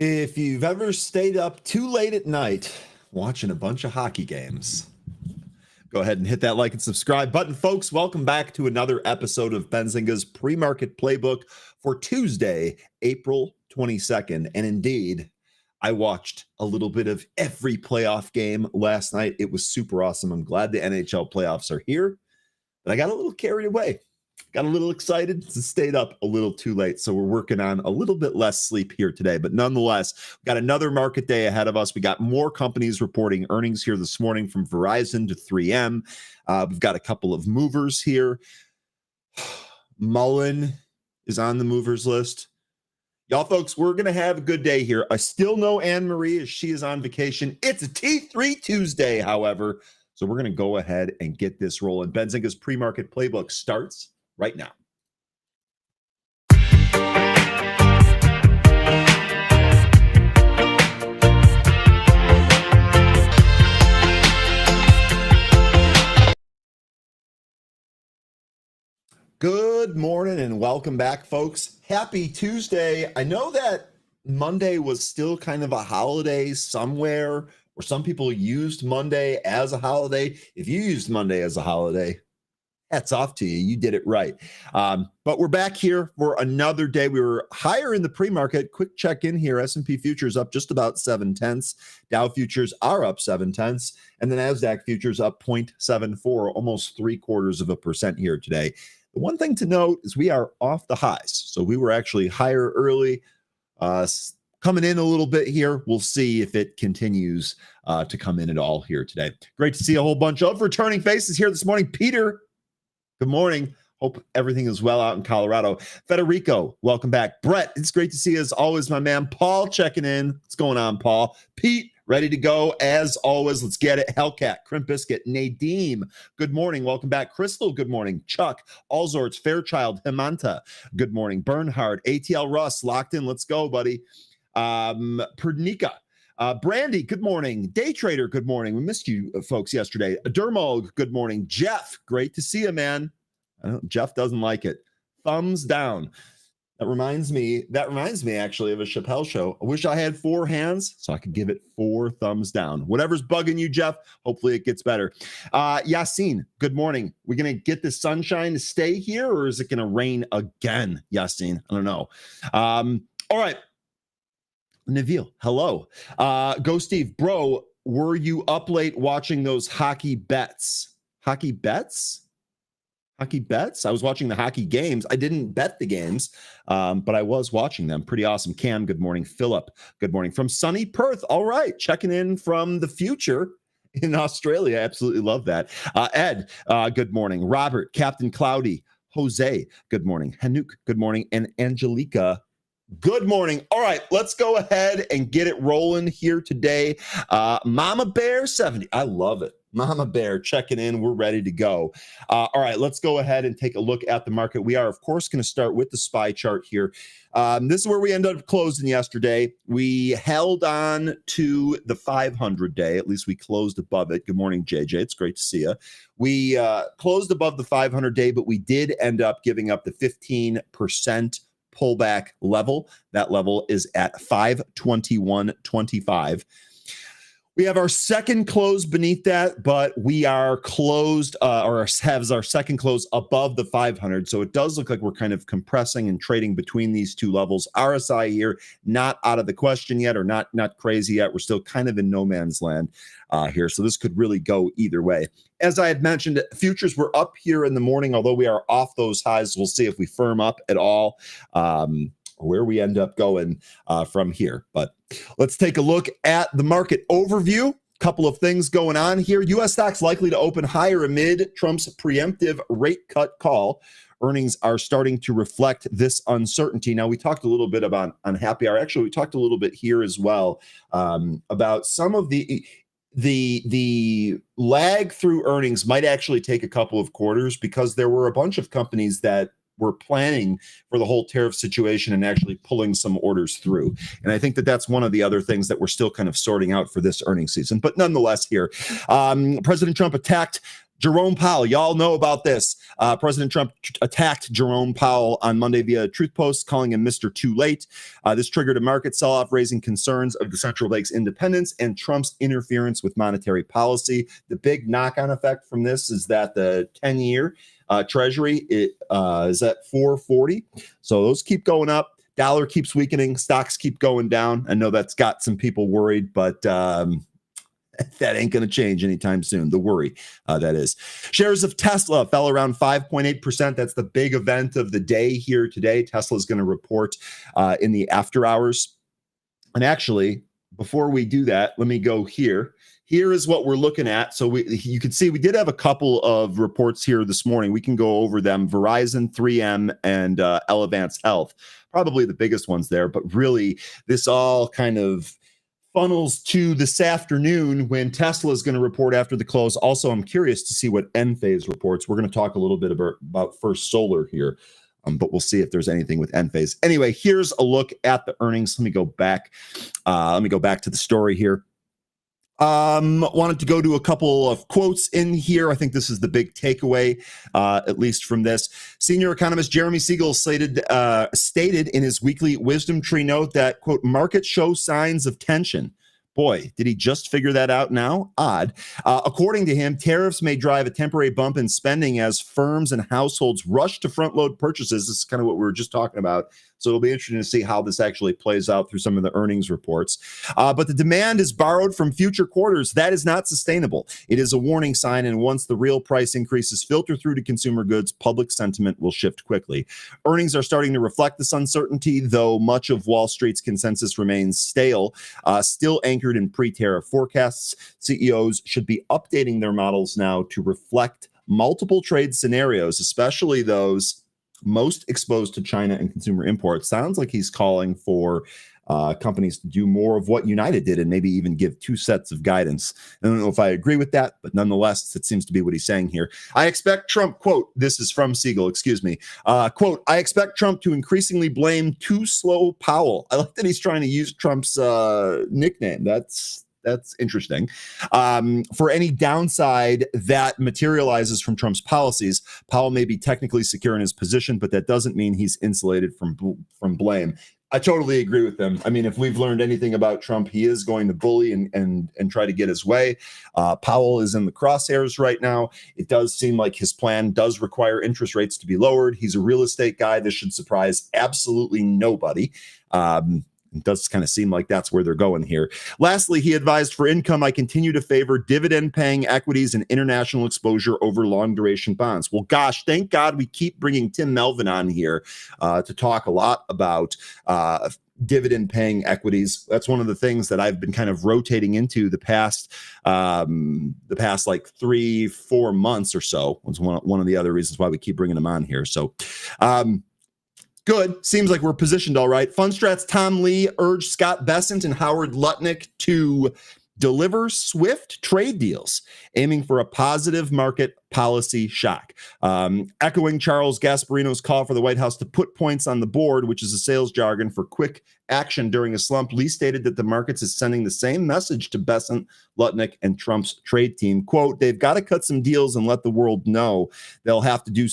If you've ever stayed up too late at night watching a bunch of hockey games, go ahead and hit that like and subscribe button, folks. Welcome back to another episode of Benzinga's Pre-Market Playbook for Tuesday, April 22nd. And indeed, I watched a little bit of every playoff game last night. It was super awesome. I'm glad the NHL playoffs are here, but I got a little carried away. Got a little excited and stayed up a little too late. So we're working on a little bit less sleep here today. But nonetheless, we've got another market day ahead of us. We got more companies reporting earnings here this morning, from Verizon to 3M. We've got a couple of movers here. Mullen is on the movers list. Y'all folks, we're going to have a good day here. I still know Anne-Marie as she is on vacation. It's a T3 Tuesday, however. So we're going to go ahead and get this rolling. Benzinga's Pre-Market Playbook starts right now. Good morning and welcome back, folks. Happy Tuesday. I know that Monday was still kind of a holiday somewhere, or some people used Monday as a holiday. If you used Monday as a holiday, hats off to you. You did it right. But we're back here for another day. We were higher in the pre-market. Quick check in here. S&P futures up just about 0.7. Dow futures are up 0.7. And the NASDAQ futures up 0.74, almost 0.75% here today. The one thing to note is we are off the highs. So we were actually higher early, coming in a little bit here. We'll see if it continues to come in at all here today. Great to see a whole bunch of returning faces here this morning. Peter, good morning. Hope everything is well out in Colorado. Federico, welcome back. Brett, it's great to see you as always, my man. Paul checking in. What's going on, Paul? Pete, ready to go as always. Let's get it. Hellcat, Crimp Biscuit, Nadeem, good morning. Welcome back. Crystal, good morning. Chuck, Allsorts, Fairchild, Himanta, good morning. Bernhard, ATL Russ, locked in. Let's go, buddy. Pernica, Brandy, good morning. Day Trader, good morning. We missed you folks yesterday. Dermo, good morning. Jeff, great to see you, man. Jeff doesn't like it. Thumbs down. That reminds me actually of a Chappelle show. I wish I had 4 hands so I could give it 4 thumbs down. Whatever's bugging you, Jeff, hopefully it gets better. Yassine, good morning. We're going to get the sunshine to stay here, or is it going to rain again, Yassine? I don't know. All right. Naveal, hello. Go Steve. Bro, were you up late watching those hockey bets? Hockey bets? Hockey bets? I was watching the hockey games. I didn't bet the games, but I was watching them. Pretty awesome. Cam, good morning. Philip, good morning. From sunny Perth. All right. Checking in from the future in Australia. Absolutely love that. Ed, good morning. Robert, Captain Cloudy, Jose, good morning. Hanuk, good morning. And Angelica, good morning. All right, let's go ahead and get it rolling here today. Mama Bear 70. I love it. Mama Bear checking in. We're ready to go. All right, let's go ahead and take a look at the market. We are, of course, going to start with the SPY chart here. This is where we ended up closing yesterday. We held on to the 500-day. At least we closed above it. Good morning, JJ. It's great to see you. We closed above the 500-day, but we did end up giving up the 15% pullback level. That level is at 521.25. We have our second close beneath that, but we are closed or has our second close above the 500. So it does look like we're kind of compressing and trading between these two levels. RSI here, not out of the question yet, or not crazy yet. We're still kind of in no man's land here. So this could really go either way. As I had mentioned, futures were up here in the morning, although we are off those highs. We'll see if we firm up at all, where we end up going from here. But let's take a look at the market overview. Couple of things going on here. U.S. stocks likely to open higher amid Trump's preemptive rate cut call. Earnings are starting to reflect this uncertainty. Now, we talked a little bit about on Happy Hour. Actually, we talked a little bit here as well about some of the lag through earnings might actually take a couple of quarters, because there were a bunch of companies that were planning for the whole tariff situation and actually pulling some orders through. And I think that that's one of the other things that we're still kind of sorting out for this earnings season. But nonetheless here, President Trump attacked Jerome Powell, y'all know about this. President Trump attacked Jerome Powell on Monday via Truth Post, calling him Mr. Too Late. This triggered a market sell-off, raising concerns of the central bank's independence and Trump's interference with monetary policy. The big knock-on effect from this is that the 10-year Treasury is at 440. So those keep going up. Dollar keeps weakening. Stocks keep going down. I know that's got some people worried, but that ain't going to change anytime soon. The worry, that is. Shares of Tesla fell around 5.8%. That's the big event of the day here today. Tesla is going to report in the after hours. And actually, before we do that, let me go here. Here is what we're looking at. So you can see we did have a couple of reports here this morning. We can go over them. Verizon, 3M, and Elevance Health. Probably the biggest ones there. But really, this all kind of funnels to this afternoon when Tesla is going to report after the close. Also, I'm curious to see what Enphase reports. We're going to talk a little bit about First Solar here, but we'll see if there's anything with Enphase. Anyway, here's a look at the earnings. Let me go back. To the story here. Wanted to go to a couple of quotes in here. I think this is the big takeaway, at least from this. Senior economist Jeremy Siegel stated in his weekly Wisdom Tree note that, quote, markets show signs of tension. Boy, did he just figure that out now? Odd. According to him, tariffs may drive a temporary bump in spending as firms and households rush to front-load purchases. This is kind of what we were just talking about. So it'll be interesting to see how this actually plays out through some of the earnings reports. But the demand is borrowed from future quarters. That is not sustainable. It is a warning sign, and once the real price increases filter through to consumer goods, public sentiment will shift quickly. Earnings are starting to reflect this uncertainty, though much of Wall Street's consensus remains stale, still anchored in pre-tariff forecasts. CEOs should be updating their models now to reflect multiple trade scenarios, especially those most exposed to China and consumer imports. Sounds like he's calling for companies to do more of what United did and maybe even give two sets of guidance. I don't know if I agree with that, but nonetheless, it seems to be what he's saying here. I expect Trump, quote, this is from Siegel, excuse me, quote, I expect Trump to increasingly blame too slow Powell. I like that he's trying to use Trump's nickname. That's interesting. For any downside that materializes from Trump's policies, Powell may be technically secure in his position, but that doesn't mean he's insulated from blame. I totally agree with them. I mean, if we've learned anything about Trump, he is going to bully and try to get his way. Powell is in the crosshairs right now. It does seem like his plan does require interest rates to be lowered. He's a real estate guy. This should surprise absolutely nobody. It does kind of seem like that's where they're going here. Lastly, he advised for income, I continue to favor dividend-paying equities and international exposure over long-duration bonds. Well, gosh, thank God we keep bringing Tim Melvin on here to talk a lot about dividend-paying equities. That's one of the things that I've been kind of rotating into the past like 3-4 months or so. Was one of the other reasons why we keep bringing him on here. So, good. Seems like we're positioned all right. Fundstrat's Tom Lee urged Scott Bessent and Howard Lutnick to deliver swift trade deals, aiming for a positive market policy shock. Echoing Charles Gasparino's call for the White House to put points on the board, which is a sales jargon for quick action during a slump, Lee stated that the markets is sending the same message to Bessent, Lutnick, and Trump's trade team. Quote, they've got to cut some deals and let the world know they'll have to do,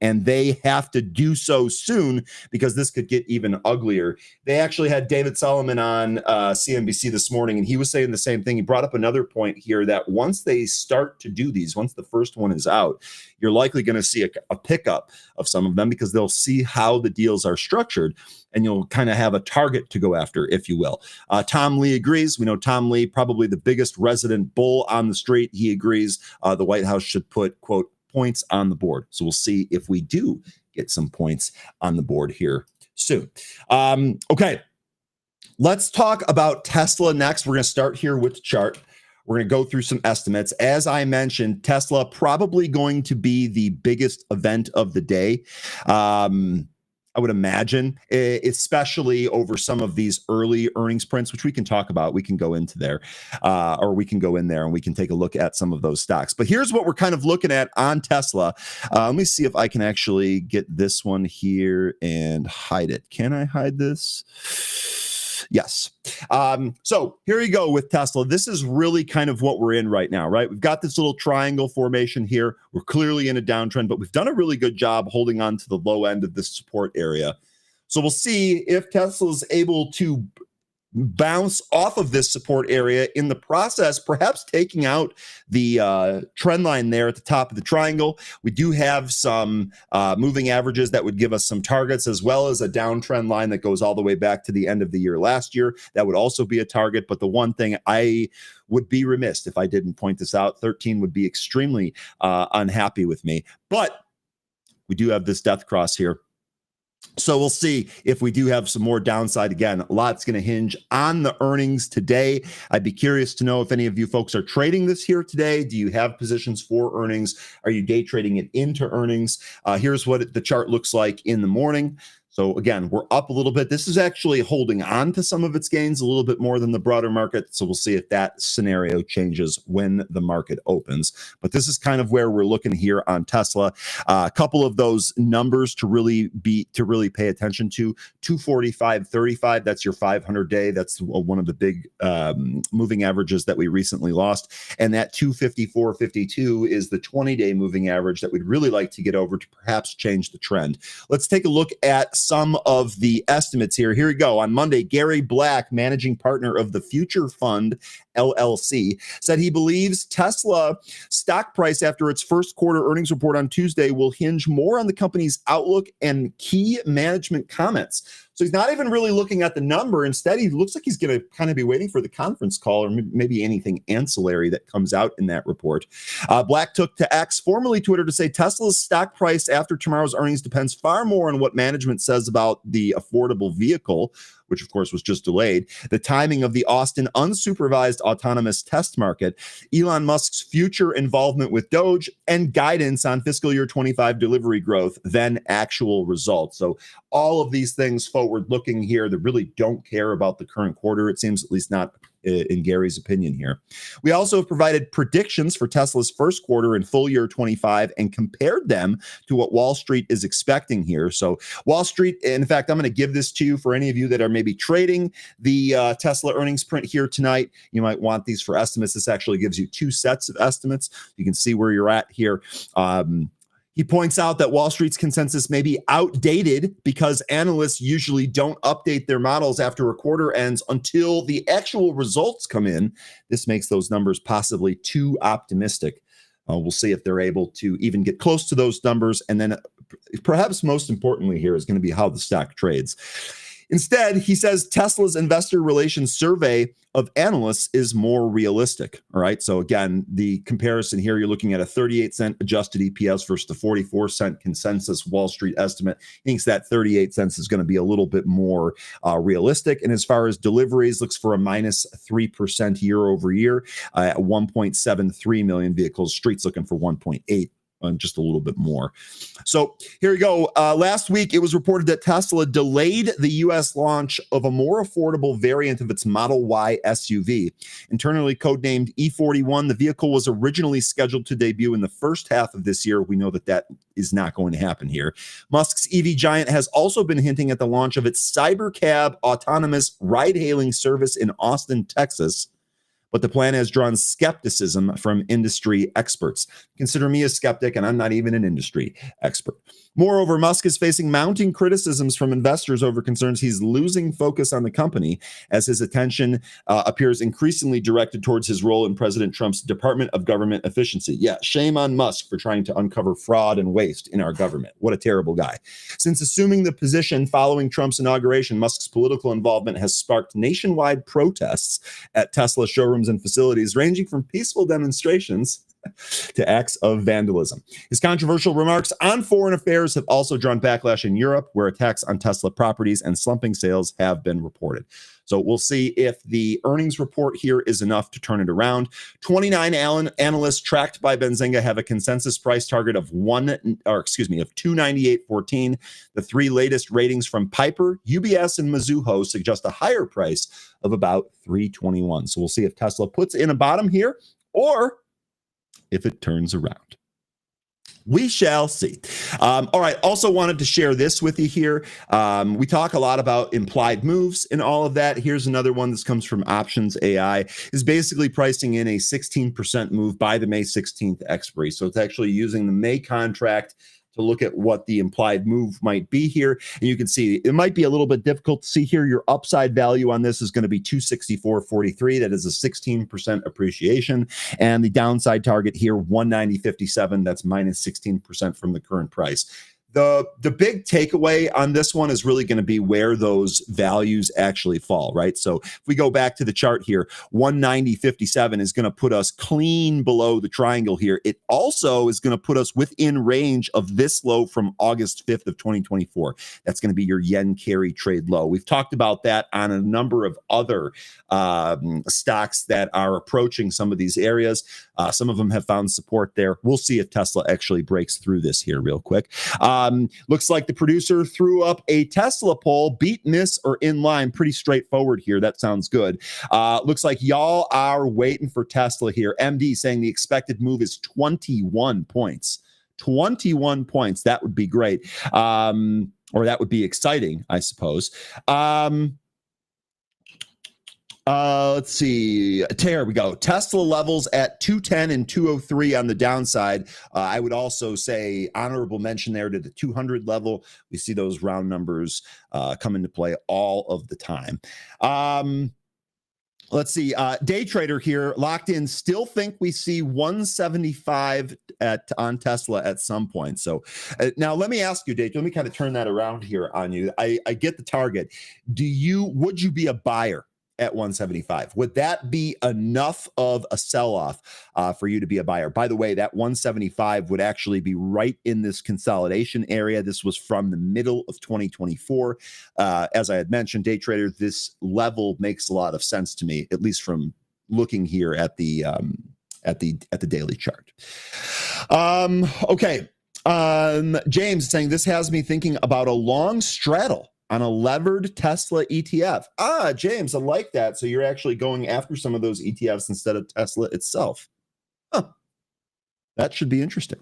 and they have to do so soon because this could get even uglier. They actually had David Solomon on CNBC this morning, and he was saying the same thing. He brought up another point here that once they start to do these, once the first one is out, you're likely going to see a pickup of some of them because they'll see how the deals are structured, and you'll kind of have a target to go after, if you will. Tom Lee agrees. We know Tom Lee, probably the biggest resident bull on the street. He agrees the White House should put, quote, points on the board. So we'll see if we do get some points on the board here soon. Okay, let's talk about Tesla next. We're going to start here with the chart. We're going to go through some estimates. As I mentioned, Tesla probably going to be the biggest event of the day. I would imagine, especially over some of these early earnings prints, which we can talk about. We can go into there, or we can go in there and we can take a look at some of those stocks. But here's what we're kind of looking at on Tesla. Let me see if I can actually get this one here and hide it. Can I hide this? Yes. So here you go with Tesla. This is really kind of what we're in right now, right? We've got this little triangle formation here. We're clearly in a downtrend, but we've done a really good job holding on to the low end of this support area. So we'll see if Tesla's able to bounce off of this support area in the process, perhaps taking out the trend line there at the top of the triangle. We do have some moving averages that would give us some targets, as well as a downtrend line that goes all the way back to the end of the year last year. That would also be a target. But the one thing I would be remiss if I didn't point this out, 13 would be extremely unhappy with me. But we do have this death cross here. So we'll see if we do have some more downside. Again, a lot's going to hinge on the earnings today. I'd be curious to know if any of you folks are trading this here today. Do you have positions for earnings? Are you day trading it into earnings? Here's what the chart looks like in the morning. So again, we're up a little bit. This is actually holding on to some of its gains a little bit more than the broader market. So we'll see if that scenario changes when the market opens. But this is kind of where we're looking here on Tesla. A couple of those numbers to really pay attention to. 245.35. That's your 500-day. That's one of the big moving averages that we recently lost. And that 254.52 is the 20-day moving average that we'd really like to get over to perhaps change the trend. Let's take a look at some of the estimates here. Here we go. On Monday, Gary Black, managing partner of the Future Fund, LLC, said he believes Tesla stock price after its first quarter earnings report on Tuesday will hinge more on the company's outlook and key management comments. So he's not even really looking at the number. Instead, he looks like he's going to kind of be waiting for the conference call or maybe anything ancillary that comes out in that report. Black took to X, formerly Twitter, to say Tesla's stock price after tomorrow's earnings depends far more on what management says about the affordable vehicle, which of course was just delayed, the timing of the Austin unsupervised autonomous test market, Elon Musk's future involvement with Doge, and guidance on fiscal year 25 delivery growth, then actual results. So all of these things forward looking here that really don't care about the current quarter, it seems, at least not in Gary's opinion here. We also have provided predictions for Tesla's first quarter and full year 25 and compared them to what Wall Street is expecting here. So Wall Street, in fact, I'm going to give this to you for any of you that are maybe trading the Tesla earnings print here tonight. You might want these for estimates. This actually gives you two sets of estimates. You can see where you're at here. He points out that Wall Street's consensus may be outdated because analysts usually don't update their models after a quarter ends until the actual results come in. This makes those numbers possibly too optimistic. We'll see if they're able to even get close to those numbers. And then perhaps most importantly here is going to be how the stock trades. Instead, he says Tesla's investor relations survey of analysts is more realistic. All right. So again, the comparison here, you're looking at a 38-cent adjusted EPS versus the 44-cent consensus Wall Street estimate. He thinks that 38 cents is going to be a little bit more realistic. And as far as deliveries, looks for a minus 3% year over year at 1.73 million vehicles. Street's looking for 1.8. Just a little bit more. So here we go. Last week, it was reported that Tesla delayed the U.S. launch of a more affordable variant of its Model Y SUV. Internally codenamed E41, the vehicle was originally scheduled to debut in the first half of this year. We know that that is not going to happen here. Musk's EV giant has also been hinting at the launch of its Cybercab autonomous ride-hailing service in Austin, Texas. But the plan has drawn skepticism from industry experts. Consider me a skeptic, and I'm not even an industry expert. Moreover, Musk is facing mounting criticisms from investors over concerns he's losing focus on the company as his attention appears increasingly directed towards his role in President Trump's Department of Government Efficiency. Yeah, shame on Musk for trying to uncover fraud and waste in our government. What a terrible guy. Since assuming the position following Trump's inauguration, Musk's political involvement has sparked nationwide protests at Tesla showrooms and facilities, ranging from peaceful demonstrations to acts of vandalism. His controversial remarks on foreign affairs have also drawn backlash in Europe, where attacks on Tesla properties and slumping sales have been reported. So we'll see if the earnings report here is enough to turn it around. 29 analysts tracked by Benzinga have a consensus price target of 298.14. The three latest ratings from Piper, UBS, and Mizuho suggest a higher price of about 321. So we'll see if Tesla puts in a bottom here or if it turns around. We shall see. All right. Also wanted to share this with you here. We talk a lot about implied moves and all of that. Here's another one. This comes from Options AI. Is basically pricing in a 16% move by the May 16th expiry. So it's actually using the May contract to look at what the implied move might be here. And you can see it might be a little bit difficult to see here. Your upside value on this is going to be 264.43. That is a 16% appreciation. And the downside target here, 190.57. That's minus 16% from the current price. The big takeaway on this one is really going to be where those values actually fall, right? So if we go back to the chart here, 190.57 is going to put us clean below the triangle here. It also is going to put us within range of this low from August 5th of 2024. That's going to be your yen carry trade low. We've talked about that on a number of other stocks that are approaching some of these areas. Some of them have found support there. We'll see if Tesla actually breaks through this here real quick. Looks like the producer threw up a Tesla poll, beat, miss, or in line. Pretty straightforward here. That sounds good. Looks like y'all are waiting for Tesla here. MD saying the expected move is 21 points. 21 points. That would be great. Or that would be exciting, I suppose. Let's see. There we go. Tesla levels at 210 and 203 on the downside. I would also say honorable mention there to the 200 level. We see those round numbers come into play all of the time. Let's see. Day trader here, locked in. Still think we see 175 on Tesla at some point. So now let me ask you, Dave. Let me kind of turn that around here on you. I get the target. Would you be a buyer at 175? Would that be enough of a sell-off for you to be a buyer? By the way, that 175 would actually be right in this consolidation area. This was from the middle of 2024. As I had mentioned, day trader, this level makes a lot of sense to me, at least from looking here at the daily chart. Okay. James saying this has me thinking about a long straddle on a levered Tesla ETF. James, I like that. So you're actually going after some of those ETFs instead of Tesla itself. Huh. That should be interesting.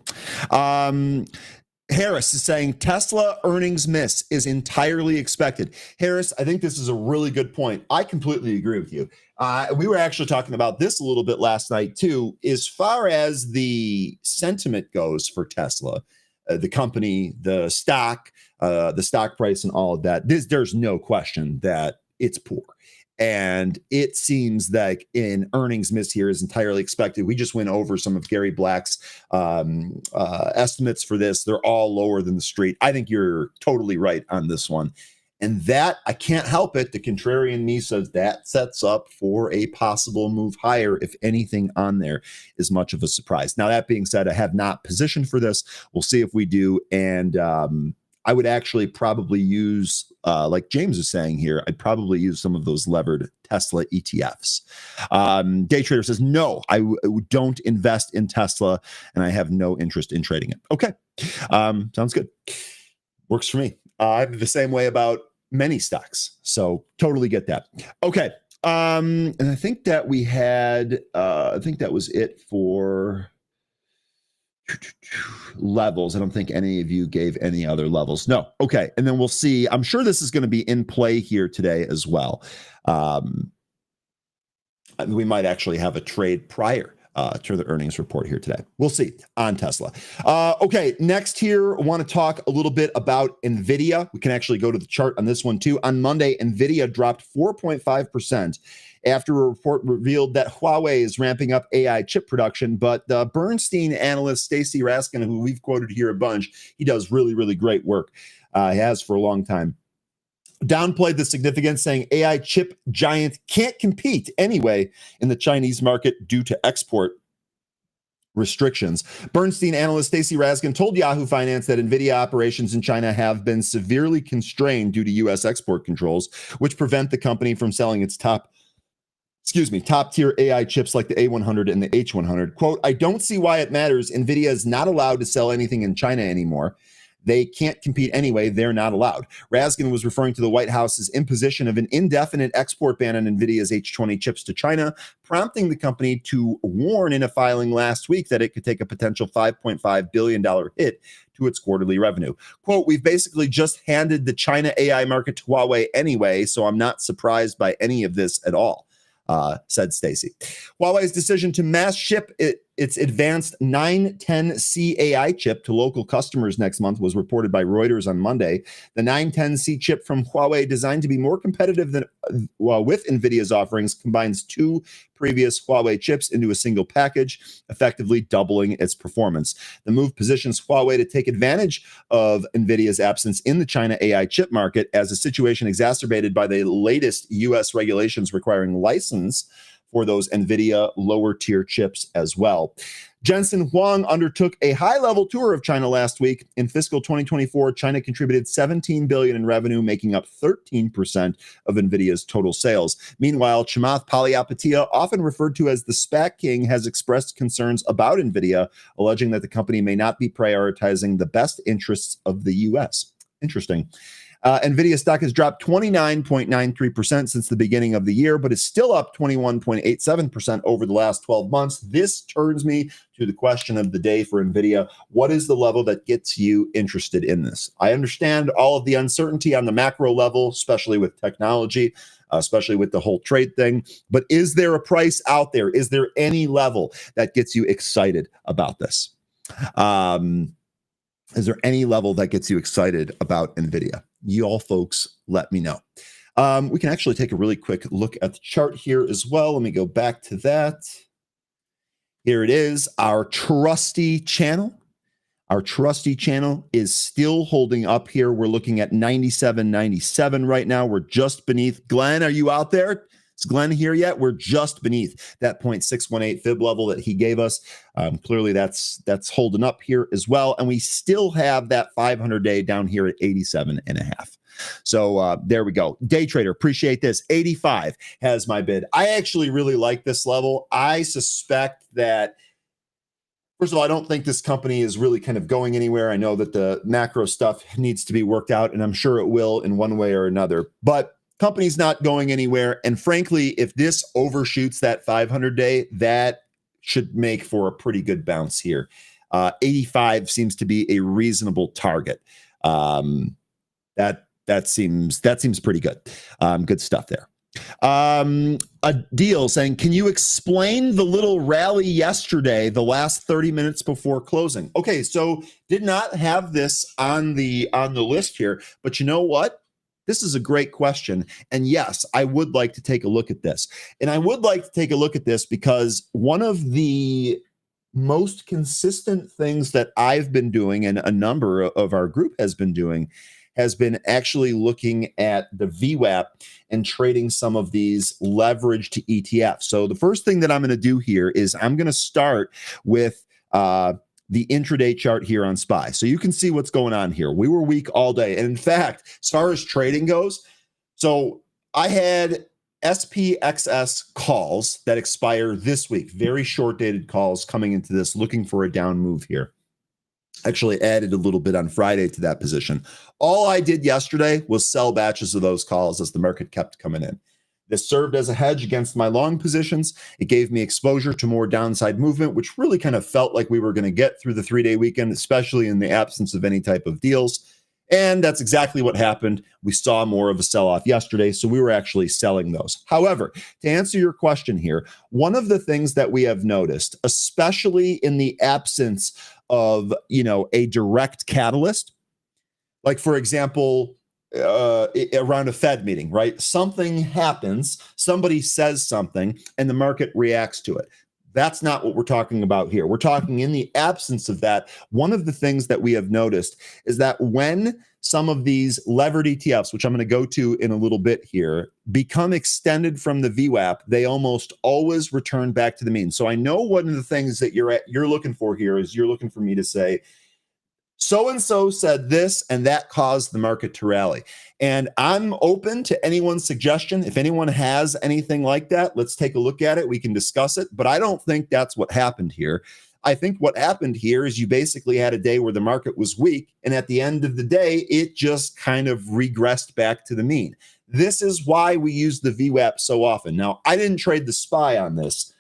Harris is saying Tesla earnings miss is entirely expected. Harris, I think this is a really good point. I completely agree with you. We were actually talking about this a little bit last night too. As far as the sentiment goes for Tesla, the company, the stock price and all of that, there's no question that it's poor. And it seems like an earnings miss here is entirely expected. We just went over some of Gary Black's estimates for this. They're all lower than the street. I think you're totally right on this one. And that, I can't help it, the contrarian me says that sets up for a possible move higher if anything on there is much of a surprise. Now, that being said, I have not positioned for this. We'll see if we do. And I would actually probably use, like James is saying here, I'd probably use some of those levered Tesla ETFs. Day trader says, no, I don't invest in Tesla and I have no interest in trading it. Okay. Sounds good. Works for me. I'm the same way about many stocks. So totally get that. Okay. And I think that we had, I think that was it for levels. I don't think any of you gave any other levels. No. Okay. And then we'll see. I'm sure this is going to be in play here today as well. We might actually have a trade prior to the earnings report here today. We'll see on Tesla. Okay, next here, I want to talk a little bit about NVIDIA. We can actually go to the chart on this one too. On Monday, NVIDIA dropped 4.5% after a report revealed that Huawei is ramping up AI chip production, but the Bernstein analyst Stacy Raskin, who we've quoted here a bunch, he does really, really great work. He has for a long time. Downplayed the significance, saying AI chip giant can't compete anyway in the Chinese market due to export restrictions. Bernstein analyst Stacy Raskin told Yahoo Finance that NVIDIA operations in China have been severely constrained due to U.S. export controls, which prevent the company from selling its top-tier AI chips like the A100 and the H100. Quote, I don't see why it matters. NVIDIA is not allowed to sell anything in China anymore. They can't compete anyway. They're not allowed. Raskin was referring to the White House's imposition of an indefinite export ban on NVIDIA's H20 chips to China, prompting the company to warn in a filing last week that it could take a potential $5.5 billion hit to its quarterly revenue. Quote, we've basically just handed the China AI market to Huawei anyway, so I'm not surprised by any of this at all, said Stacy. Huawei's decision to mass ship its advanced 910C AI chip to local customers next month was reported by Reuters on Monday. The 910C chip from Huawei, designed to be more competitive than with NVIDIA's offerings, combines two previous Huawei chips into a single package, effectively doubling its performance. The move positions Huawei to take advantage of NVIDIA's absence in the China AI chip market, as a situation exacerbated by the latest U.S. regulations requiring license for those NVIDIA lower-tier chips as well. Jensen Huang undertook a high-level tour of China last week. In fiscal 2024, China contributed $17 billion in revenue, making up 13% of NVIDIA's total sales. Meanwhile, Chamath Palihapitiya, often referred to as the SPAC King, has expressed concerns about NVIDIA, alleging that the company may not be prioritizing the best interests of the U.S. Interesting. NVIDIA stock has dropped 29.93% since the beginning of the year, but is still up 21.87% over the last 12 months. This turns me to the question of the day for NVIDIA. What is the level that gets you interested in this? I understand all of the uncertainty on the macro level, especially with technology, especially with the whole trade thing. But is there a price out there? Is there any level that gets you excited about this? Is there any level that gets you excited about NVIDIA? You all folks, let me know. We can actually take a really quick look at the chart here as well. Let me go back to that. Here it is, our trusty channel. Our trusty channel is still holding up here. We're looking at 97.97 right now. We're just beneath. Glenn, are you out there? Is Glenn here yet? We're just beneath that 0.618 fib level that he gave us. Clearly, that's holding up here as well. And we still have that 500-day down here at 87.5. So there we go. Day trader, appreciate this. 85 has my bid. I actually really like this level. I suspect that, first of all, I don't think this company is really kind of going anywhere. I know that the macro stuff needs to be worked out, and I'm sure it will in one way or another. But company's not going anywhere. And frankly, if this overshoots that 500-day, that should make for a pretty good bounce here. 85 seems to be a reasonable target. That seems pretty good. Good stuff there. A deal saying, can you explain the little rally yesterday, the last 30 minutes before closing? Okay, so did not have this on the list here, but you know what? This is a great question. And yes, I would like to take a look at this. And I would like to take a look at this because one of the most consistent things that I've been doing, and a number of our group has been doing, has been actually looking at the VWAP and trading some of these leveraged ETFs. So the first thing that I'm going to do here is I'm going to start with the intraday chart here on SPY. So you can see what's going on here. We were weak all day. And in fact, as far as trading goes, so I had SPXS calls that expire this week, very short dated calls coming into this, looking for a down move here. Actually added a little bit on Friday to that position. All I did yesterday was sell batches of those calls as the market kept coming in. This served as a hedge against my long positions. It gave me exposure to more downside movement, which really kind of felt like we were going to get through the 3-day weekend, especially in the absence of any type of deals. And that's exactly what happened. We saw more of a sell-off yesterday, so we were actually selling those. However, to answer your question here, one of the things that we have noticed, especially in the absence of, a direct catalyst, like for example, around a Fed meeting, right? Something happens, somebody says something, and the market reacts to it. That's not what we're talking about here. We're talking in the absence of that. One of the things that we have noticed is that when some of these levered ETFs, which I'm going to go to in a little bit here, become extended from the VWAP, they almost always return back to the mean. So I know one of the things that you're looking for here is you're looking for me to say, so-and-so said this, and that caused the market to rally. And I'm open to anyone's suggestion. If anyone has anything like that, let's take a look at it. We can discuss it. But I don't think that's what happened here. I think what happened here is you basically had a day where the market was weak, and at the end of the day, it just kind of regressed back to the mean. This is why we use the VWAP so often. Now, I didn't trade the SPY on this.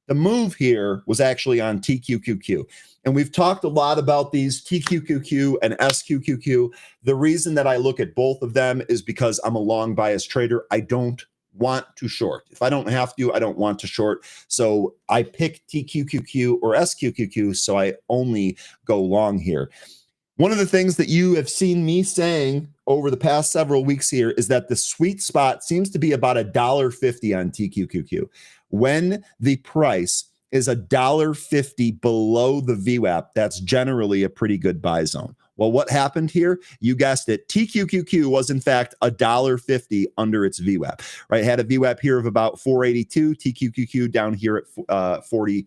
The move here was actually on TQQQ. And we've talked a lot about these TQQQ and SQQQ. The reason that I look at both of them is because I'm a long bias trader. I don't want to short. If I don't have to, I don't want to short. So I pick TQQQ or SQQQ, so I only go long here. One of the things that you have seen me saying over the past several weeks here is that the sweet spot seems to be about $1.50 on TQQQ. When the price is $1.50 below the VWAP, that's generally a pretty good buy zone. Well, what happened here? You guessed it. TQQQ was, in fact, $1.50 under its VWAP, right? It had a VWAP here of about 482, TQQQ down here at 40.30,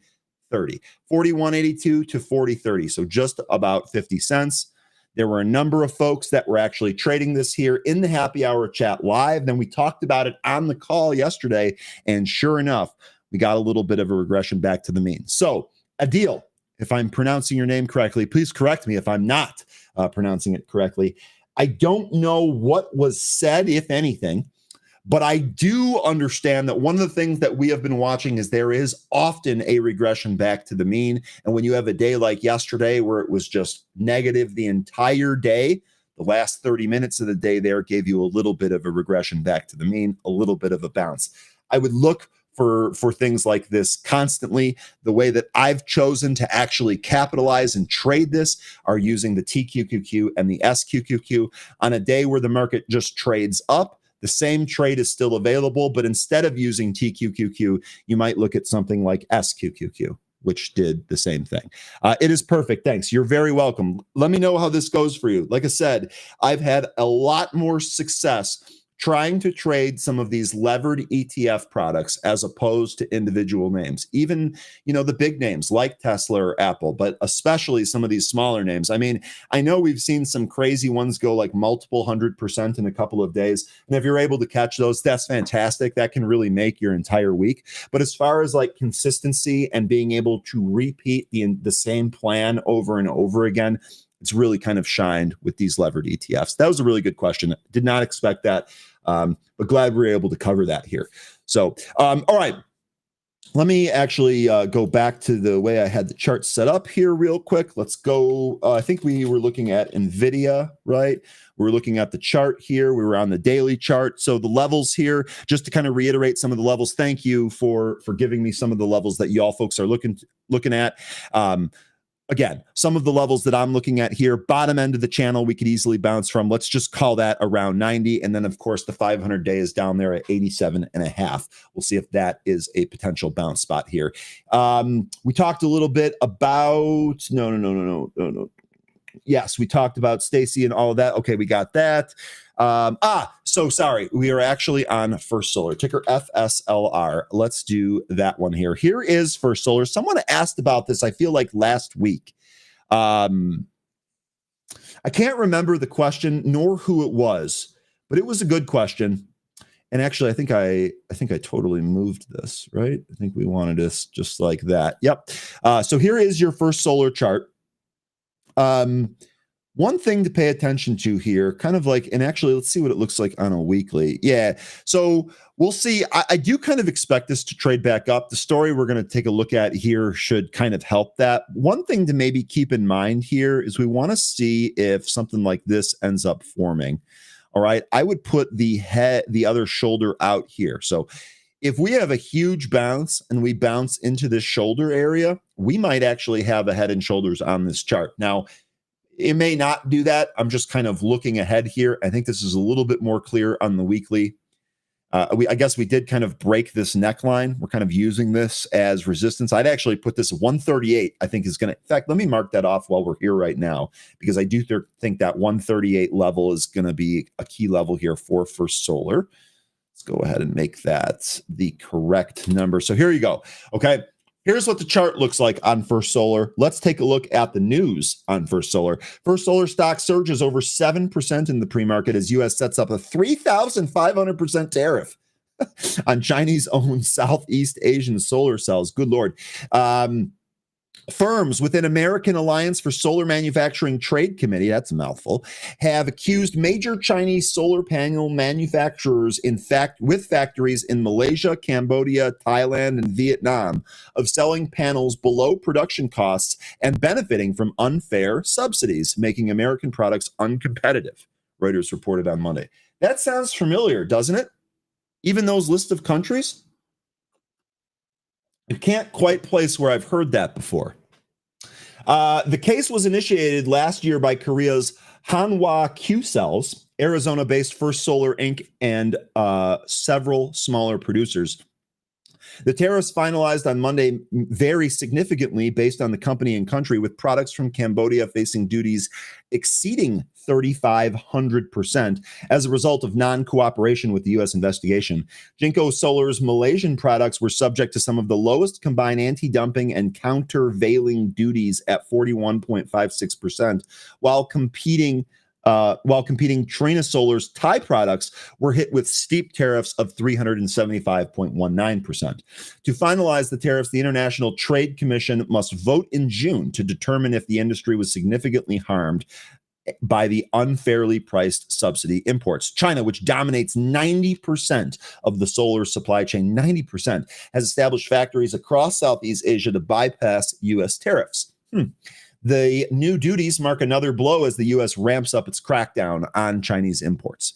41.82 to 40.30, so just about 50 cents. There were a number of folks that were actually trading this here in the happy hour chat live. Then we talked about it on the call yesterday, and sure enough, we got a little bit of a regression back to the mean. So, Adil, if I'm pronouncing your name correctly, please correct me if I'm not pronouncing it correctly. I don't know what was said, if anything, but I do understand that one of the things that we have been watching is there is often a regression back to the mean. And when you have a day like yesterday where it was just negative the entire day, the last 30 minutes of the day there gave you a little bit of a regression back to the mean, a little bit of a bounce. I would look for things like this constantly. The way that I've chosen to actually capitalize and trade this are using the TQQQ and the SQQQ. On a day where the market just trades up, the same trade is still available, but instead of using TQQQ, you might look at something like SQQQ, which did the same thing. It is perfect. Thanks. You're very welcome. Let me know how this goes for you. Like I said, I've had a lot more success trying to trade some of these levered ETF products as opposed to individual names, even, the big names like Tesla or Apple, but especially some of these smaller names. I mean, I know we've seen some crazy ones go like multiple 100% in a couple of days. And if you're able to catch those, that's fantastic. That can really make your entire week. But as far as like consistency and being able to repeat the same plan over and over again, it's really kind of shined with these levered ETFs. That was a really good question. Did not expect that. But glad we were able to cover that here. So, all right, let me actually go back to the way I had the chart set up here real quick. Let's go. I think we were looking at NVIDIA, right? We were looking at the chart here. We were on the daily chart. So the levels here, just to kind of reiterate some of the levels. Thank you for giving me some of the levels that y'all folks are looking at. Again, some of the levels that I'm looking at here, bottom end of the channel, we could easily bounce from. Let's just call that around 90. And then, of course, the 500-day is down there at 87.5. We'll see if that is a potential bounce spot here. We talked a little bit about, no. Yes, we talked about Stacy and all of that. Okay, we got that. So sorry. We are actually on First Solar, ticker FSLR. Let's do that one here. Here is First Solar. Someone asked about this, I feel like last week. I can't remember the question nor who it was, but it was a good question. And actually, I think I totally moved this, right? I think we wanted this just like that. Yep. So here is your First Solar chart. One thing to pay attention to here, kind of like, and actually, let's see what it looks like on a weekly. Yeah. So we'll see. I do kind of expect this to trade back up. The story we're going to take a look at here should kind of help that. One thing to maybe keep in mind here is we want to see if something like this ends up forming. All right. I would put the other shoulder out here. So if we have a huge bounce and we bounce into this shoulder area, we might actually have a head and shoulders on this chart. Now, it may not do that. I'm just kind of looking ahead here. I think this is a little bit more clear on the weekly. I guess we did kind of break this neckline. We're kind of using this as resistance. I'd actually put this 138, I think is going to, in fact, let me mark that off while we're here right now, because I do think that 138 level is going to be a key level here for First Solar. Let's go ahead and make that the correct number. So here you go. Okay. Here's what the chart looks like on First Solar. Let's take a look at the news on First Solar. First Solar stock surges over 7% in the pre-market as U.S. sets up a 3,500% tariff on Chinese-owned Southeast Asian solar cells. Good Lord. Firms within American Alliance for Solar Manufacturing Trade Committee, that's a mouthful, have accused major Chinese solar panel manufacturers with factories in Malaysia, Cambodia, Thailand, and Vietnam of selling panels below production costs and benefiting from unfair subsidies, making American products uncompetitive, Reuters reported on Monday. That sounds familiar, doesn't it? Even those list of countries? I can't quite place where I've heard that before. The case was initiated last year by Korea's Hanwha Q-Cells, Arizona-based First Solar Inc., and several smaller producers. The tariffs finalized on Monday vary significantly based on the company and country, with products from Cambodia facing duties exceeding 3,500% as a result of non-cooperation with the U.S. investigation. Jinko Solar's Malaysian products were subject to some of the lowest combined anti-dumping and countervailing duties at 41.56%, while competing Trina Solar's Thai products were hit with steep tariffs of 375.19%. To finalize the tariffs, the International Trade Commission must vote in June to determine if the industry was significantly harmed by the unfairly priced subsidy imports. China, which dominates 90% of the solar supply chain, 90%, has established factories across Southeast Asia to bypass U.S. tariffs. The new duties mark another blow as the U.S. ramps up its crackdown on Chinese imports.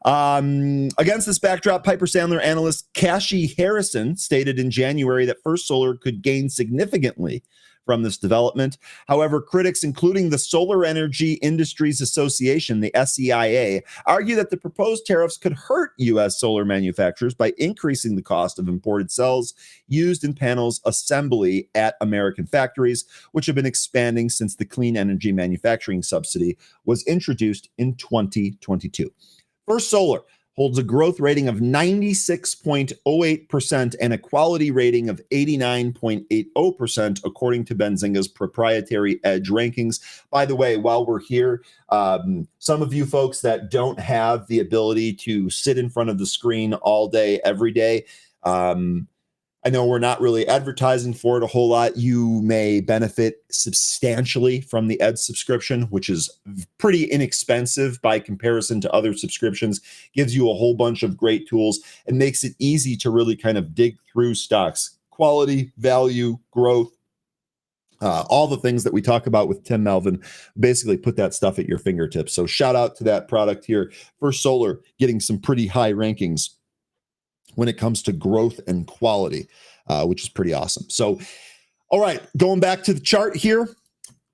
Against this backdrop, Piper Sandler analyst Kashi Harrison stated in January that First Solar could gain significantly from this development. However, critics, including the Solar Energy Industries Association, the SEIA, argue that the proposed tariffs could hurt U.S. solar manufacturers by increasing the cost of imported cells used in panels assembly at American factories, which have been expanding since the clean energy manufacturing subsidy was introduced in 2022. First Solar holds a growth rating of 96.08% and a quality rating of 89.80%, according to Benzinga's proprietary Edge rankings. By the way, while we're here, some of you folks that don't have the ability to sit in front of the screen all day, every day, I know we're not really advertising for it a whole lot. You may benefit substantially from the Ed subscription, which is pretty inexpensive by comparison to other subscriptions, gives you a whole bunch of great tools, and makes it easy to really kind of dig through stocks. Quality, value, growth, all the things that we talk about with Tim Melvin, basically put that stuff at your fingertips. So shout out to that product here. First Solar getting some pretty high rankings when it comes to growth and quality, which is pretty awesome. So, all right, going back to the chart here,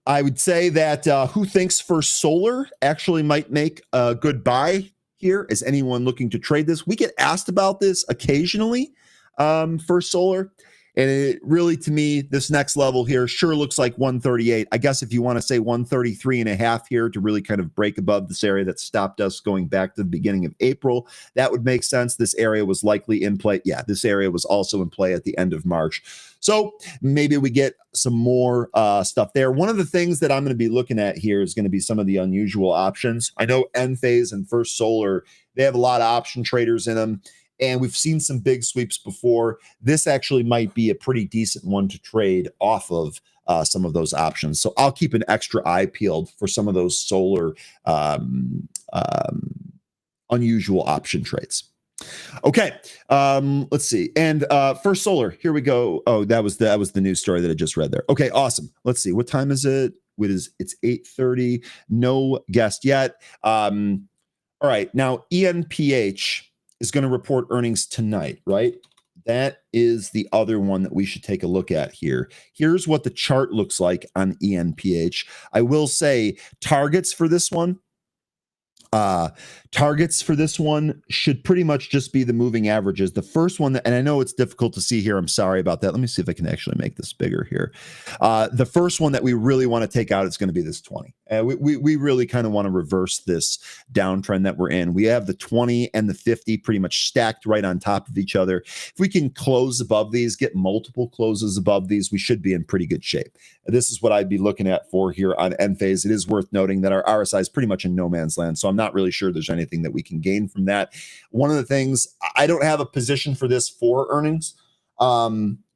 I would say that who thinks First Solar actually might make a good buy here? Is anyone looking to trade this? We get asked about this occasionally, First Solar. And it really, to me, this next level here sure looks like 138. I guess if you want to say 133 and a half here to really kind of break above this area that stopped us going back to the beginning of April, that would make sense. This area was likely in play. Yeah, this area was also in play at the end of March. So maybe we get some more stuff there. One of the things that I'm going to be looking at here is going to be some of the unusual options. I know Enphase and First Solar, they have a lot of option traders in them. And we've seen some big sweeps before. This actually might be a pretty decent one to trade off of some of those options. So I'll keep an extra eye peeled for some of those solar unusual option trades. Okay, let's see. And First Solar, here we go. Oh, that was the news story that I just read there. Okay, awesome. Let's see. What time is it? It's 8:30. No guest yet. All right, now ENPH is going to report earnings tonight, right? That is the other one that we should take a look at here. Here's what the chart looks like on ENPH. I will say targets for this one should pretty much just be the moving averages. The first one, and I know it's difficult to see here. I'm sorry about that. Let me see if I can actually make this bigger here. The first one that we really want to take out is going to be this 20. We really kind of want to reverse this downtrend that we're in. We have the 20 and the 50 pretty much stacked right on top of each other. If we can close above these, get multiple closes above these, we should be in pretty good shape. This is what I'd be looking at for here on Enphase. It is worth noting that our RSI is pretty much in no man's land, so I'm not really sure there's anything that we can gain from that. One of the things, I don't have a position for this for earnings.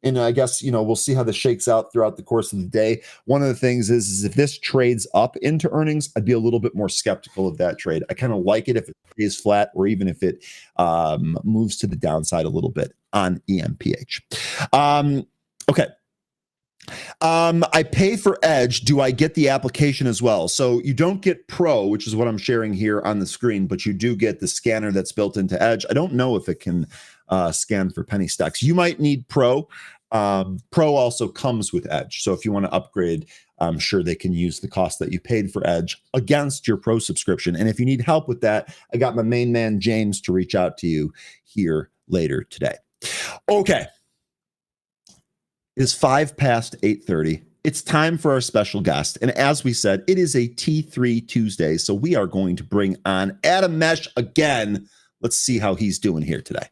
And I guess, we'll see how this shakes out throughout the course of the day. One of the things is if this trades up into earnings, I'd be a little bit more skeptical of that trade. I kind of like it if it stays flat or even if it moves to the downside a little bit on EMPH. Okay. I pay for Edge. Do I get the application as well? So you don't get Pro, which is what I'm sharing here on the screen, but you do get the scanner that's built into Edge. I don't know if it can scan for penny stocks. You might need Pro. Pro also comes with Edge. So if you want to upgrade, I'm sure they can use the cost that you paid for Edge against your Pro subscription. And if you need help with that, I got my main man, James, to reach out to you here later today. Okay. It is 8:05. It's time for our special guest. And as we said, it is a T3 Tuesday. So we are going to bring on Adam Mesh again. Let's see how he's doing here today.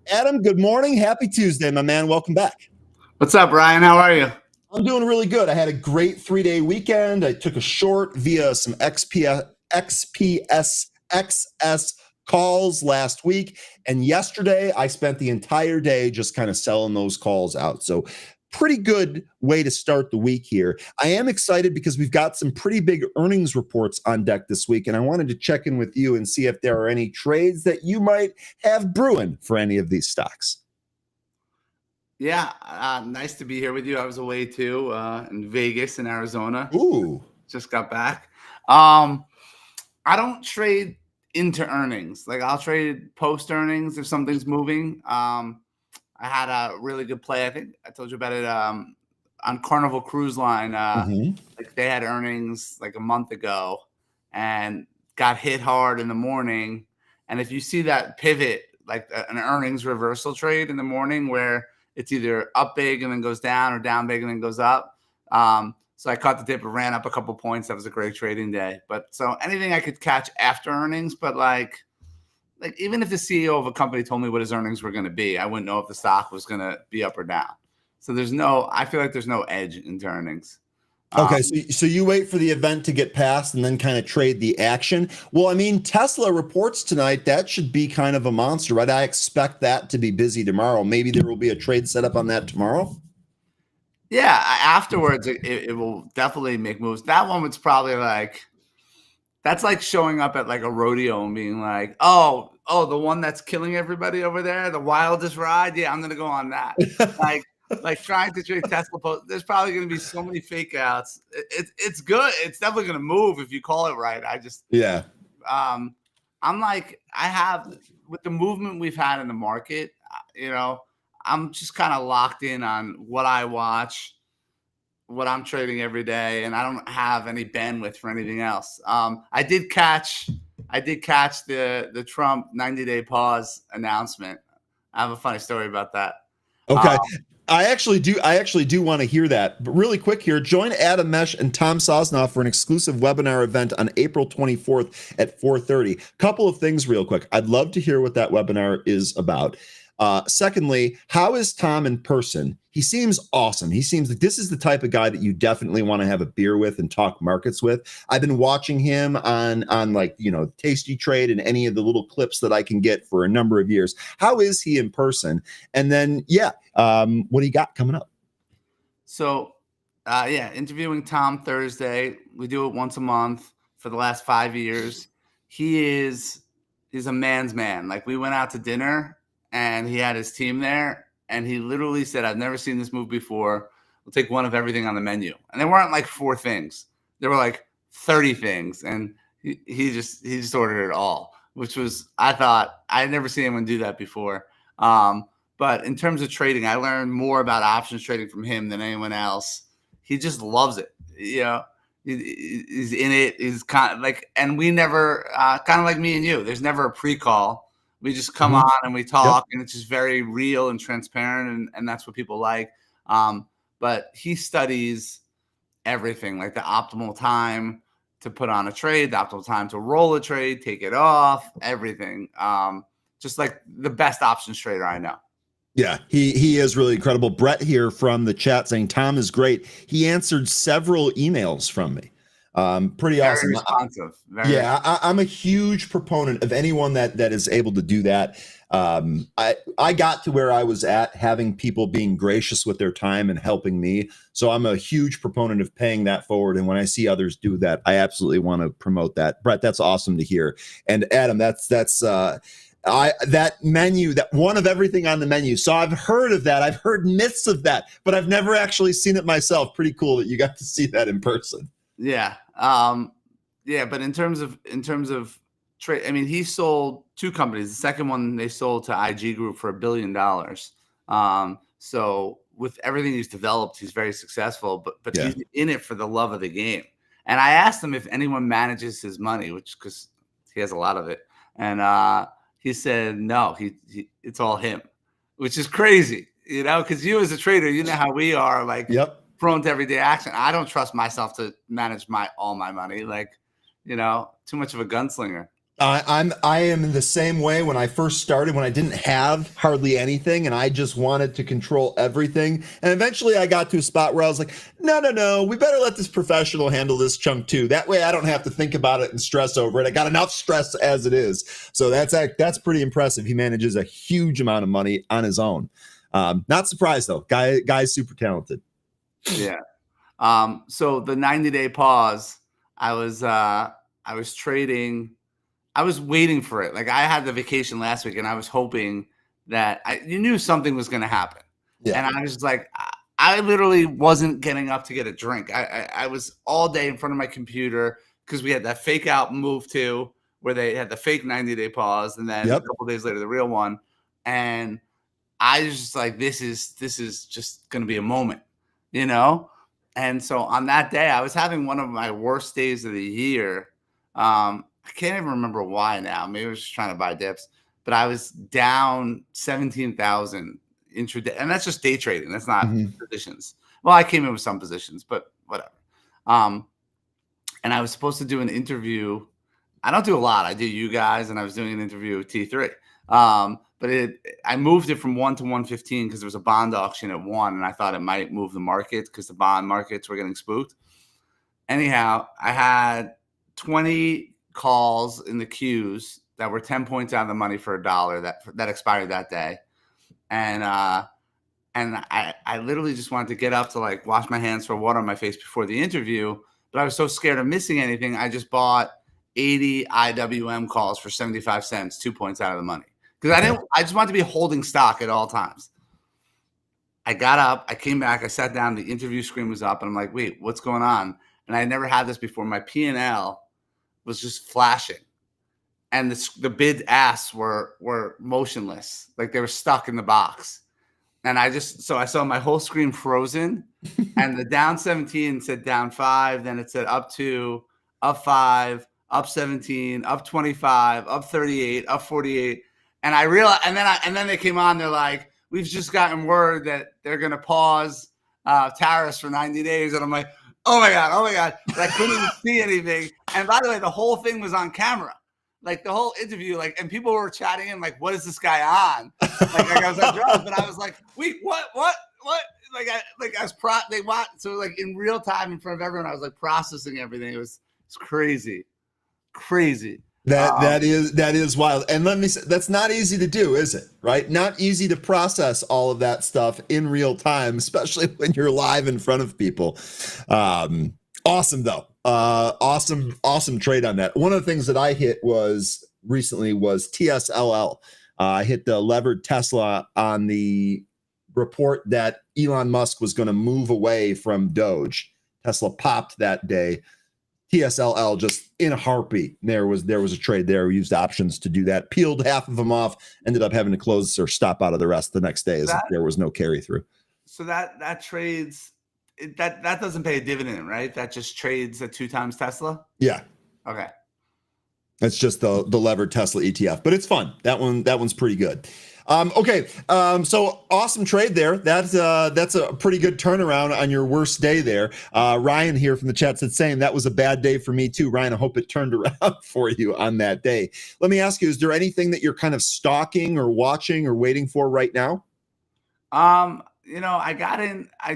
Adam, good morning. Happy Tuesday, my man. Welcome back. What's up, Ryan? How are you? I'm doing really good. I had a great 3-day weekend. I took a short via some XPS calls last week. And yesterday, I spent the entire day just kind of selling those calls out. So pretty good way to start the week here. I am excited because we've got some pretty big earnings reports on deck this week. And I wanted to check in with you and see if there are any trades that you might have brewing for any of these stocks. Yeah, nice to be here with you. I was away too in Vegas in Arizona. Ooh. Just got back. I don't trade into earnings. Like I'll trade post earnings if something's moving. I had a really good play. I think I told you about it on Carnival Cruise Line. Like they had earnings like a month ago and got hit hard in the morning. And if you see that pivot, like an earnings reversal trade in the morning where it's either up big and then goes down or down big and then goes up. So I caught the dip and ran up a couple points. That was a great trading day. But so anything I could catch after earnings, but like even if the CEO of a company told me what his earnings were going to be, I wouldn't know if the stock was going to be up or down. So I feel like there's no edge into earnings. Okay, so you wait for the event to get past and then kind of trade the action. Well, I mean, Tesla reports tonight. That should be kind of a monster, right? I expect that to be busy tomorrow. Maybe there will be a trade set up on that tomorrow. Yeah, afterwards it will definitely make moves. That one was probably like that's like showing up at like a rodeo and being like, oh, the one that's killing everybody over there, the wildest ride. Yeah, I'm gonna go on that. like trying to trade Tesla post. There's probably gonna be so many fake outs. It's good. It's definitely gonna move if you call it right. I'm like I have with the movement we've had in the market, I'm just kind of locked in on what I watch, what I'm trading every day, and I don't have any bandwidth for anything else. I did catch the Trump 90-day pause announcement. I have a funny story about that. Okay. I actually do want to hear that. But really quick here, join Adam Mesh and Tom Sosnoff for an exclusive webinar event on April 24th at 4:30. Couple of things real quick. I'd love to hear what that webinar is about. Secondly, how is Tom in person? He seems awesome. He seems like this is the type of guy that you definitely want to have a beer with and talk markets with. I've been watching him on like, Tasty Trade and any of the little clips that I can get for a number of years. How is he in person? And then, what do you got coming up? So, interviewing Tom Thursday. We do it once a month for the last 5 years. He's a man's man. Like we went out to dinner and he had his team there. And he literally said, I've never seen this move before. We'll take one of everything on the menu. And they weren't like 4 things. There were like 30 things. And he just ordered it all, which was, I thought, I had never seen anyone do that before. But in terms of trading, I learned more about options trading from him than anyone else. He just loves it. He's in it. He's kind of like, and we never, kind of like me and you, there's never a pre-call. We just come on and we talk, and it's just very real and transparent, and that's what people like. But he studies everything, like the optimal time to put on a trade, the optimal time to roll a trade, take it off, everything. Just like the best options trader I know. Yeah, he is really incredible. Brett here from the chat saying Tom is great. He answered several emails from me. Pretty Very awesome. responsive. Yeah, I'm a huge proponent of anyone that is able to do that. I got to where I was at having people being gracious with their time and helping me. So I'm a huge proponent of paying that forward. And when I see others do that, I absolutely want to promote that. Brett, that's awesome to hear. And Adam, that's that menu, that one of everything on the menu. So I've heard of that. I've heard myths of that, but I've never actually seen it myself. Pretty cool that you got to see that in person. Yeah. Yeah, but in terms of trade, I mean, he sold two companies. The second one they sold to IG Group for $1 billion. So with everything he's developed, he's very successful. But Yeah. he's in it for the love of the game. And I asked him if anyone manages his money, which because he has a lot of it, and he said no. He it's all him, which is crazy, because you as a trader, you know how we are, like Yep. prone to everyday action. I don't trust myself to manage all my money, like too much of a gunslinger. I am the same way. When I first started, when I didn't have hardly anything and I just wanted to control everything. And eventually I got to a spot where I was like, no, we better let this professional handle this chunk too. That way I don't have to think about it and stress over it. I got enough stress as it is. So that's pretty impressive. He manages a huge amount of money on his own. Not surprised though. Guy's super talented. Yeah. So the 90-day pause, I was trading. I was waiting for it. Like I had the vacation last week and I was hoping that you knew something was going to happen. Yeah. And I was like, I literally wasn't getting up to get a drink. I was all day in front of my computer because we had that fake out move to where they had the fake 90-day pause. And then a couple days later, the real one. And I was just like, this is just going to be a moment, And so on that day, I was having one of my worst days of the year. I can't even remember why now. Maybe I was just trying to buy dips, but I was down 17,000 intraday, and that's just day trading. That's not positions. Well, I came in with some positions, but whatever. And I was supposed to do an interview. I don't do a lot. I do you guys, and I was doing an interview with T3. But I moved it from 1 to 115 because there was a bond auction at 1, and I thought it might move the market because the bond markets were getting spooked. Anyhow, I had 20 calls in the queues that were 10 points out of the money for $1 that expired that day. And I literally just wanted to get up to like wash my hands, throw water on my face before the interview. But I was so scared of missing anything. I just bought 80 IWM calls for 75 cents, 2 points out of the money. Because I just wanted to be holding stock at all times. I got up, I came back, I sat down, the interview screen was up, and I'm like, wait, what's going on? And I never had this before. My P&L was just flashing, and the bid asks were motionless, like they were stuck in the box. And I saw my whole screen frozen, and the down 17 said down 5, then it said up 2, up 5, up 17, up 25, up 38, up 48. And I realized, and then they came on. They're like, we've just gotten word that they're going to pause tariffs for 90 days. And I'm like, oh my God. But I couldn't even see anything. And by the way, the whole thing was on camera. Like the whole interview, and people were chatting in, like, what is this guy on? Like I was on drugs, but I was like, wait, what? So like in real time in front of everyone, I was like processing everything. It's crazy. That is wild. And let me say, that's not easy to do, is it? Right? Not easy to process all of that stuff in real time, especially when you're live in front of people. Awesome though. Awesome trade on that. One of the things that I hit recently was TSLL. I hit the levered Tesla on the report that Elon Musk was going to move away from Doge. Tesla popped that day. TSLL just in a heartbeat. There was a trade there. We used options to do that. Peeled half of them off. Ended up having to close or stop out of the rest the next day as there was no carry through. So that trades that doesn't pay a dividend, right? That just trades at 2 times Tesla. Yeah. Okay. That's just the levered Tesla ETF, but it's fun. That one's pretty good. Okay. So awesome trade there. That's a pretty good turnaround on your worst day there. Ryan here from the chat said, saying that was a bad day for me too. Ryan, I hope it turned around for you on that day. Let me ask you, is there anything that you're kind of stalking or watching or waiting for right now? I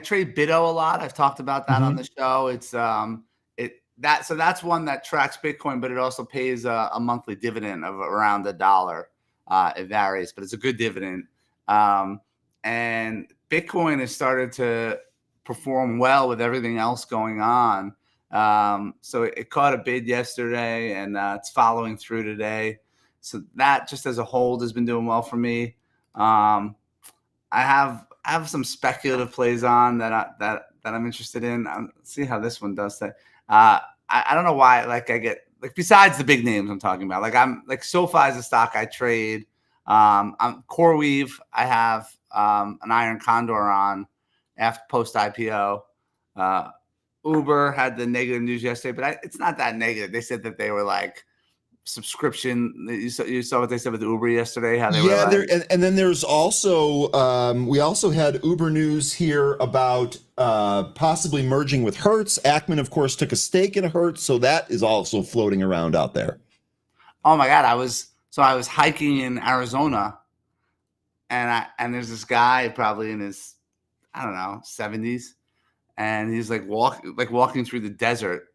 trade Bitto a lot. I've talked about that on the show. It's that's one that tracks Bitcoin, but it also pays a monthly dividend of around $1. It varies, but it's a good dividend. And Bitcoin has started to perform well with everything else going on. So it caught a bid yesterday, and it's following through today. So that just as a hold has been doing well for me. I have some speculative plays on that I'm interested in. See how this one does that. I don't know why. Like I get like besides the big names I'm talking about. Like I'm like SoFi is a stock I trade. I'm CoreWeave. I have an Iron Condor on after post IPO. Uber had the negative news yesterday, but it's not that negative. They said that they were like subscription. You saw what they said with Uber yesterday. How they were like, there, and then there's also we also had Uber news here about possibly merging with Hertz. Ackman, of course, took a stake in Hertz, so that is also floating around out there. oh my god, I was hiking in Arizona, and there's this guy probably in his, I don't know, 70s, and he's like walking through the desert,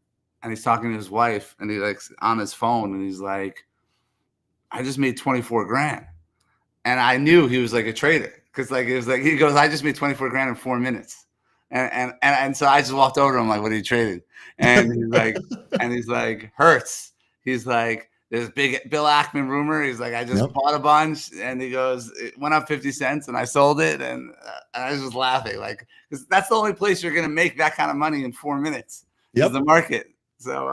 and he's talking to his wife, and he's like on his phone, and he's like, I just made 24 grand. And I knew he was like a trader because like it was like he goes, I just made 24 grand in 4 minutes. And so I just walked over to him like, what are you trading? And he's like, Hertz. He's like, there's big Bill Ackman rumor. He's like, I just bought a bunch, and he goes, it went up 50 cents, and I sold it, and I was just laughing, like, because that's the only place you're gonna make that kind of money in 4 minutes. Is the market. So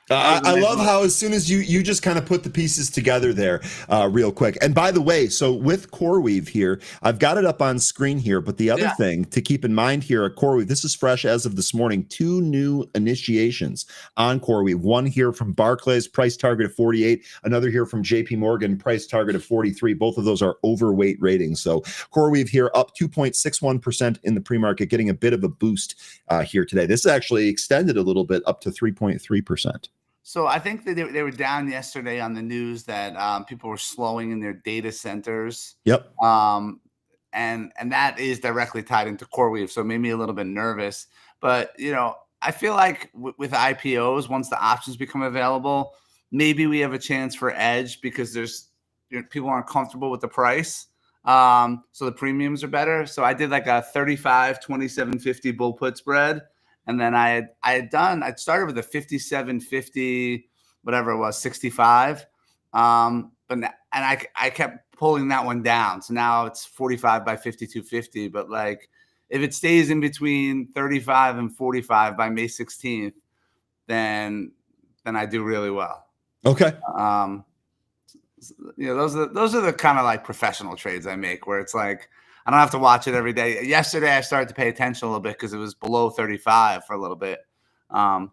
I love how as soon as you just kind of put the pieces together there real quick. And by the way, so with CoreWeave here, I've got it up on screen here, but the other thing to keep in mind here at CoreWeave, this is fresh as of this morning, 2 new initiations on CoreWeave. One here from Barclays, price target of 48. Another here from JP Morgan, price target of 43. Both of those are overweight ratings. So CoreWeave here up 2.61% in the pre-market, getting a bit of a boost here today. This actually extended a little bit up to 3.3%. So I think that they were down yesterday on the news that people were slowing in their data centers. Yep. And that is directly tied into CoreWeave. So it made me a little bit nervous. But, I feel like with IPOs, once the options become available, maybe we have a chance for edge because people aren't comfortable with the price. So the premiums are better. So I did like a 35, 27.50 bull put spread. And then I started with a 57.50, whatever it was, 65. I kept pulling that one down. So now it's 45 by 52.50. But like, if it stays in between 35 and 45 by May 16th, then I do really well. Okay. Those are the kind of like professional trades I make where it's like, I don't have to watch it every day. Yesterday, I started to pay attention a little bit because it was below 35 for a little bit. And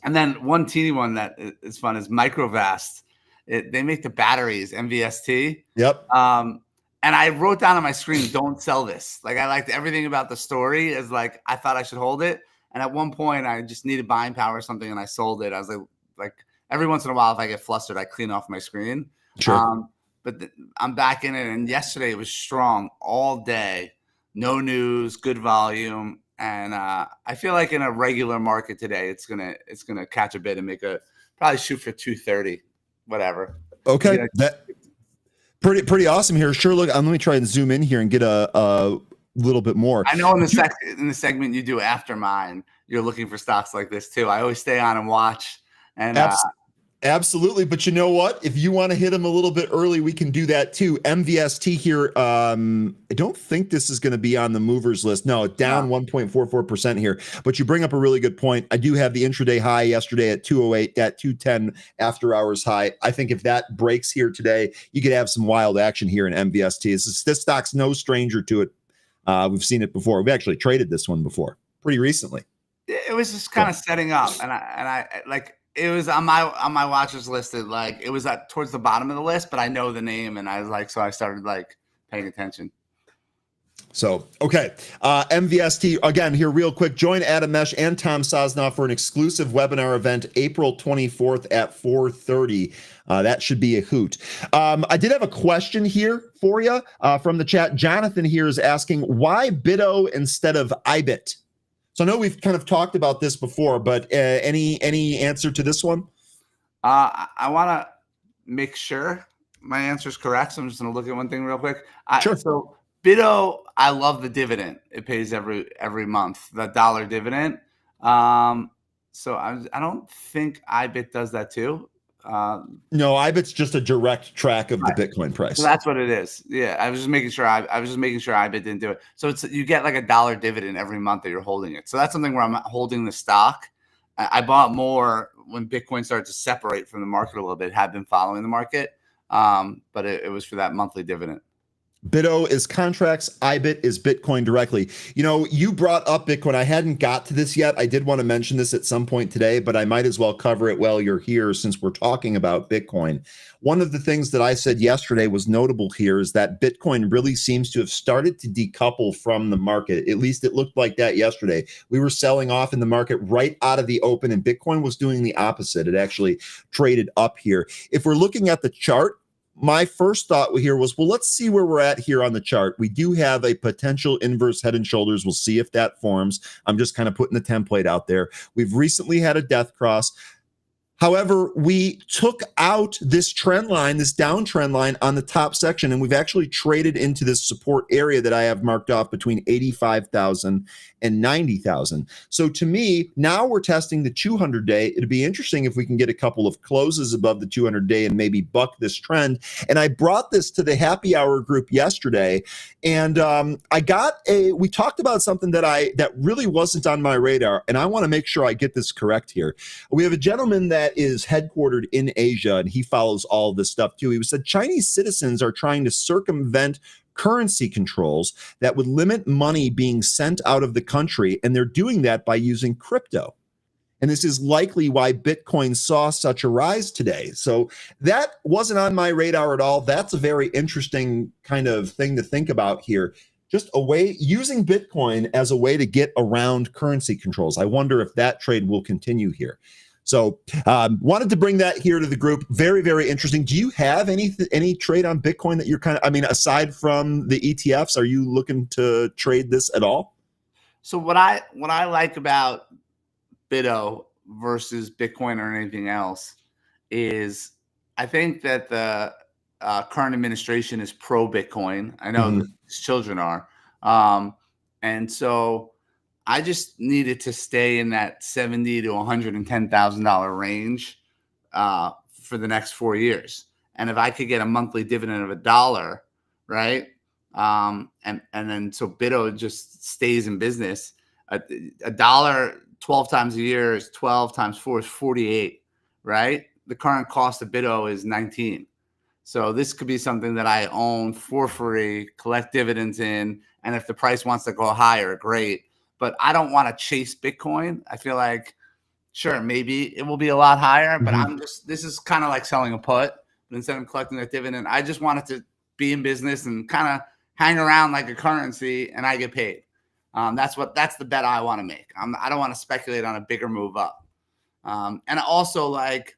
then one teeny one that is fun is Microvast. They make the batteries, MVST. Yep. And I wrote down on my screen, don't sell this. Like I liked everything about the story is like, I thought I should hold it. And at one point I just needed buying power or something and I sold it. I was like every once in a while, if I get flustered, I clean off my screen. Sure. But I'm back in it, and yesterday it was strong all day, no news, good volume, and I feel like in a regular market today, it's gonna catch a bit and probably shoot for 230, whatever. Okay, that pretty awesome here. Sure, look, let me try and zoom in here and get a little bit more. I know in the segment you do after mine, you're looking for stocks like this too. I always stay on and watch, and absolutely. But you know what? If you want to hit them a little bit early, we can do that too. MVST here. I don't think this is going to be on the movers list. No, it's down 1.44% here. But you bring up a really good point. I do have the intraday high yesterday at 208, that 210 after hours high. I think if that breaks here today, you could have some wild action here in MVST. This stock's no stranger to it. We've seen it before. We've actually traded this one before pretty recently. It was just kind of setting up, and I like. It was on my watchers listed, like it was towards the bottom of the list, but I know the name, and I was like, so I started like paying attention. So, okay. MVST, again, here real quick. Join Adam Mesh and Tom Sosnoff for an exclusive webinar event April 24th at 4:30. That should be a hoot. I did have a question here for you from the chat. Jonathan here is asking, why BITO instead of IBIT? So I know we've kind of talked about this before, but any answer to this one? I want to make sure my answer is correct. So I'm just going to look at one thing real quick. Sure. So Bitto, I love the dividend. It pays every month, the dollar dividend. So I don't think iBit does that too. No, iBit's just a direct track of right. the Bitcoin price. So that's what it is. Yeah, I was just making sure. I was just making sure iBit didn't do it. So you get like $1 dividend every month that you're holding it. So that's something where I'm holding the stock. I bought more when Bitcoin started to separate from the market a little bit. Have been following the market, but it was for that monthly dividend. Bitto is contracts, iBit is Bitcoin directly. You know, you brought up Bitcoin. I hadn't got to this yet. I did want to mention this at some point today, but I might as well cover it while you're here since we're talking about Bitcoin. One of the things that I said yesterday was notable here is that Bitcoin really seems to have started to decouple from the market. At least it looked like that yesterday. We were selling off in the market right out of the open, and Bitcoin was doing the opposite. It actually traded up here. If we're looking at the chart, my first thought here was, well, let's see where we're at here on the chart. We do have a potential inverse head and shoulders. We'll see if that forms. I'm just kind of putting the template out there. We've recently had a death cross. However, we took out this trend line, this downtrend line on the top section, and we've actually traded into this support area that I have marked off between 85,000 and 90,000. So to me, now we're testing the 200-day. It'd be interesting if we can get a couple of closes above the 200-day and maybe buck this trend. And I brought this to the happy hour group yesterday, and we talked about something that really wasn't on my radar, and I want to make sure I get this correct here. We have a gentleman that is headquartered in Asia, and he follows all this stuff too. He said Chinese citizens are trying to circumvent currency controls that would limit money being sent out of the country, and they're doing that by using crypto. And this is likely why Bitcoin saw such a rise today. So that wasn't on my radar at all. That's a very interesting kind of thing to think about here. Just a way using Bitcoin as a way to get around currency controls. I wonder if that trade will continue here. So wanted to bring that here to the group. Very, very interesting. Do you have any trade on Bitcoin that you're aside from the ETFs, are you looking to trade this at all? So what I like about Bitto versus Bitcoin or anything else is I think that the current administration is pro Bitcoin. I know that his children are. And so I just needed to stay in that $70,000 to $110,000 range for the next 4 years. And if I could get a monthly dividend of $1, right? And then so Bitto just stays in business. $1 12 times a year is 12 times 4 is 48, right? The current cost of Bitto is 19. So this could be something that I own for free, collect dividends in, and if the price wants to go higher, great. But I don't want to chase Bitcoin. I feel like, sure, maybe it will be a lot higher, but this is kind of like selling a put. But instead of collecting that dividend, I just wanted to be in business and kind of hang around like a currency, and I get paid. That's the bet I want to make. I don't want to speculate on a bigger move up. And also, like,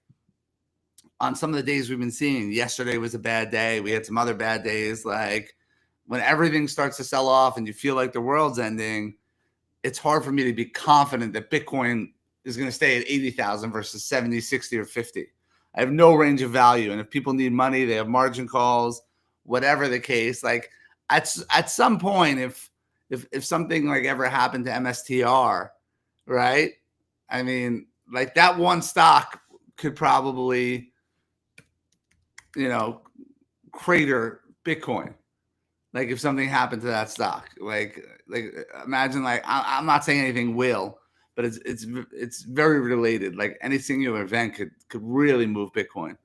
on some of the days we've been seeing, yesterday was a bad day. We had some other bad days. Like, when everything starts to sell off and you feel like the world's ending, it's hard for me to be confident that Bitcoin is going to stay at 80,000 versus 70, 60, or 50. I have no range of value. And if people need money, they have margin calls, whatever the case. Like, at some point, if something like ever happened to MSTR, right? I mean, like, that one stock could probably, crater Bitcoin. Like, if something happened to that stock, like imagine, like, I'm not saying anything will, but it's very related. Like, any singular event could really move Bitcoin.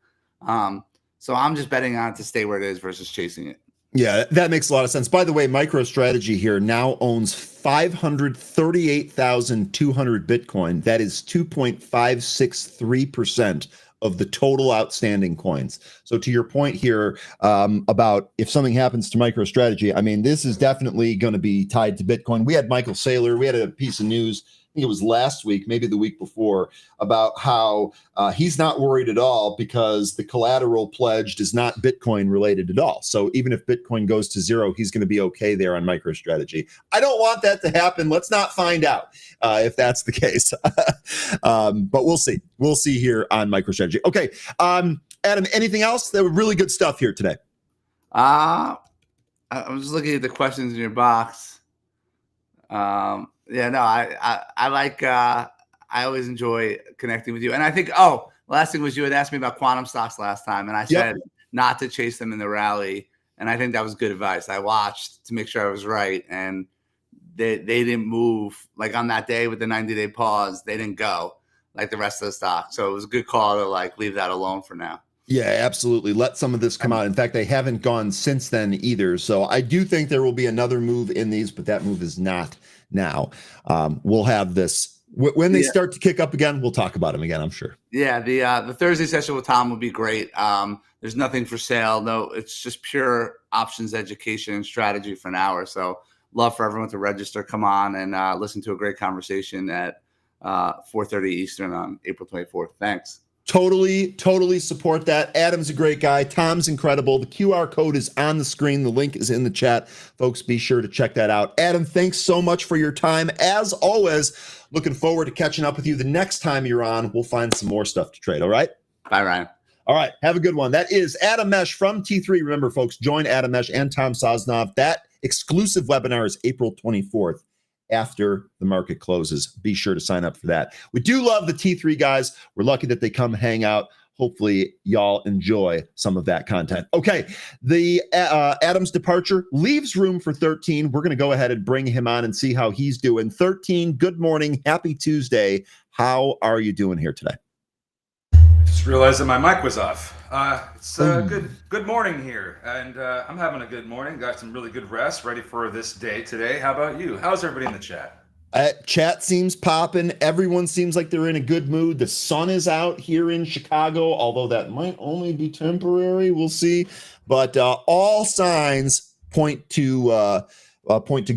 So I'm just betting on it to stay where it is versus chasing it. Yeah, that makes a lot of sense. By the way, MicroStrategy here now owns 538,200 Bitcoin. That is 2.563% of the total outstanding coins. So to your point here about if something happens to MicroStrategy, I mean, this is definitely going to be tied to Bitcoin. We had Michael Saylor, we had a piece of news think it was last week, maybe the week before, about how he's not worried at all because the collateral pledged is not Bitcoin related at all. So even if Bitcoin goes to zero, he's going to be okay there on MicroStrategy. I don't want that to happen. Let's not find out if that's the case. But we'll see. We'll see here on MicroStrategy. Okay. Adam, anything else? There were really good stuff here today. I'm just looking at the questions in your box. Yeah, no, I like, I always enjoy connecting with you. And I think, last thing was you had asked me about quantum stocks last time. And I said not to chase them in the rally. And I think that was good advice. I watched to make sure I was right. And they didn't move like on that day with the 90-day pause. They didn't go like the rest of the stock. So it was a good call to like leave that alone for now. Yeah, absolutely. Let some of this come out. In fact, they haven't gone since then either. So I do think there will be another move in these, but that move is not now. We'll have this when they start to kick up again. We'll talk about them again, I'm sure. Yeah, the Thursday session with Tom will be great. There's nothing for sale. No, it's just pure options education and strategy for an hour. So love for everyone to register. Come on and listen to a great conversation at 4:30 Eastern on April 24th. Thanks. Totally support that. Adam's a great guy. Tom's incredible. The QR code is on the screen. The link is in the chat. Folks, be sure to check that out. Adam, thanks so much for your time. As always, looking forward to catching up with you the next time you're on. We'll find some more stuff to trade. All right? Bye, Ryan. All right. Have a good one. That is Adam Mesh from T3. Remember, folks, join Adam Mesh and Tom Sosnoff. That exclusive webinar is April 24th. After the market closes. Be sure to sign up for that. We do love the T3 guys. We're lucky that they come hang out. Hopefully y'all enjoy some of that content. Okay, the Adam's departure leaves room for 13. We're going to go ahead and bring him on and see how he's doing. 13, good morning. Happy Tuesday. How are you doing here today? Just realized that my mic was off. It's good morning here, and I'm having a good morning. Got some really good rest, ready for this day today. How about you? How's everybody in the chat? Chat seems popping. Everyone seems like they're in a good mood. The sun is out here in Chicago, although that might only be temporary. We'll see. But all signs point to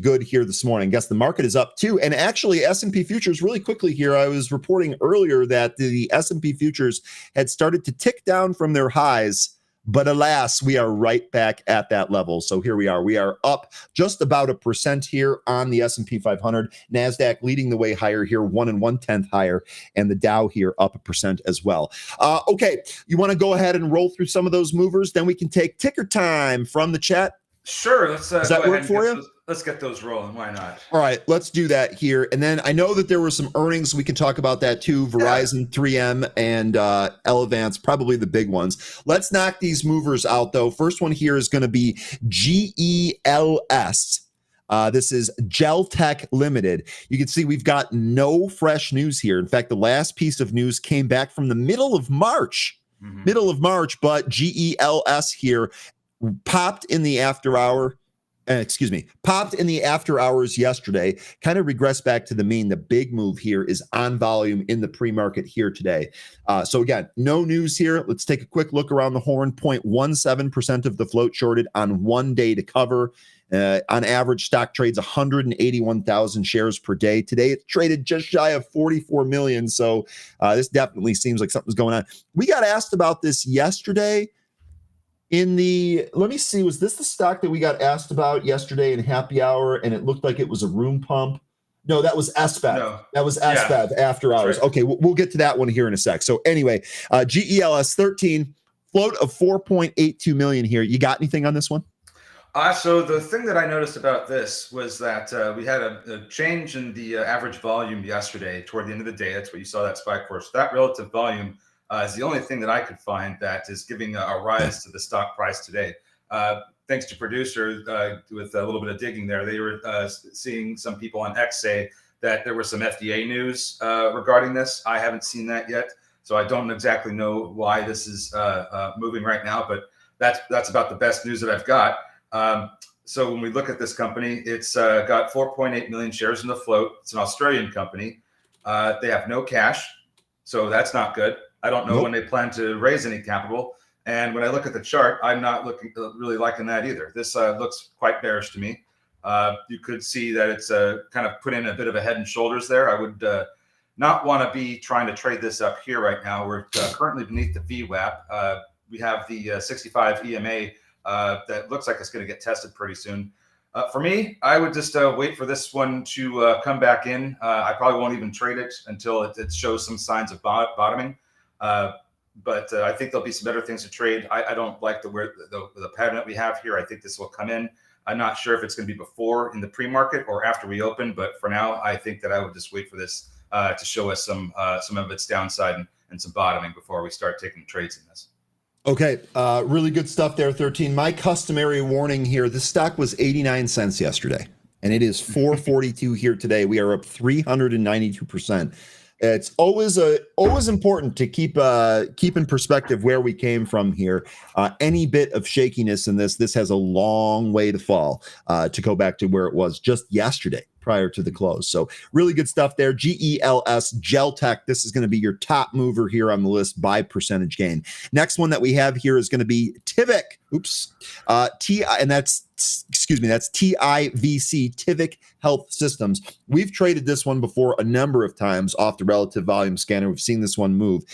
good here this morning. I guess the market is up too. And actually, S&P futures really quickly here. I was reporting earlier that the S&P futures had started to tick down from their highs. But alas, we are right back at that level. So here we are. We are up just about 1% here on the S&P 500. NASDAQ leading the way higher here, 1 1/10 higher, and the Dow here up 1% as well. Okay, you want to go ahead and roll through some of those movers? Then we can take ticker time from the chat. Sure. Let's Does that work for you? Let's get those rolling. Why not? All right, let's do that here. And then I know that there were some earnings. We can talk about that too. Verizon, 3M, and Elevance, probably the big ones. Let's knock these movers out, though. First one here is going to be GELS. This is Geltech Limited. You can see we've got no fresh news here. In fact, the last piece of news came back from the middle of March. But GELS here popped in the after hours yesterday, kind of regressed back to the mean. The big move here is on volume in the pre-market here today. So again, no news here. Let's take a quick look around the horn. 0.17% of the float shorted on 1 day to cover. On average, stock trades 181,000 shares per day. Today, it's traded just shy of 44 million. So this definitely seems like something's going on. We got asked about this yesterday. Let me see, was this the stock that we got asked about yesterday in happy hour, and it looked like it was a room pump? No, that was SBEV. No. That was SBEV after hours. Right. Okay, we'll get to that one here in a sec. So anyway, GELS 13, float of 4.82 million here. You got anything on this one? So the thing that I noticed about this was that we had a change in the average volume yesterday toward the end of the day. That's what you saw that spike for. So that relative volume is the only thing that I could find that is giving a rise to the stock price today. Thanks to producer with a little bit of digging there, they were seeing some people on X say that there was some FDA news regarding this. I haven't seen that yet, so I don't exactly know why this is moving right now, but that's about the best news that I've got. So when we look at this company, it's got 4.8 million shares in the float. It's an Australian company. They have no cash, so that's not good. I don't know when they plan to raise any capital. And when I look at the chart, I'm not really liking that either. This looks quite bearish to me. you could see that it's kind of put in a bit of a head and shoulders there. I would not want to be trying to trade this up here right now. We're currently beneath the VWAP. We have the 65 EMA that looks like it's going to get tested pretty soon. For me, I would just wait for this one to come back in. I probably won't even trade it until it shows some signs of bottoming. But I think there'll be some better things to trade. I don't like the pattern that we have here. I think this will come in. I'm not sure if it's going to be before in the pre-market or after we open. But for now, I think that I would just wait for this to show us some of its downside and some bottoming before we start taking trades in this. Okay, really good stuff there, 13. My customary warning here, this stock was 89 cents yesterday, and it is 442 here today. We are up 392%. It's always important to keep in perspective where we came from here. Any bit of shakiness in this has a long way to fall to go back to where it was just yesterday prior to the close. So really good stuff there. GELS, Geltech. This is going to be your top mover here on the list by percentage gain. Next one that we have here is going to be Tivik. Oops. That's TIVC, Tivik Health Systems. We've traded this one before a number of times off the relative volume scanner. We've seen this one move.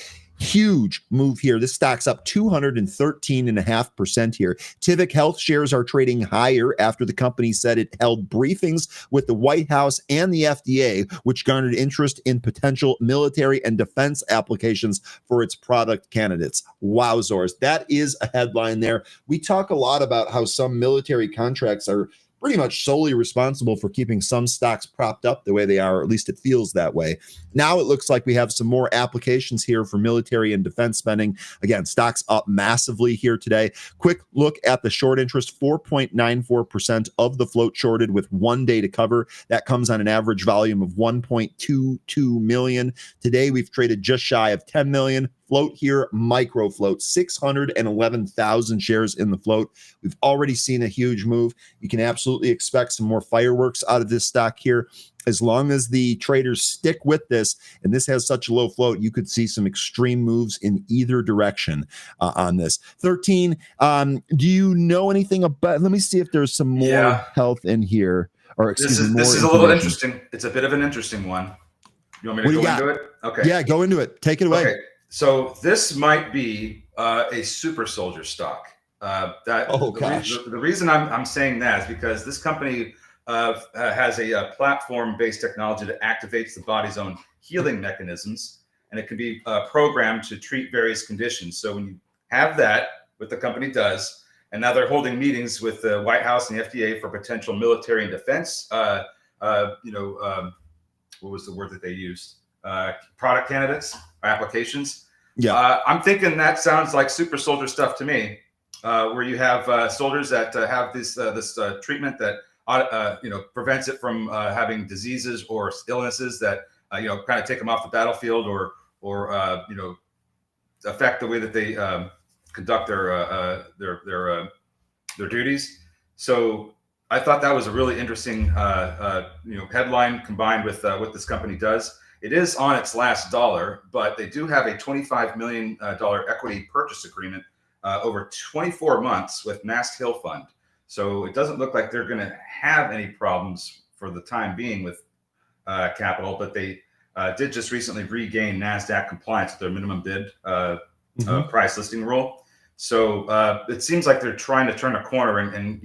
Huge move here. This stock's up 213.5% here. Tivik Health shares are trading higher after the company said it held briefings with the White House and the FDA, which garnered interest in potential military and defense applications for its product candidates. Wowzors. That is a headline there. We talk a lot about how some military contracts are pretty much solely responsible for keeping some stocks propped up the way they are, or at least it feels that way. Now it looks like we have some more applications here for military and defense spending. Again, stocks up massively here today. Quick look at the short interest, 4.94% of the float shorted with 1 day to cover. That comes on an average volume of 1.22 million. Today we've traded just shy of 10 million. Float here, micro float, 611,000 shares in the float. We've already seen a huge move. You can absolutely expect some more fireworks out of this stock here. As long as the traders stick with this, and this has such a low float, you could see some extreme moves in either direction on this. 13, do you know anything about, let me see if there's some more health in here. Or excuse me, this is a little interesting. It's a bit of an interesting one. You want me to go into it? Okay. Yeah, go into it. Take it away. Okay. So this might be a super soldier stock. The reason I'm saying that is because this company has a platform-based technology that activates the body's own healing mechanisms, and it can be programmed to treat various conditions. So when you have that, what the company does, and now they're holding meetings with the White House and the FDA for potential military and defense. What was the word that they used? Product candidates or applications. Yeah, I'm thinking that sounds like super soldier stuff to me, where you have soldiers that have this treatment that prevents it from having diseases or illnesses that kind of take them off the battlefield or affect the way that they conduct their duties. So I thought that was a really interesting headline combined with what this company does. It is on its last dollar, but they do have a $25 million equity purchase agreement over 24 months with Mast Hill Fund. So it doesn't look like they're going to have any problems for the time being with capital, but they did just recently regain NASDAQ compliance with their minimum bid price listing rule. So it seems like they're trying to turn a corner and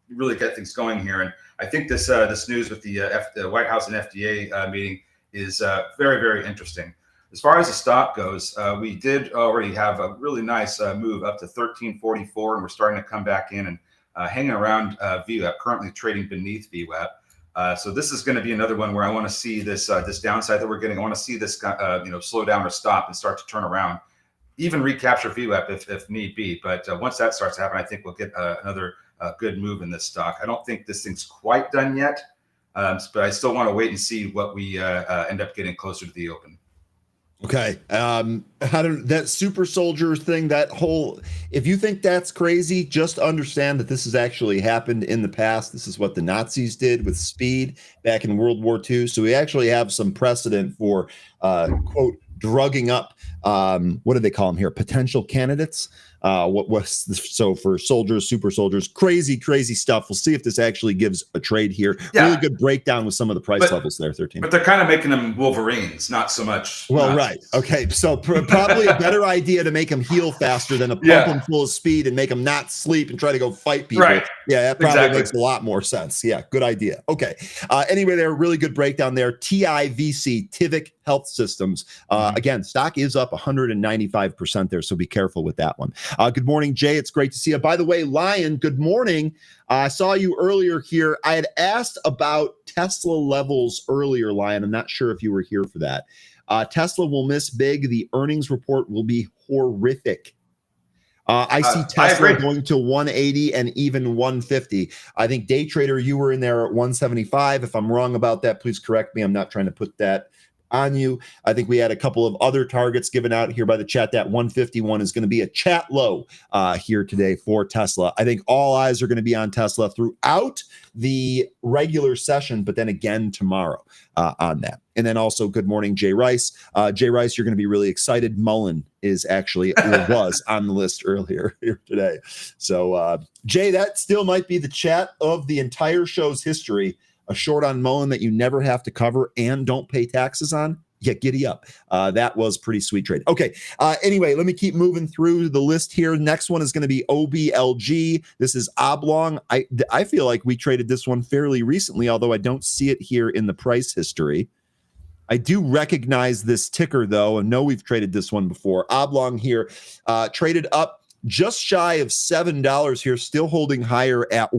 really get things going here. And I think this news with the White House and FDA meeting is very, very interesting. As far as the stock goes, we did already have a really nice move up to 1344, and we're starting to come back in and hanging around VWAP, currently trading beneath VWAP. So this is going to be another one where I want to see this downside that we're getting. I want to see this slow down or stop and start to turn around, even recapture VWAP if need be. But once that starts to happen, I think we'll get another good move in this stock. I don't think this thing's quite done yet. But I still want to wait and see what we end up getting closer to the open. Okay. That super soldier thing, if you think that's crazy, just understand that this has actually happened in the past. This is what the Nazis did with speed back in World War II. So we actually have some precedent for, quote, drugging up, what do they call them here? Potential candidates. So for soldiers, super soldiers, crazy stuff. We'll see if this actually gives a trade here. Yeah. Really good breakdown with some of the price levels there, 13. But they're kind of making them Wolverines, not so much. Well, Nazis. right. Okay. So probably a better idea to make them heal faster than to pump them full of speed and make them not sleep and try to go fight people. Right. Yeah, that probably makes a lot more sense. Yeah, good idea. Okay. Anyway, there, really good breakdown there. TIVC, Tivik Health Systems. Again, stock is up 195% there, so be careful with that one. Good morning, Jay. It's great to see you. By the way, Lion, good morning. I saw you earlier here. I had asked about Tesla levels earlier, Lion. I'm not sure if you were here for that. Tesla will miss big. The earnings report will be horrific. I see Tesla going to 180 and even 150. I think day trader, you were in there at 175. If I'm wrong about that, please correct me. I'm not trying to put that on you. I think we had a couple of other targets given out here by the chat. That 151 is going to be a chat low here today for Tesla. I think all eyes are going to be on Tesla throughout the regular session, but then again tomorrow on that. And then also, good morning, Jay Rice. Jay Rice, you're going to be really excited. Mullen is actually, or was on the list earlier here today. So, Jay, that still might be the chat of the entire show's history. A short on Mullen that you never have to cover and don't pay taxes on. Yeah, giddy up. That was pretty sweet trade. Okay. Anyway, let me keep moving through the list here. Next one is going to be OBLG. This is Oblong. I feel like we traded this one fairly recently, although I don't see it here in the price history. I do recognize this ticker, though, and know we've traded this one before. Oblong here traded up just shy of $7 here, still holding higher at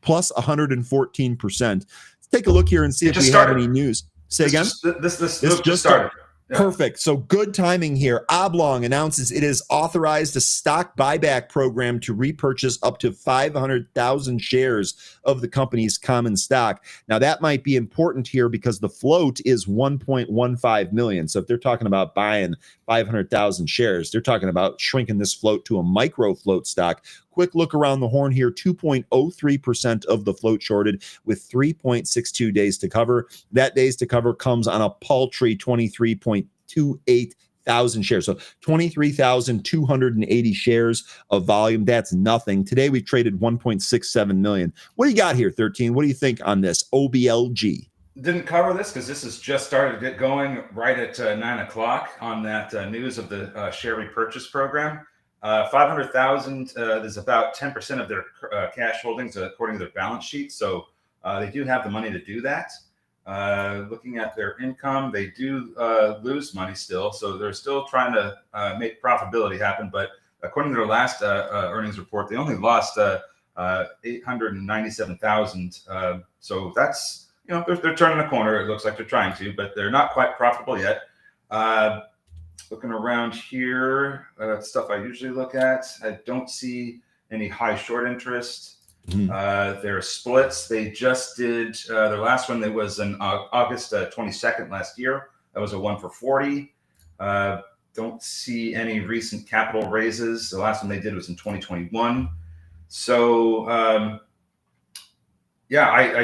plus 114%. Let's take a look here and see if we have any news. Say again? This just started. Yeah. Perfect. So good timing here. Oblong announces it has authorized a stock buyback program to repurchase up to 500,000 shares of the company's common stock. Now, that might be important here because the float is 1.15 million. So if they're talking about buying 500,000 shares, they're talking about shrinking this float to a micro float stock. Quick look around the horn here, 2.03% of the float shorted with 3.62 days to cover. That days to cover comes on a paltry 23.28 thousand shares. So 23,280 shares of volume. That's nothing. Today we traded 1.67 million. What do you got here, 13? What do you think on this OBLG? Didn't cover this because this has just started to get going right at 9 o'clock on that news of the share repurchase program. 500,000 is about 10% of their cash holdings according to their balance sheet. So they do have the money to do that. Looking at their income, they do lose money still. So they're still trying to make profitability happen. But according to their last earnings report, they only lost 897,000. So that's, they're turning the corner. It looks like they're trying to, but they're not quite profitable yet. Looking around here, stuff I usually look at, I don't see any high short interest. Their splits, they just did their last one. That was in August 22nd last year. That was a 1 for 40. Don't see any recent capital raises. The last one they did was in 2021. So I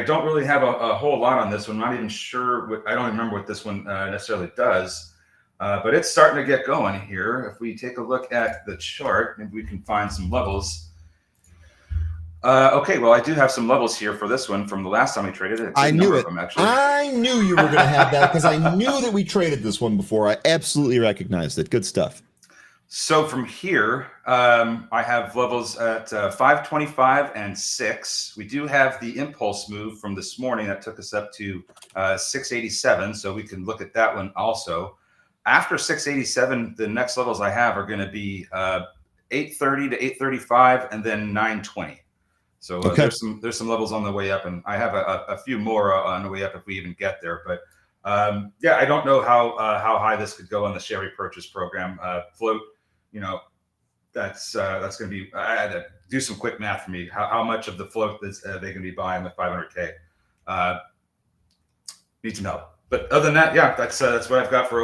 don't really have a whole lot on this one. I'm not even sure I don't remember what this one necessarily does. But it's starting to get going here. If we take a look at the chart, maybe we can find some levels. Okay, well, I do have some levels here for this one from the last time we traded it. I knew it. I knew you were going to have that because I knew that we traded this one before. I absolutely recognized it. Good stuff. So from here, I have levels at 525 and 6. We do have the impulse move from this morning that took us up to 687. So we can look at that one also. After 687, the next levels I have are going to be 830 to 835 and then 920. So there's some levels on the way up, and I have a few more on the way up if we even get there. But I don't know how high this could go on the share repurchase program. Float, that's going to be. I had to do some quick math for me. How much of the float is they going to be buying with 500K? Need to know. But other than that, that's what I've got for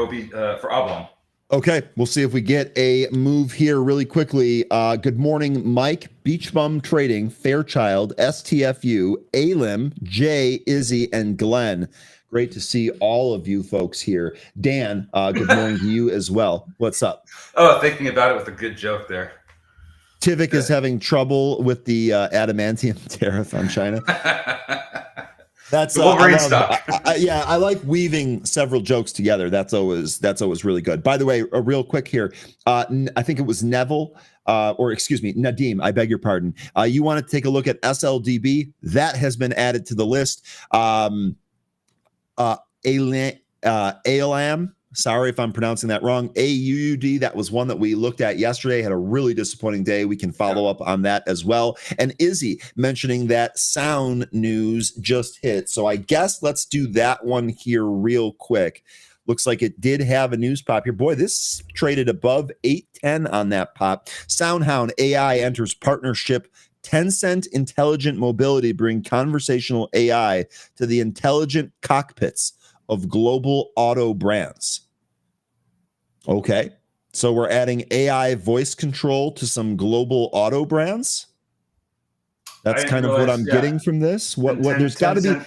Oblong. Okay, we'll see if we get a move here really quickly. Good morning, Mike, Beach Bum Trading, Fairchild, STFU, Alim, Jay, Izzy, and Glenn. Great to see all of you folks here. Dan, good morning to you as well. What's up? Oh, thinking about it with a good joke there. Tivik is having trouble with the adamantium tariff on China. That's Wolverine stock. I like weaving several jokes together. That's always really good. By the way, real quick here, I think it was Neville, or excuse me, Nadim. I beg your pardon. You want to take a look at SLDB? That has been added to the list. ALAM. Sorry if I'm pronouncing that wrong. AUUD. That was one that we looked at yesterday. Had a really disappointing day. We can follow up on that as well. And Izzy mentioning that sound news just hit. So I guess let's do that one here real quick. Looks like it did have a news pop here. Boy, this traded above 810 on that pop. SoundHound AI enters partnership. Tencent Intelligent Mobility bring conversational AI to the intelligent cockpits of global auto brands. Okay, so we're adding AI voice control to some global auto brands. That's kind of what I'm getting from this. What there's got to be.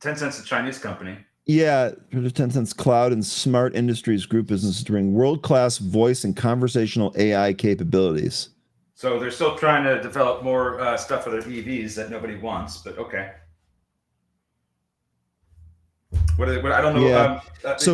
Tencent's a Chinese company. Yeah, Tencent's cloud and smart industries group business to bring world-class voice and conversational AI capabilities. So they're still trying to develop more stuff for their EVs that nobody wants, but okay. What I don't know. Yeah. This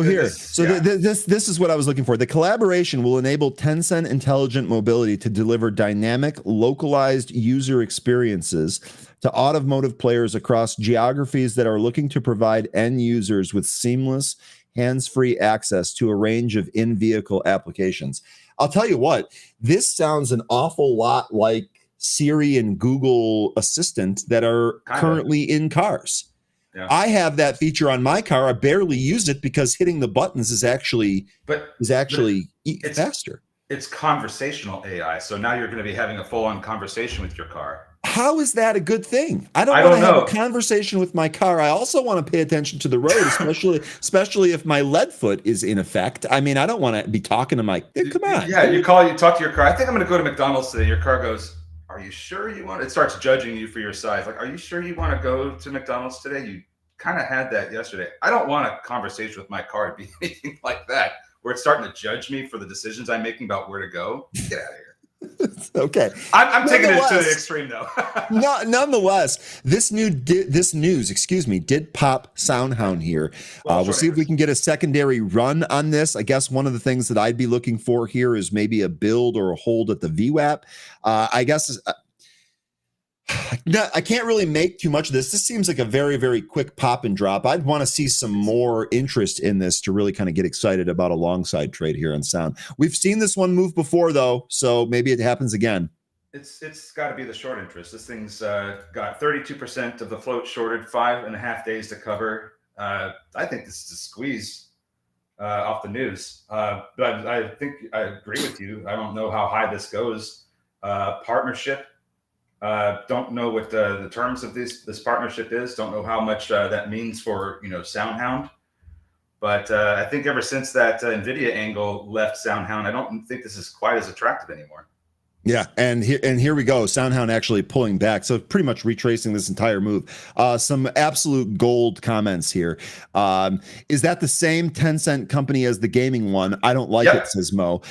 is what I was looking for. The collaboration will enable Tencent Intelligent Mobility to deliver dynamic, localized user experiences to automotive players across geographies that are looking to provide end users with seamless, hands-free access to a range of in-vehicle applications. I'll tell you what, this sounds an awful lot like Siri and Google Assistant that are currently in cars. Yeah. I have that feature on my car. I barely use it because hitting the buttons is actually faster. It's conversational AI. So now you're going to be having a full-on conversation with your car. How is that a good thing? I don't want to have a conversation with my car. I also want to pay attention to the road, especially if my lead foot is in effect. I mean, I don't want to be talking to my. Come on. Yeah, you talk to your car. I think I'm going to go to McDonald's today. Your car goes, are you sure you want? It starts judging you for your size. Like, are you sure you want to go to McDonald's today? You kind of had that yesterday. I don't want a conversation with my car to be anything like that, where it's starting to judge me for the decisions I'm making about where to go. Get out of here. Okay, I'm taking it to the extreme though. Nonetheless, this news, did pop SoundHound here. We'll see if we can get a secondary run on this. I guess one of the things that I'd be looking for here is maybe a build or a hold at the VWAP. I guess I can't really make too much of this. This seems like a very, very quick pop and drop. I'd want to see some more interest in this to really kind of get excited about a long side trade here on Sound. We've seen this one move before, though, so maybe it happens again. It's got to be the short interest. This thing's got 32% of the float shorted, 5.5 days to cover. I think this is a squeeze off the news. But I think I agree with you. I don't know how high this goes. Partnership. Don't know what the terms of this partnership is. Don't know how much that means for SoundHound. But I think ever since that NVIDIA angle left SoundHound, I don't think this is quite as attractive anymore. Yeah, and here we go. SoundHound actually pulling back, so pretty much retracing this entire move. Some absolute gold comments here. Is that the same Tencent company as the gaming one? I don't like it, says Mo.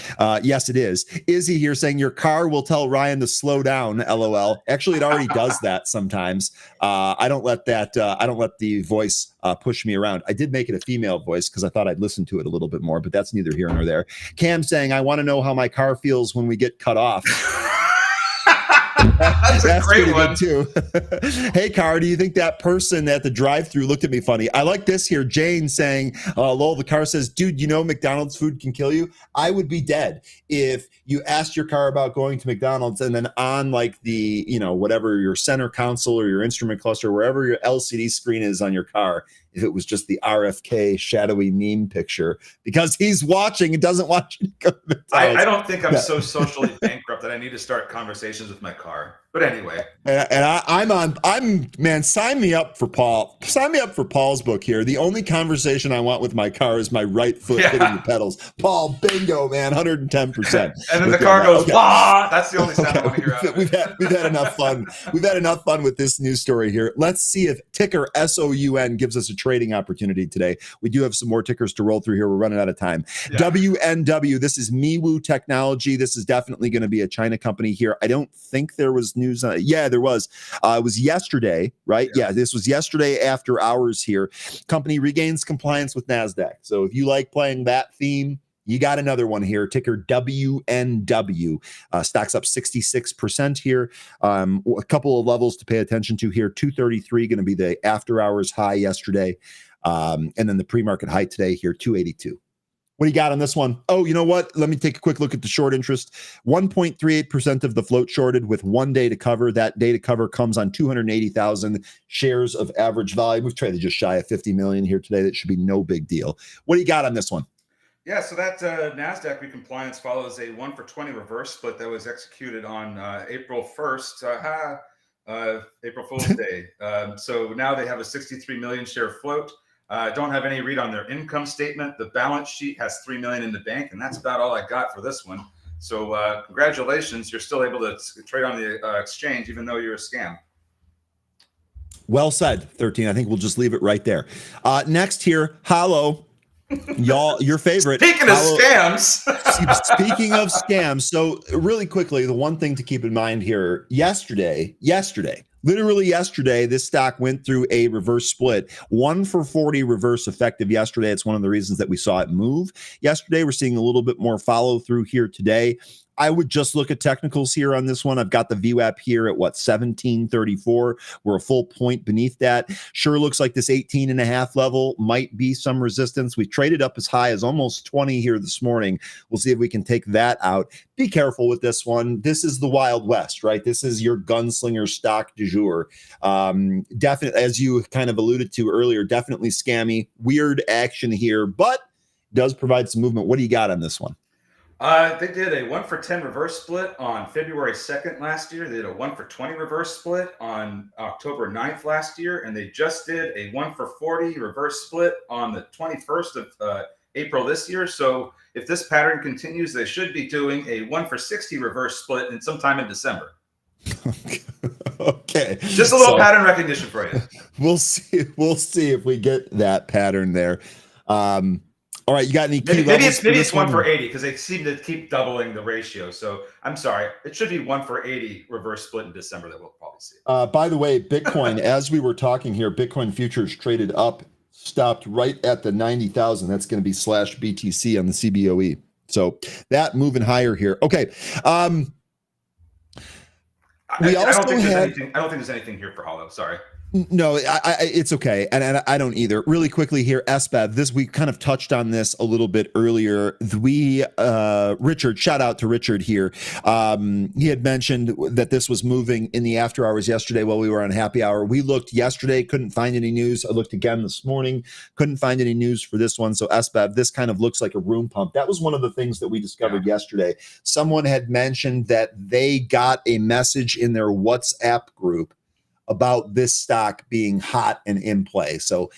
Yes, it is. Izzy here saying your car will tell Ryan to slow down. LOL. Actually, it already does that sometimes. I don't let the voice push me around. I did make it a female voice because I thought I'd listen to it a little bit more, but that's neither here nor there. Cam saying, I want to know how my car feels when we get cut off. That's a great one too. Hey, car, do you think that person at the drive-thru looked at me funny? I like this here. Jane saying, lol, the car says, dude, McDonald's food can kill you. I would be dead if you asked your car about going to McDonald's and then on like the, whatever your center console or your instrument cluster, wherever your LCD screen is on your car, if it was just the RFK shadowy meme picture, because he's watching and doesn't want you to go to McDonald's. I don't think I'm so socially bankrupt that I need to start conversations with my car. But anyway, and sign me up for Paul. Sign me up for Paul's book here. The only conversation I want with my car is my right foot hitting the pedals. Paul, bingo, man, 110%. And then the car goes, wah! That's the only sound I want to hear out of it. We've had enough fun. We've had enough fun with this news story here. Let's see if ticker SOUN gives us a trading opportunity today. We do have some more tickers to roll through here. We're running out of time. Yeah. WNW, this is Miwu Technology. This is definitely going to be a China company here. I don't think there was news on it. Yeah, there was. It was yesterday, right? Yeah, this was yesterday after hours here. Company regains compliance with NASDAQ. So if you like playing that theme, you got another one here, ticker WNW. Stocks up 66% here. A couple of levels to pay attention to here. 233 going to be the after hours high yesterday. And then the pre-market high today here, 282. What do you got on this one? Oh, you know what? Let me take a quick look at the short interest. 1.38% of the float shorted with 1 day to cover. That day to cover comes on 280,000 shares of average volume. We've traded just shy of 50 million here today. That should be no big deal. What do you got on this one? Yeah, so that NASDAQ recompliance follows a 1-for-20 reverse split that was executed on April 1st, April Fool's Day. So now they have a 63 million share float. Don't have any read on their income statement. The balance sheet has 3 million in the bank, and that's about all I got for this one. So congratulations, you're still able to trade on the exchange, even though you're a scam. Well said, 13. I think we'll just leave it right there. Next here, Hollow. Y'all, your favorite. Speaking of scams. Speaking of scams, so really quickly, the one thing to keep in mind here, literally yesterday, this stock went through a reverse split, 1-for-40 reverse effective yesterday. It's one of the reasons that we saw it move yesterday. We're seeing a little bit more follow through here today. I would just look at technicals here on this one. I've got the VWAP here at 1734. We're a full point beneath that. Sure looks like this 18.5 level might be some resistance. We traded up as high as almost 20 here this morning. We'll see if we can take that out. Be careful with this one. This is the Wild West, right? This is your gunslinger stock du jour. Definitely, as you kind of alluded to earlier, definitely scammy, weird action here, but does provide some movement. What do you got on this one? They did a 1-for-10 reverse split on February 2nd last year. They did a 1-for-20 reverse split on October 9th last year. And they just did a 1-for-40 reverse split on the 21st of April this year. So if this pattern continues, they should be doing a 1-for-60 reverse split in sometime in December. Okay. Just a little pattern recognition for you. We'll see. We'll see if we get that pattern there. All right, you got any key maybe it's 1-for-80 because they seem to keep doubling the ratio. So I'm sorry, it should be 1-for-80 reverse split in December that we'll probably see. By the way, Bitcoin, as we were talking here, Bitcoin futures traded up, stopped right at the 90,000. That's going to be /BTC on the CBOE. So that moving higher here. Okay. I don't think there's anything here for Hollow. Sorry. No, it's okay. And I don't either. Really quickly here, SBAV, this we kind of touched on this a little bit earlier. Richard, shout out to Richard here. He had mentioned that this was moving in the after hours yesterday while we were on happy hour. We looked yesterday, couldn't find any news. I looked again this morning, couldn't find any news for this one. So SBAV, this kind of looks like a room pump. That was one of the things that we discovered yesterday. Someone had mentioned that they got a message in their WhatsApp group about this stock being hot and in play. So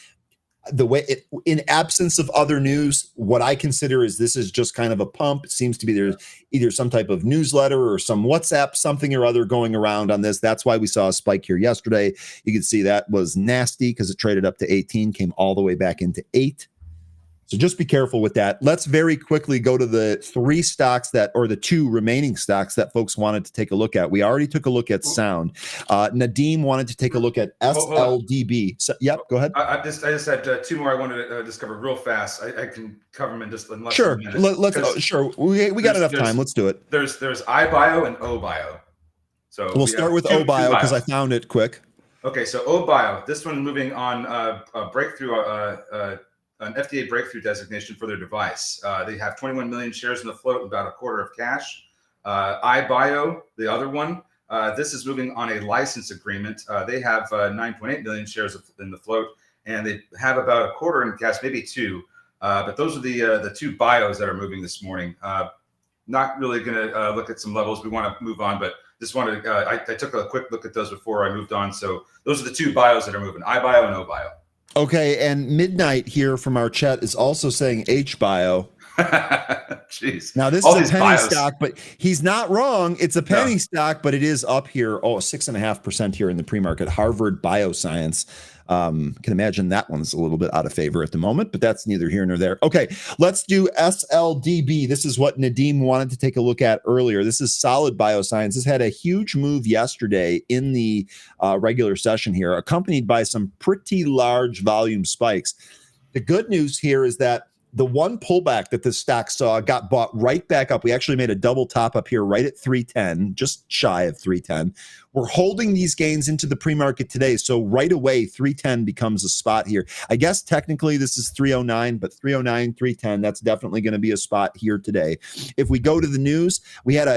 the way in absence of other news, what I consider is this is just kind of a pump. It seems to be there's either some type of newsletter or some WhatsApp, something or other going around on this. That's why we saw a spike here yesterday. You can see that was nasty because it traded up to 18, came all the way back into 8. So just be careful with that. Let's very quickly go to the 3 stocks or the 2 remaining stocks that folks wanted to take a look at. We already took a look at Sound. Nadeem wanted to take a look at SLDB. So, yep, go ahead. I just had 2 more I wanted to discover real fast. I can cover them in just in less sure. than a minute. Sure. We got enough time. Let's do it. There's iBio and OBio. So we'll start with OBio because I found it quick. Okay, so OBio. This one moving on a breakthrough. An FDA breakthrough designation for their device. They have 21 million shares in the float and about a quarter of cash. iBio, the other one, this is moving on a license agreement. They have 9.8 million shares in the float, and they have about a quarter in cash, maybe 2. But those are the 2 bios that are moving this morning. Not really going to look at some levels. We want to move on, but just wanted to, I took a quick look at those before I moved on. So those are the 2 bios that are moving, iBio and OBio. Okay, and Midnight here from our chat is also saying HBio. Jeez. Now, this All is a these penny bios. stock, but he's not wrong. It's a penny No. stock, but it is up here. Oh, 6.5% here in the pre-market. Harvard Bioscience. Can imagine that one's a little bit out of favor at the moment, but that's neither here nor there. Okay, let's do SLDB. This is what Nadeem wanted to take a look at earlier. This is Solid Bioscience. This had a huge move yesterday in the regular session here, accompanied by some pretty large volume spikes. The good news here is that the one pullback that this stock saw got bought right back up. We actually made a double top up here right at 310, just shy of 310. We're holding these gains into the pre-market today. So right away, 310 becomes a spot here. I guess technically this is 309, but 309, 310, that's definitely going to be a spot here today. If we go to the news, we had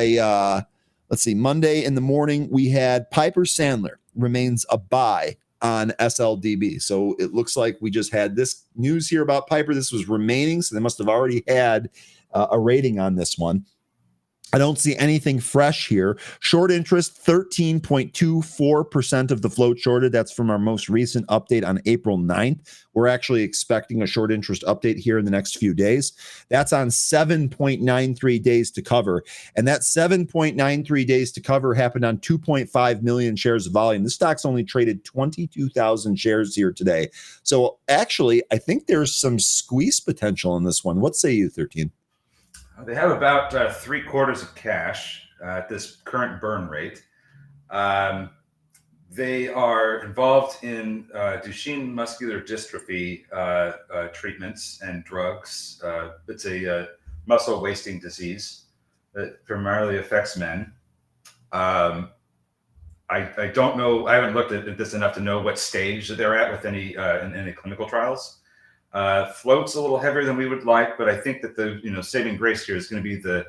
let's see, Monday in the morning, we had Piper Sandler remains a buy on SLDB. So it looks like we just had this news here about Piper. This was remaining, so they must have already had a rating on this one. I don't see anything fresh here. Short interest, 13.24% of the float shorted. That's from our most recent update on April 9th. We're actually expecting a short interest update here in the next few days. That's on 7.93 days to cover. And that 7.93 days to cover happened on 2.5 million shares of volume. The stock's only traded 22,000 shares here today. So actually, I think there's some squeeze potential in this one. What say you, 13? They have about 3/4 of cash at this current burn rate. They are involved in Duchenne muscular dystrophy treatments and drugs. It's a muscle wasting disease that primarily affects men. I don't know. I haven't looked at this enough to know what stage that they're at with any in any clinical trials. Float's a little heavier than we would like, but I think that the saving grace here is going to be the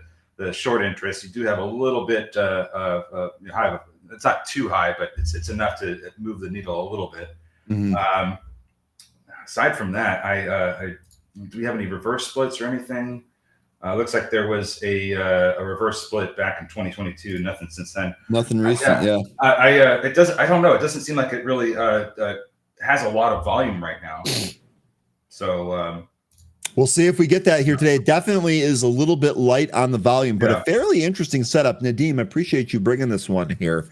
short interest. You do have a little bit high. It's not too high, but it's enough to move the needle a little bit. Mm-hmm. Aside from that, do we have any reverse splits or anything? Looks like there was a reverse split back in 2022. Nothing since then. Nothing recent. Yeah. It doesn't. I don't know. It doesn't seem like it really has a lot of volume right now. So we'll see if we get that here today. It definitely is a little bit light on the volume, but a fairly interesting setup. Nadeem, I appreciate you bringing this one here.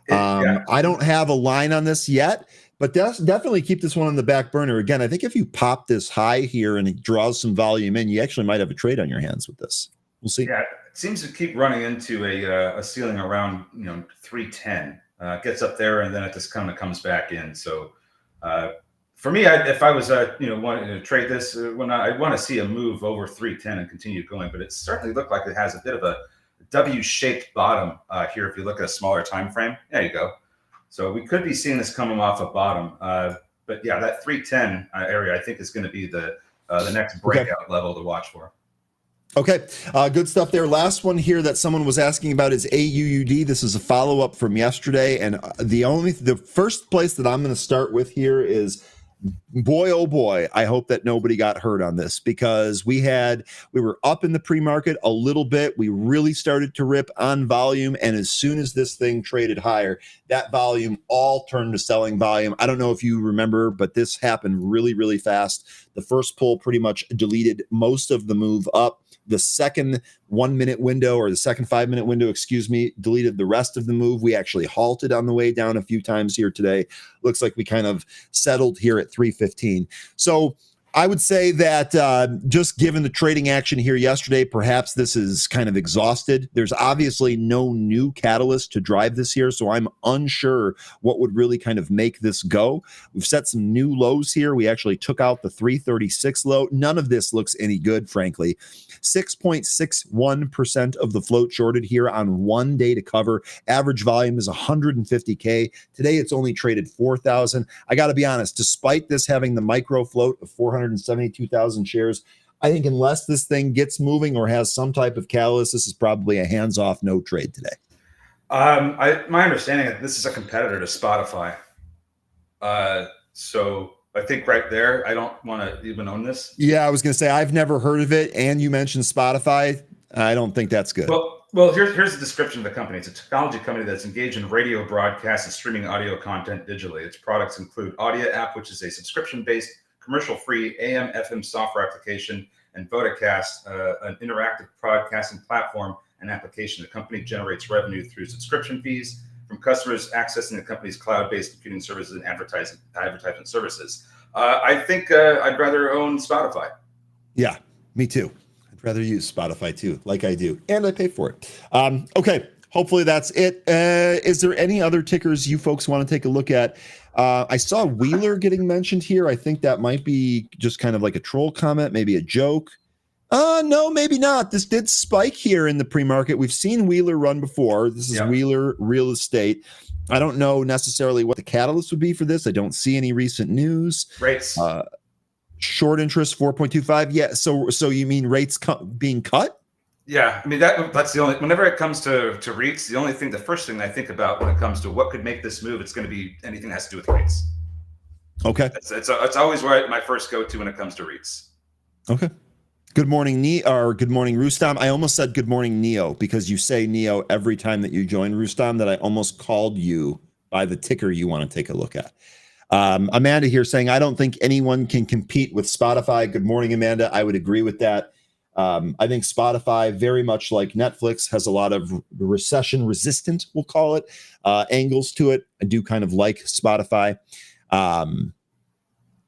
I don't have a line on this yet, but definitely keep this one on the back burner. Again, I think if you pop this high here and it draws some volume in, you actually might have a trade on your hands with this. We'll see. Yeah, it seems to keep running into a ceiling around 310. Gets up there and then it just kind of comes back in. So for me, if I was wanting to trade this, I want to see a move over 310 and continue going, but it certainly looked like it has a bit of a W-shaped bottom here. If you look at a smaller time frame, there you go. So we could be seeing this coming off a bottom, but yeah, that 310 area I think is going to be the next breakout level to watch for. Okay, good stuff there. Last one here that someone was asking about is AUUD. This is a follow-up from yesterday, and the first place that I'm going to start with here is, boy, oh boy, I hope that nobody got hurt on this, because we were up in the pre-market a little bit. We really started to rip on volume, and as soon as this thing traded higher, that volume all turned to selling volume. I don't know if you remember, but this happened really, really fast. The first pull pretty much deleted most of the move up. The second 1 minute window, or the second 5 minute window, deleted the rest of the move. We actually halted on the way down a few times here today. Looks like we kind of settled here at 315. So I would say that just given the trading action here yesterday, perhaps this is kind of exhausted. There's obviously no new catalyst to drive this here, so I'm unsure what would really kind of make this go. We've set some new lows here. We actually took out the 336 low. None of this looks any good, frankly. 6.61% of the float shorted here on 1 day to cover. Average volume is 150K. Today, it's only traded 4,000. I got to be honest, despite this having the micro float of 472,000 shares, I think unless this thing gets moving or has some type of catalyst, this is probably a hands-off, no trade today. My understanding is this is a competitor to Spotify. So I think right there, I don't want to even own this. Yeah, I was going to say, I've never heard of it. And you mentioned Spotify. I don't think that's good. Well, here's the description of the company. It's a technology company that's engaged in radio broadcasts and streaming audio content digitally. Its products include Audio App, which is a subscription-based, commercial-free AM/FM software application, and Vodacast, an interactive broadcasting platform and application. The company generates revenue through subscription fees from customers accessing the company's cloud-based computing services and advertisement services. I think I'd rather own Spotify. Yeah, me too. I'd rather use Spotify too, like I do, and I pay for it. Okay, hopefully that's it. Is there any other tickers you folks want to take a look at? I saw Wheeler getting mentioned here. I think that might be just kind of like a troll comment, maybe a joke. No, maybe not. This did spike here in the pre-market. We've seen Wheeler run before. This is Wheeler Real Estate. I don't know necessarily what the catalyst would be for this. I don't see any recent news. Rates. Short interest 4.25. Yeah. So you mean rates being cut? Yeah. I mean, that's the only, whenever it comes to REITs, the first thing I think about when it comes to what could make this move, it's going to be anything that has to do with rates. Okay. It's always where my first go-to when it comes to REITs. Okay. Good morning, good morning, Rustam. I almost said good morning, Neo, because you say Neo every time that you join, Rustam, that I almost called you by the ticker you want to take a look at. Amanda here saying, I don't think anyone can compete with Spotify. Good morning, Amanda. I would agree with that. I think Spotify, very much like Netflix, has a lot of recession resistant, we'll call it, angles to it. I do kind of like Spotify.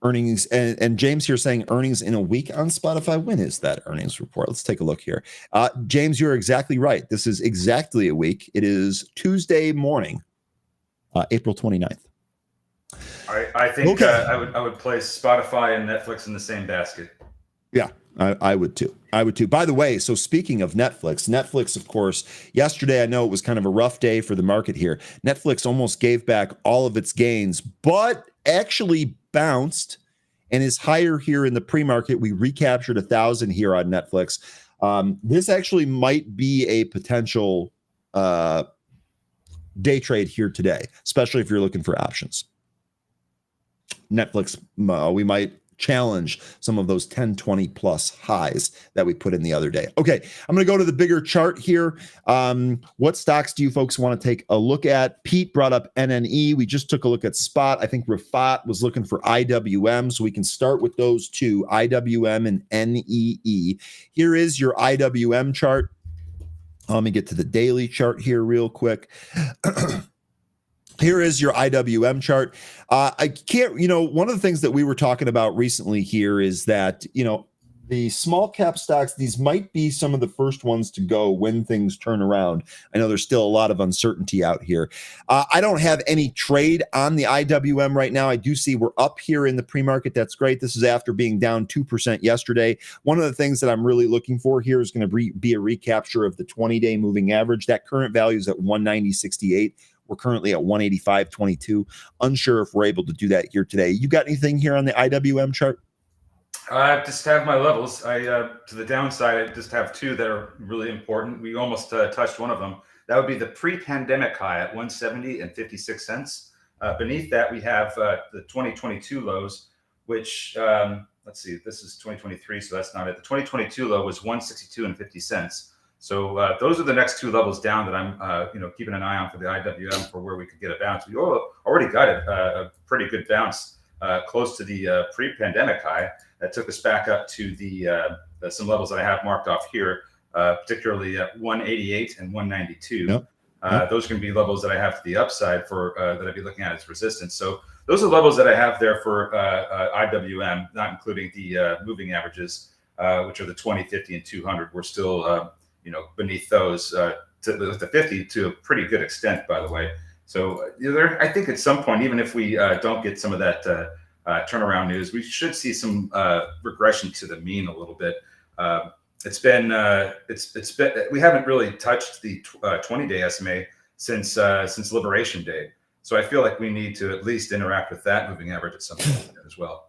Earnings, and James here saying earnings in a week on Spotify. When is that earnings report? Let's take a look here. James, you're exactly right. This is exactly a week. It is Tuesday morning, April 29th. I think I would place Spotify and Netflix in the same basket. Yeah, I would too. I would too. By the way, so speaking of Netflix, of course, yesterday, I know it was kind of a rough day for the market here. Netflix almost gave back all of its gains, but actually bounced and is higher here in the pre-market. We recaptured 1,000 here on Netflix. This actually might be a potential day trade here today, especially if you're looking for options. Netflix, we might challenge some of those 10, 20 plus highs that we put in the other day. Okay, I'm going to go to the bigger chart here. What stocks do you folks want to take a look at? Pete brought up NNE. We just took a look at SPOT. I think Rafat was looking for IWM, so we can start with those two, IWM and NEE. Here is your IWM chart. Let me get to the daily chart here real quick. Here is your IWM chart. I can't, one of the things that we were talking about recently here is that, the small cap stocks, these might be some of the first ones to go when things turn around. I know there's still a lot of uncertainty out here. I don't have any trade on the IWM right now. I do see we're up here in the pre-market. That's great. This is after being down 2% yesterday. One of the things that I'm really looking for here is going to be a recapture of the 20-day moving average. That current value is at 190.68. We're currently at 185.22. Unsure if we're able to do that here today. You got anything here on the IWM chart? I just have my levels. To the downside, I just have two that are really important. We almost touched one of them. That would be the pre-pandemic high at 170.56. Beneath that, we have the 2022 lows, which, let's see, this is 2023, so that's not it. The 2022 low was 162.50. So those are the next two levels down that I'm, keeping an eye on for the IWM for where we could get a bounce. We already got a pretty good bounce close to the pre-pandemic high. That took us back up to the some levels that I have marked off here, particularly at 188 and 192. Yep. Those can be levels that I have to the upside for that I'd be looking at as resistance. So those are levels that I have there for IWM, not including the moving averages, which are the 20, 50, and 200. We're still beneath those to the 50 to a pretty good extent, by the way. So I think at some point, even if we don't get some of that turnaround news, we should see some regression to the mean a little bit. It's been we haven't really touched the 20-day SMA since Liberation Day. So I feel like we need to at least interact with that moving average at some point as well.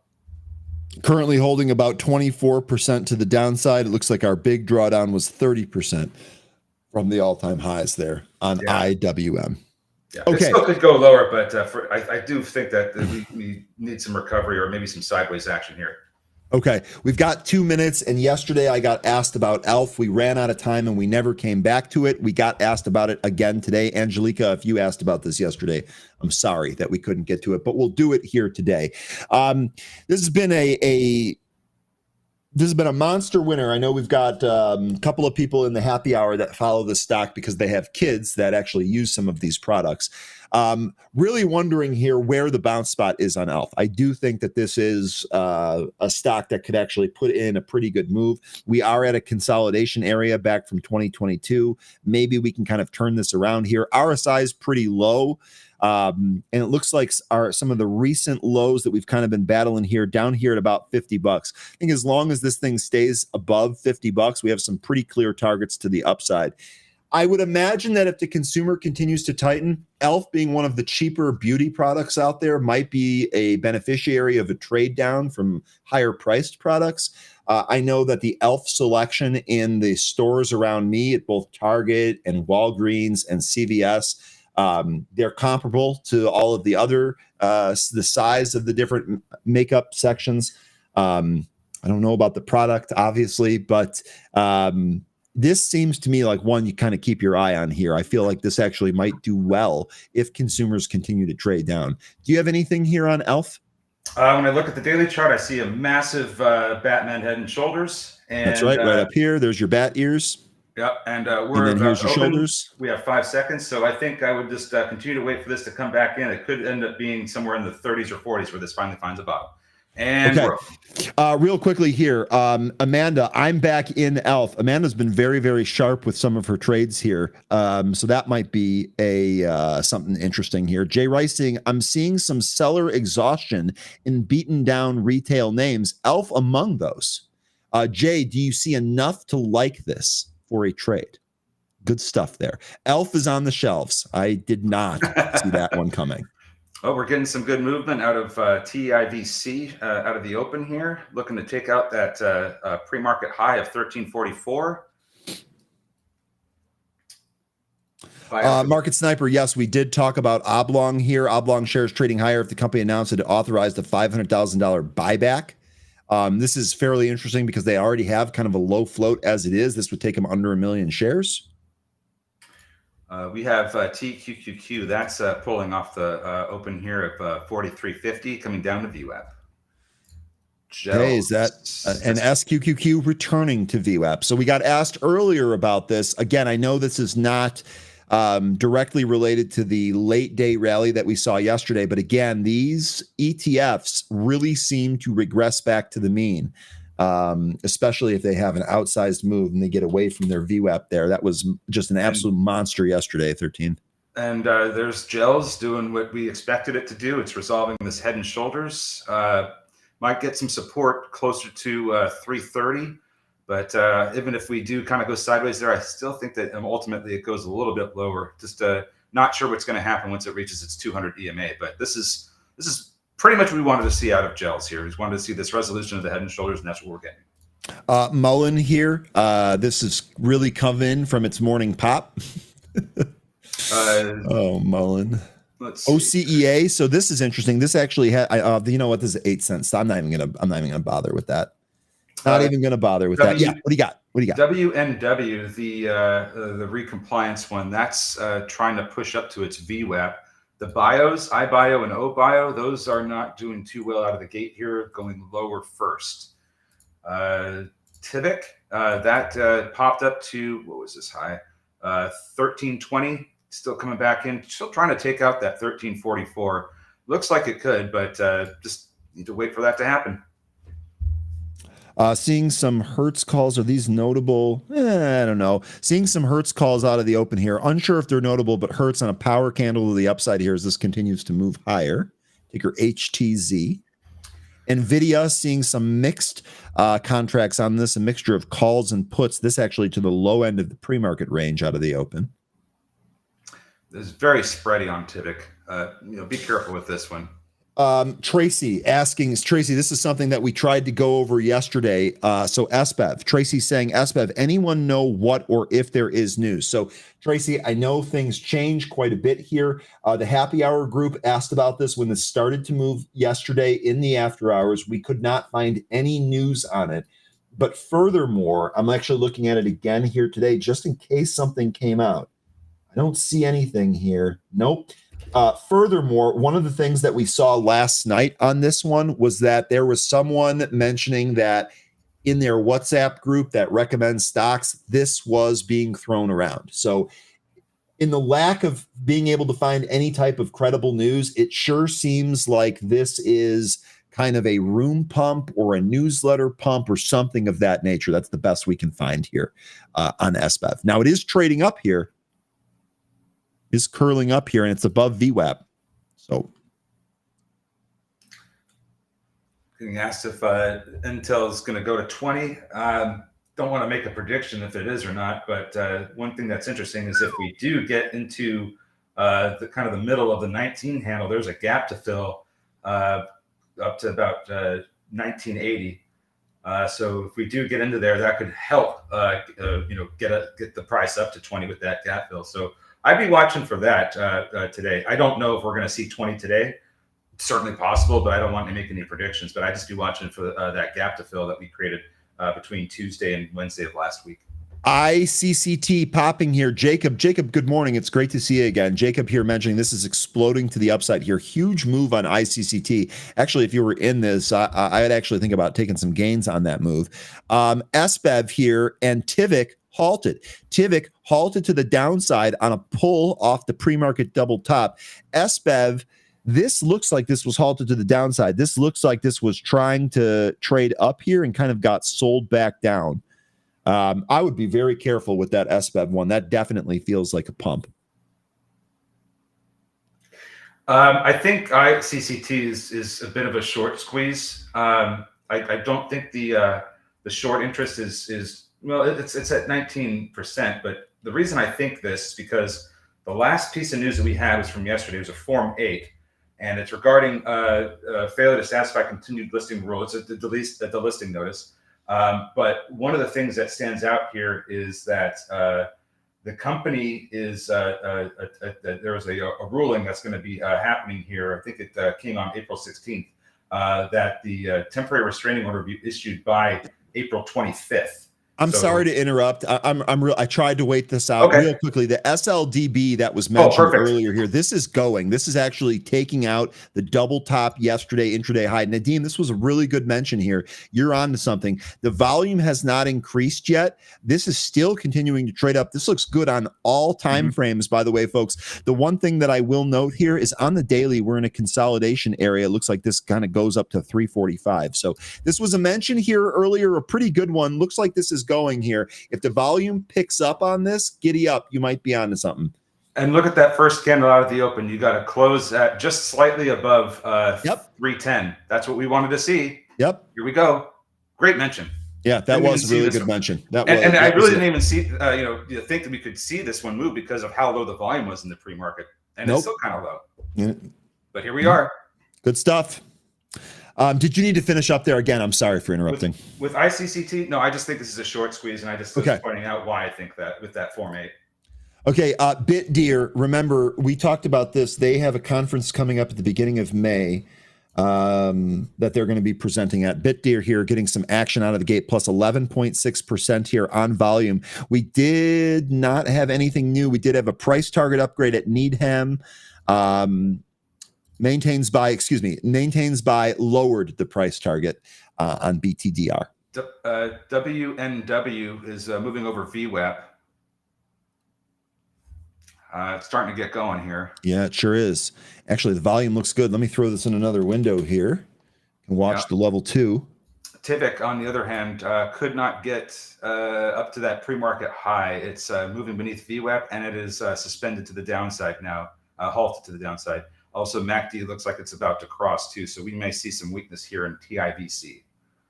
Currently holding about 24% to the downside. It looks like our big drawdown was 30% from the all-time highs there on IWM. Yeah, okay. It still could go lower, but I do think that we need some recovery or maybe some sideways action here. Okay, we've got 2 minutes, and yesterday I got asked about ELF. We ran out of time, and we never came back to it. We got asked about it again today. Angelica, if you asked about this yesterday, I'm sorry that we couldn't get to it, but we'll do it here today. This has been This has been a monster winner. I know we've got a couple of people in the happy hour that follow this stock because they have kids that actually use some of these products. Really wondering here where the bounce spot is on ELF. I do think that this is a stock that could actually put in a pretty good move. We are at a consolidation area back from 2022. Maybe we can kind of turn this around here. RSI is pretty low. And it looks like some of the recent lows that we've kind of been battling here down here at about $50. I think as long as this thing stays above $50, we have some pretty clear targets to the upside. I would imagine that if the consumer continues to tighten, ELF being one of the cheaper beauty products out there might be a beneficiary of a trade down from higher priced products. I know that the ELF selection in the stores around me at both Target and Walgreens and CVS, they're comparable to all of the other, the size of the different makeup sections. I don't know about the product, obviously, but this seems to me like one you kind of keep your eye on here. I feel like this actually might do well if consumers continue to trade down. Do you have anything here on ELF? When I look at the daily chart, I see a massive Batman head and shoulders. And, that's right up here. There's your bat ears. Yep, and then here's your shoulders. We have 5 seconds, so I think I would just continue to wait for this to come back in. It could end up being somewhere in the 30s or 40s where this finally finds a bottom. And okay. Real quickly here, Amanda, I'm back in ELF. Amanda's been very, very sharp with some of her trades here, so that might be a something interesting here. Jay Rice saying, I'm seeing some seller exhaustion in beaten down retail names. ELF among those. Jay, do you see enough to like this for a trade? Good stuff there. ELF is on the shelves. I did not see that one coming. Oh, we're getting some good movement out of TIVC out of the open here. Looking to take out that pre-market high of 1344. Market Sniper, yes, we did talk about Oblong here. Oblong shares trading higher if the company announced it authorized a $500,000 buyback. This is fairly interesting because they already have kind of a low float as it is. This would take them under 1 million shares. We have TQQQ. That's pulling off the open here of 4350, coming down to VWAP. Hey, is that an SQQQ returning to VWAP? So we got asked earlier about this. Again, I know this is not directly related to the late day rally that we saw yesterday, but again, these ETFs really seem to regress back to the mean. Especially if they have an outsized move and they get away from their VWAP there. That was just an absolute monster yesterday, 13. And there's gels doing what we expected it to do. It's resolving this head and shoulders. Might get some support closer to 330. But even if we do kind of go sideways there, I still think that ultimately it goes a little bit lower. Just not sure what's going to happen once it reaches its 200 EMA. But this is pretty much what we wanted to see out of gels here. We just wanted to see this resolution of the head and shoulders, and that's what we're getting. Mullen here. This is really come in from its morning pop. Oh, Mullen. Let's see. OCEA. So this is interesting. This actually had. You know what? This is 8 cents. So I'm not even gonna bother with that. Not even gonna bother with that. Yeah. What do you got? WNW, the recompliance one. That's trying to push up to its VWAP. The bios, iBio and OBio, those are not doing too well out of the gate here, going lower first. Tivic, that popped up to, what was this high? 1320, still coming back in, still trying to take out that 1344. Looks like it could, but just need to wait for that to happen. Seeing some Hertz calls. Are these notable? I don't know. Seeing some Hertz calls out of the open here. Unsure if they're notable, but Hertz on a power candle to the upside here as this continues to move higher. Ticker HTZ. NVIDIA seeing some mixed contracts on this, a mixture of calls and puts. This actually to the low end of the pre-market range out of the open. This is very spready on Tivic. Be careful with this one. Tracy asking, Tracy, this is something that we tried to go over yesterday. So SBEV, Tracy saying, SBEV, anyone know what or if there is news? So Tracy, I know things change quite a bit here. The happy hour group asked about this when this started to move yesterday in the after hours. We could not find any news on it. But furthermore, I'm actually looking at it again here today, just in case something came out. I don't see anything here. Nope. Furthermore, one of the things that we saw last night on this one was that there was someone mentioning that in their WhatsApp group that recommends stocks, this was being thrown around. So in the lack of being able to find any type of credible news, it sure seems like this is kind of a room pump or a newsletter pump or something of that nature. That's the best we can find here on SBEV. Now, it is trading up here, is curling up here, and it's above VWAP. So Getting asked if Intel is going to go to 20. Don't want to make a prediction if it is or not, but one thing that's interesting is if we do get into the kind of the middle of the 19 handle, there's a gap to fill up to about 1980. So if we do get into there, that could help, get the price up to 20 with that gap fill. So I'd be watching for that today. I don't know if we're going to see 20 today. It's certainly possible, but I don't want to make any predictions. But I just be watching for that gap to fill that we created between Tuesday and Wednesday of last week. ICCT popping here. Jacob, good morning. It's great to see you again. Jacob here mentioning this is exploding to the upside here. Huge move on ICCT. Actually, if you were in this, I'd actually think about taking some gains on that move. SBEV here and TIVIC halted. TIVIC halted to the downside on a pull off the pre-market double top. SBEV, this looks like this was halted to the downside. This looks like this was trying to trade up here and kind of got sold back down. I would be very careful with that SBEV one. That definitely feels like a pump. I think ICCT is a bit of a short squeeze. I don't think the short interest is well, it's at 19%. But the reason I think this is because the last piece of news that we had was from yesterday. It was a Form 8. And it's regarding failure to satisfy continued listing rule. It's the delisting notice. But one of the things that stands out here is that the company is there was a ruling that's going to be happening here. I think it came on April 16th that the temporary restraining order be issued by April 25th. I'm sorry to interrupt. I tried to wait this out real quickly. The SLDB that was mentioned earlier here, this is going. This is actually taking out the double top yesterday intraday high. Nadeem, this was a really good mention here. You're on to something. The volume has not increased yet. This is still continuing to trade up. This looks good on all time frames, by the way, folks. The one thing that I will note here is on the daily, we're in a consolidation area. It looks like this kind of goes up to 345. So this was a mention here earlier, a pretty good one. Looks like this is going here. If the volume picks up on this, giddy up. You might be onto something. And look at that first candle out of the open. You got to close at just slightly above 310. That's what we wanted to see. Yep. Here we go. Great mention. Yeah, that was a really good mention. And I really didn't even see, think that we could see this one move because of how low the volume was in the pre-market. And it's still kind of low. Yeah. But here we are. Good stuff. Did you need to finish up there again? I'm sorry for interrupting. With ICCT, no, I just think this is a short squeeze, and I just was pointing out why I think that with that Form 8. Okay, BitDeer, remember, we talked about this. They have a conference coming up at the beginning of May that they're going to be presenting at. BitDeer here getting some action out of the gate, plus 11.6% here on volume. We did not have anything new. We did have a price target upgrade at Needham. Maintains by lowered the price target on BTDR. WNW is moving over VWAP. It's starting to get going here. Yeah, it sure is. Actually, the volume looks good. Let me throw this in another window here and watch the level 2. TIVIC, on the other hand, could not get up to that pre-market high. It's moving beneath VWAP, and it is suspended to the downside now, halted to the downside. Also, MACD looks like it's about to cross too, so we may see some weakness here in TIVC.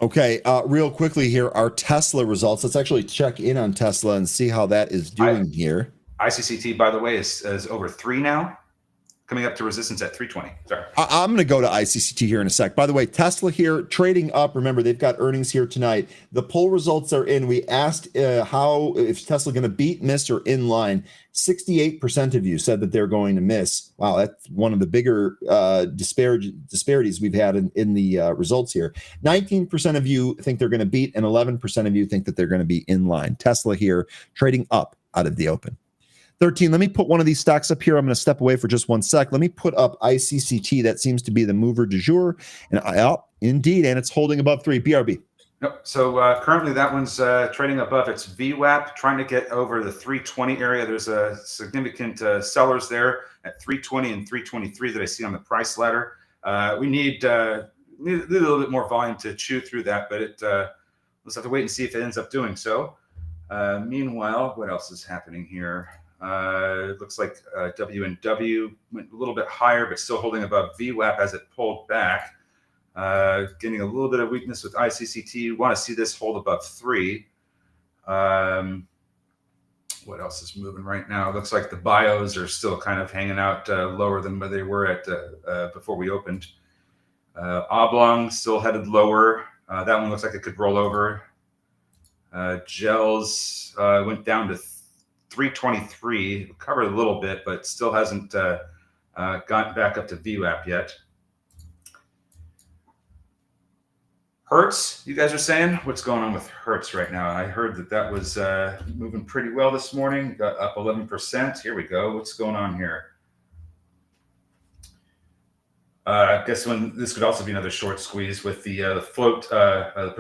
Okay, real quickly here, our Tesla results. Let's actually check in on Tesla and see how that is doing here. ICCT, by the way, is over 3 now, coming up to resistance at 320. Sorry. I'm going to go to ICCT here in a sec. By the way, Tesla here trading up. Remember, they've got earnings here tonight. The poll results are in. We asked if Tesla going to beat, miss, or in line. 68% of you said that they're going to miss. Wow, that's one of the bigger disparities we've had in the results here. 19% of you think they're going to beat, and 11% of you think that they're going to be in line. Tesla here trading up out of the open. 13, let me put one of these stocks up here. I'm going to step away for just 1 sec. Let me put up ICCT. That seems to be the mover du jour. And indeed, and it's holding above 3. BRB. Nope. So currently that one's trading above its VWAP, trying to get over the 320 area. There's a significant sellers there at 320 and 323 that I see on the price ladder. We need a little bit more volume to chew through that, but let's have to wait and see if it ends up doing so. Meanwhile, what else is happening here? It looks like W&W went a little bit higher, but still holding above VWAP as it pulled back. Getting a little bit of weakness with ICCT. Want to see this hold above 3. What else is moving right now? It looks like the bios are still kind of hanging out lower than where they were at before we opened. Oblong still headed lower. That one looks like it could roll over. Gels went down to 323, recovered a little bit, but still hasn't gotten back up to VWAP yet. Hertz, you guys are saying? What's going on with Hertz right now? I heard that was moving pretty well this morning. Got up 11%. Here we go. What's going on here? I guess this could also be another short squeeze with the float, the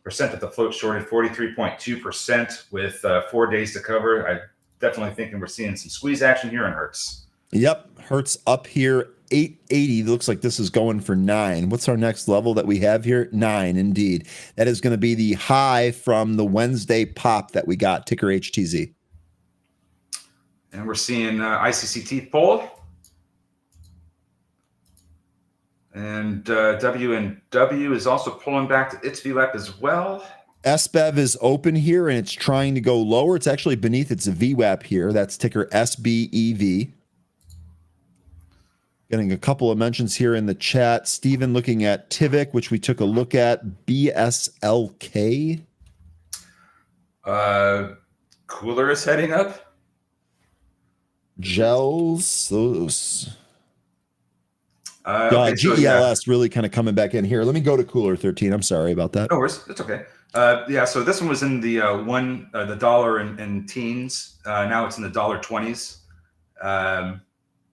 percent of the float shorted 43.2% with 4 days to cover. I definitely thinking we're seeing some squeeze action here in Hertz. Yep, Hertz up here 880. Looks like this is going for 9. What's our next level that we have here? 9, indeed. That is going to be the high from the Wednesday pop that we got, ticker HTZ. And we're seeing ICCT pull. And W&W is also pulling back to its VWAP as well. SBEV is open here, and it's trying to go lower. It's actually beneath its VWAP here. That's ticker SBEV. Getting a couple of mentions here in the chat. Steven looking at Tivik, which we took a look at. BSLK. Cooler is heading up. Gels. Those. Okay, GELS really kind of coming back in here. Let me go to Cooler 13. I'm sorry about that. No worries. That's okay. So this one was in the the dollar and teens. Now it's in the $1.20s.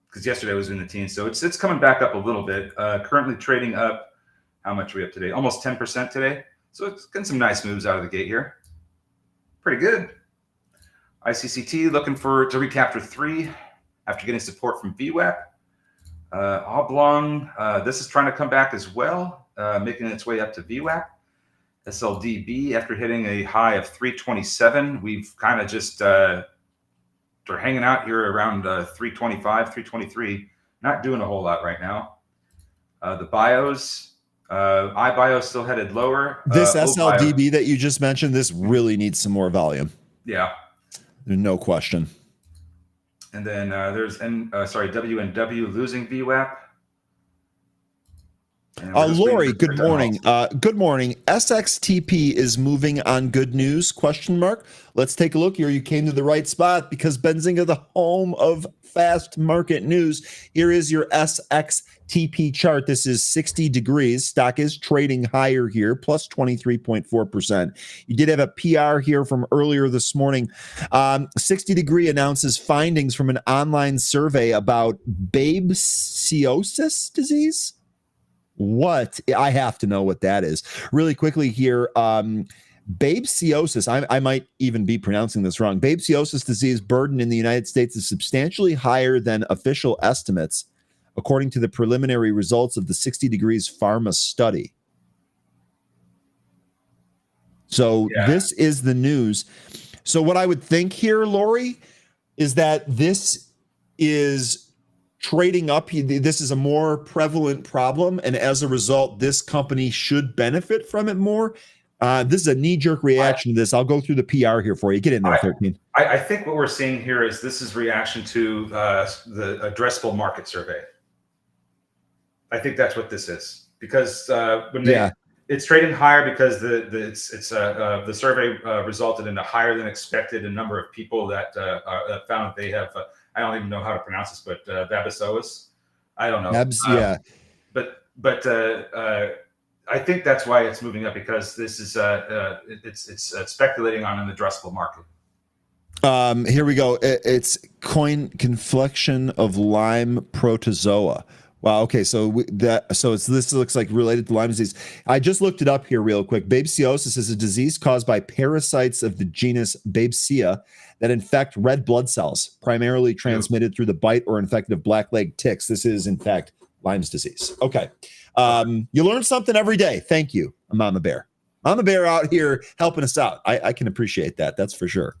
Because yesterday was in the teens. So it's coming back up a little bit. Currently trading up. How much are we up today? Almost 10% today. So it's getting some nice moves out of the gate here. Pretty good. ICCT looking to recapture 3 after getting support from VWAP. Oblong, this is trying to come back as well, making its way up to VWAP. SLDB, after hitting a high of 327, we've kind of just they're hanging out here around 325, 323, not doing a whole lot right now. The bios, iBio still headed lower. This SLDB that you just mentioned, this really needs some more volume. Yeah. No question. And then there's W&W losing VWAP. Lori, good morning. Good morning. SXTP is moving on good news, question mark. Let's take a look here. You came to the right spot because Benzinga, the home of fast market news. Here is your SXTP chart. This is 60 degrees. Stock is trading higher here, plus 23.4%. You did have a PR here from earlier this morning. 60 degree announces findings from an online survey about babesiosis disease. What? I have to know what that is. Really quickly here, babesiosis, I might even be pronouncing this wrong. Babesiosis disease burden in the United States is substantially higher than official estimates, according to the preliminary results of the 60 Degrees Pharma study. So This is the news. So what I would think here, Lori, is that this is trading up. This is a more prevalent problem, and as a result, this company should benefit from it more. This is a knee-jerk reaction to this. I'll go through the PR here for you. Get in there, 13. I think what we're seeing here is this is reaction to the addressable market survey. I think that's what this is, because it's trading higher because the survey resulted in a higher than expected number of people that found they have. I don't even know how to pronounce this, but babesiosis. I don't know. But I think that's why it's moving up, because this is it's speculating on an addressable market. Here we go. It's coin conflection of Lyme protozoa. Wow. Okay. So this looks like related to Lyme disease. I just looked it up here real quick. Babesiosis is a disease caused by parasites of the genus Babesia that infect red blood cells, primarily transmitted through the bite or infected of black-legged ticks. This is, in fact, Lyme's disease. Okay. You learn something every day. Thank you, Mama Bear. Mama Bear out here helping us out. I can appreciate that. That's for sure.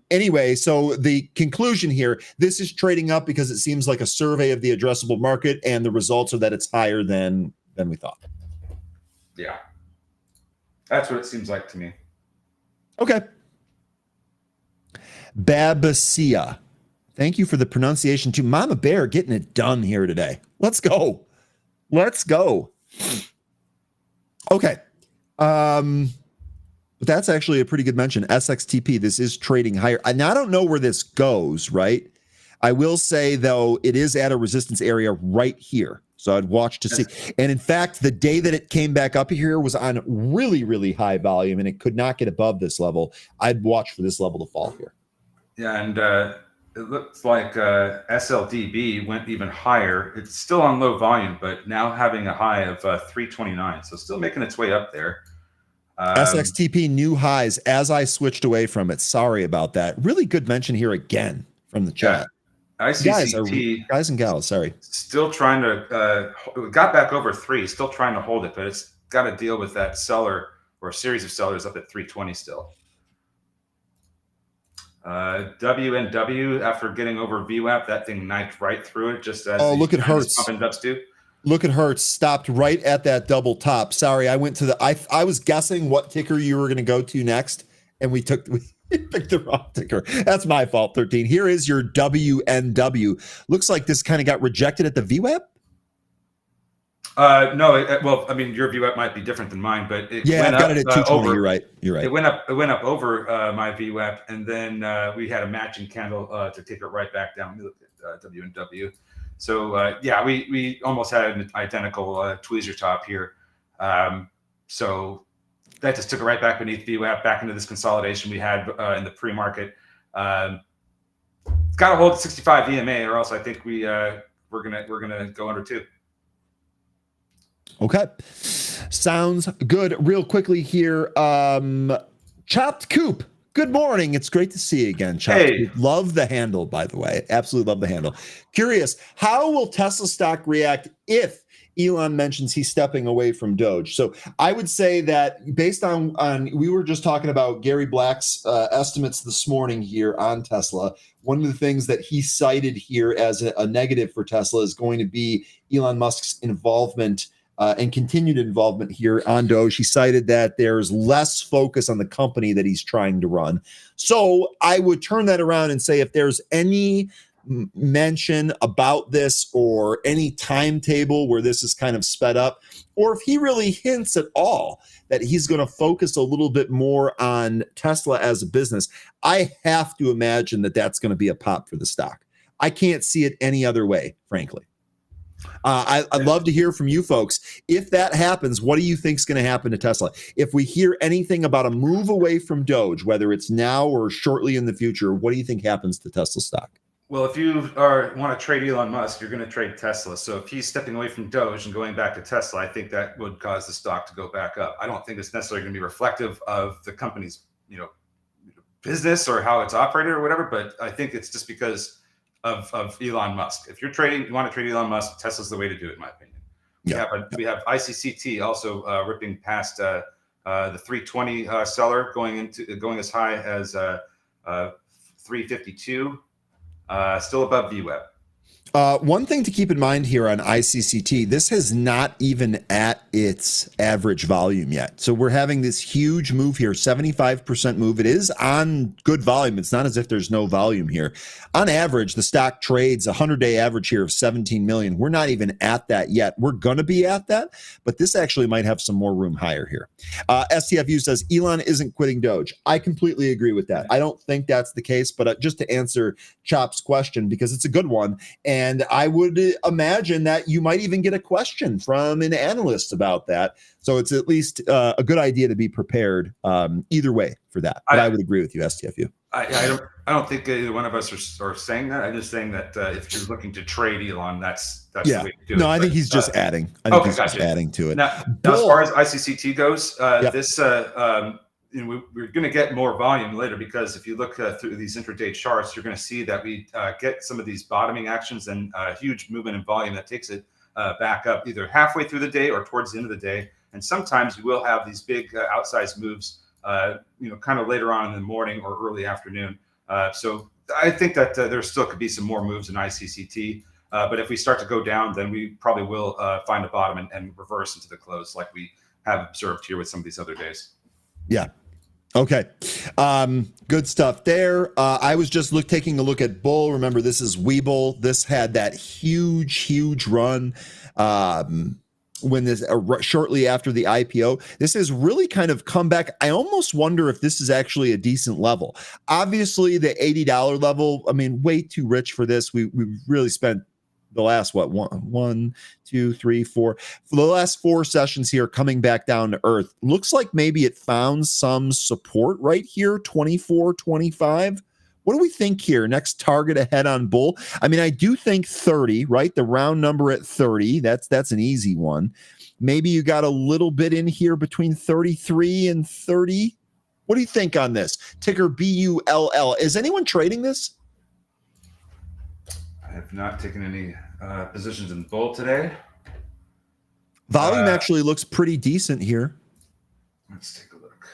Anyway, so the conclusion here, this is trading up because it seems like a survey of the addressable market, and the results are that it's higher than we thought. Yeah. That's what it seems like to me. Okay. Babesia. Thank you for the pronunciation too. Mama Bear getting it done here today. Let's go. Let's go. Okay. But that's actually a pretty good mention. SXTP, this is trading higher. And I don't know where this goes, right? I will say, though, it is at a resistance area right here. So I'd watch to see. And in fact, the day that it came back up here was on really, really high volume, and it could not get above this level. I'd watch for this level to fall here. Yeah, and it looks like SLDB went even higher. It's still on low volume, but now having a high of 329. So still making its way up there. SXTP new highs as I switched away from it. Sorry about that. Really good mention here again from the chat. Yeah. ICCT guys and gals, sorry. Still trying to got back over 3, still trying to hold it, but it's got to deal with that seller or a series of sellers up at 320 still. WNW, after getting over VWAP, that thing knifed right through it, just as look at Hertz. Pump and ducks do. Look at Hertz, stopped right at that double top. Sorry, I went to the I was guessing what ticker you were going to go to next, and we picked the wrong ticker. That's my fault. 13. Here is your WNW. Looks like this kind of got rejected at the VWAP. No, well, I mean, your VWAP might be different than mine, but it yeah, went I've got up, it at 220. over, You're right. You're right. It went up over my VWAP, and then we had a matching candle to take it right back down. Let me look at WNW. So yeah, we almost had an identical tweezer top here. So that just took it right back beneath VWAP, back into this consolidation we had in the pre-market. Got to hold 65 EMA, or else I think we're gonna go under 2. Okay. Sounds good. Real quickly here. Chopped Coop. Good morning. It's great to see you again, Chopped Coop. Love the handle, by the way. Absolutely love the handle. Curious, how will Tesla stock react if Elon mentions he's stepping away from Doge? So I would say that based on we were just talking about Gary Black's estimates this morning here on Tesla. One of the things that he cited here as a negative for Tesla is going to be Elon Musk's involvement and continued involvement here on Doge. He cited that there's less focus on the company that he's trying to run. So I would turn that around and say if there's any mention about this or any timetable where this is kind of sped up, or if he really hints at all that he's going to focus a little bit more on Tesla as a business, I have to imagine that that's going to be a pop for the stock. I can't see it any other way, frankly. I'd love to hear from you folks. If that happens, what do you think is going to happen to Tesla? If we hear anything about a move away from Doge, whether it's now or shortly in the future, what do you think happens to Tesla stock? Well, if you want to trade Elon Musk, you're going to trade Tesla. So if he's stepping away from Doge and going back to Tesla, I think that would cause the stock to go back up. I don't think it's necessarily going to be reflective of the company's, business or how it's operated or whatever. But I think it's just because of Elon Musk. If you want to trade Elon Musk, Tesla's the way to do it, in my opinion. We have ICCT also ripping past the 320 seller, going as high as 352, still above VWAP. One thing to keep in mind here on ICCT, this is not even at its average volume yet. So we're having this huge move here, 75% move. It is on good volume. It's not as if there's no volume here. On average, the stock trades a 100-day average here of 17 million. We're not even at that yet. We're going to be at that, but this actually might have some more room higher here. STFU says Elon isn't quitting Doge. I completely agree with that. I don't think that's the case, but just to answer Chop's question, because it's a good one, and And I would imagine that you might even get a question from an analyst about that. So it's at least a good idea to be prepared either way for that. But I would agree with you, STFU. I don't think either one of us are saying that. I'm just saying that if you're looking to trade Elon, that's the way to do it. No, I think he's just adding. I think he's just adding to it. Now, as far as ICCT goes, we're going to get more volume later, because if you look through these intraday charts, you're going to see that we get some of these bottoming actions and a huge movement in volume that takes it back up either halfway through the day or towards the end of the day. And sometimes you will have these big outsized moves, kind of later on in the morning or early afternoon. So I think that there still could be some more moves in ICCT. But if we start to go down, then we probably will find a bottom and reverse into the close like we have observed here with some of these other days. Yeah. Okay. Good stuff there. I was just taking a look at Bull. Remember, this is Webull. This had that huge run when this shortly after the IPO. This has really kind of come back. I almost wonder if this is actually a decent level. Obviously, the $80 level, I mean, way too rich for this. We really spent the last one, two, three, four, for the last 4 sessions here coming back down to earth. Looks like maybe it found some support right here, 24.25. What do we think here? Next target ahead on Bull. I mean, I do think 30, right? The round number at 30. That's an easy one. Maybe you got a little bit in here between 33 and 30. What do you think on this? Ticker BULL. Is anyone trading this? I have not taken any positions in Bull today. Volume actually looks pretty decent here. Let's take a look.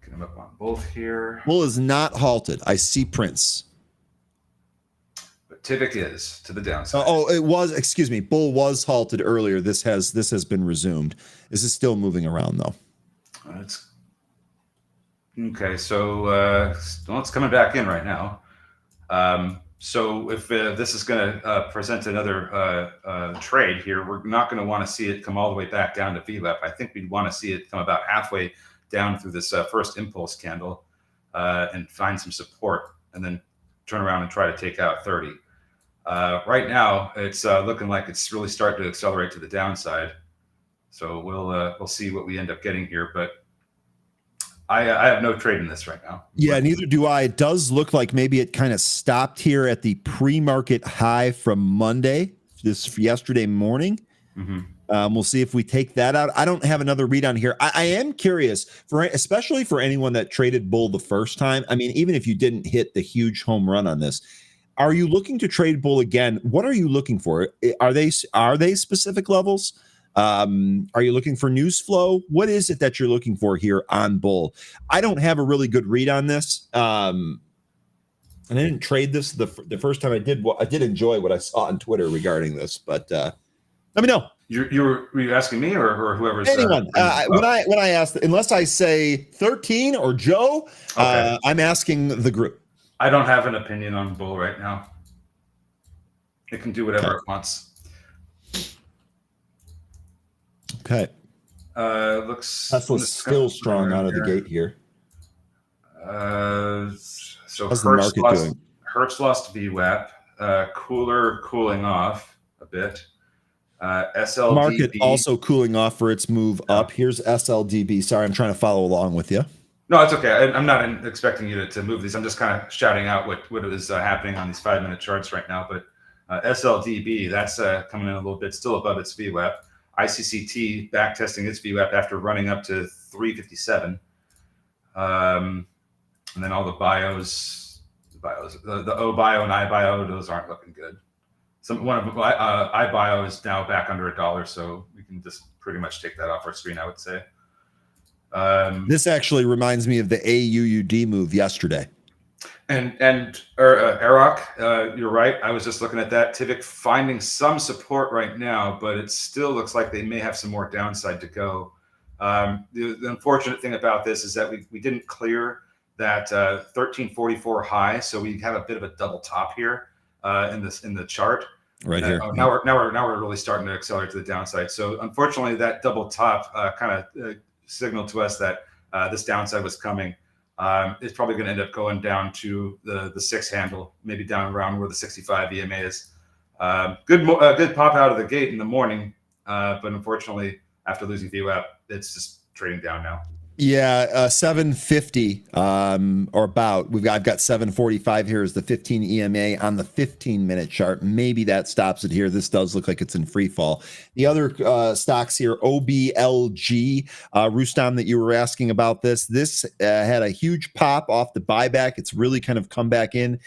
Get them up on both here. Bull is not halted. I see prints. But Tivik is to the downside. It was. Excuse me. Bull was halted earlier. This has been resumed. This is still moving around though. It's okay. So it's coming back in right now. So if this is going to present another trade here, we're not going to want to see it come all the way back down to VWAP. I think we'd want to see it come about halfway down through this first impulse candle and find some support, and then turn around and try to take out 30. Right now, it's looking like it's really starting to accelerate to the downside. So we'll see what we end up getting here, but I have no trade in this right now. Yeah, neither do I. It does look like maybe it kind of stopped here at the pre-market high from Monday, yesterday morning. Mm-hmm. We'll see if we take that out. I don't have another read on here. I am curious, especially for anyone that traded Bull the first time. I mean, even if you didn't hit the huge home run on this, are you looking to trade Bull again? What are you looking for? Are they specific levels? Are you looking for news flow? What is it that you're looking for here on Bull? I don't have a really good read on this. And I didn't trade this the first time I did. Well, I did enjoy what I saw on Twitter regarding this, but let me know. Were you asking me or whoever's anyone? When I asked, unless I say 13 or Joe, okay. I'm asking the group. I don't have an opinion on Bull right now. It can do whatever it wants. Okay. Looks Tesla's still strong out of the gate here. So how's the market doing? Hertz lost VWAP. Cooler cooling off a bit. SLDB market also cooling off for its move up. Here's SLDB. Sorry, I'm trying to follow along with you. No, it's okay. I'm not expecting you to move these. I'm just kind of shouting out what is happening on these 5-minute charts right now. But SLDB, that's coming in a little bit, still above its VWAP. ICCT back testing its VWAP after running up to 357. And then all the bios, the OBio and iBio, those aren't looking good. One of iBio is now back under $1, so we can just pretty much take that off our screen, I would say. This actually reminds me of the AUUD move yesterday. And Aroc, you're right. I was just looking at that. Tivik finding some support right now, but it still looks like they may have some more downside to go. The unfortunate thing about this is that we didn't clear that 1344 high, so we have a bit of a double top here in the chart. Right here. Now we're really starting to accelerate to the downside. So unfortunately, that double top kind of signaled to us that this downside was coming. It's probably going to end up going down to the 6 handle, maybe down around where the 65 EMA is. Good pop out of the gate in the morning, but unfortunately, after losing VWAP, it's just trading down now. Yeah, 750 or about. I've got 745 here as the 15 EMA on the 15-minute chart. Maybe that stops it here. This does look like it's in free fall. The other stocks here, OBLG, Rustam, that you were asking about this. This had a huge pop off the buyback. It's really kind of come back in.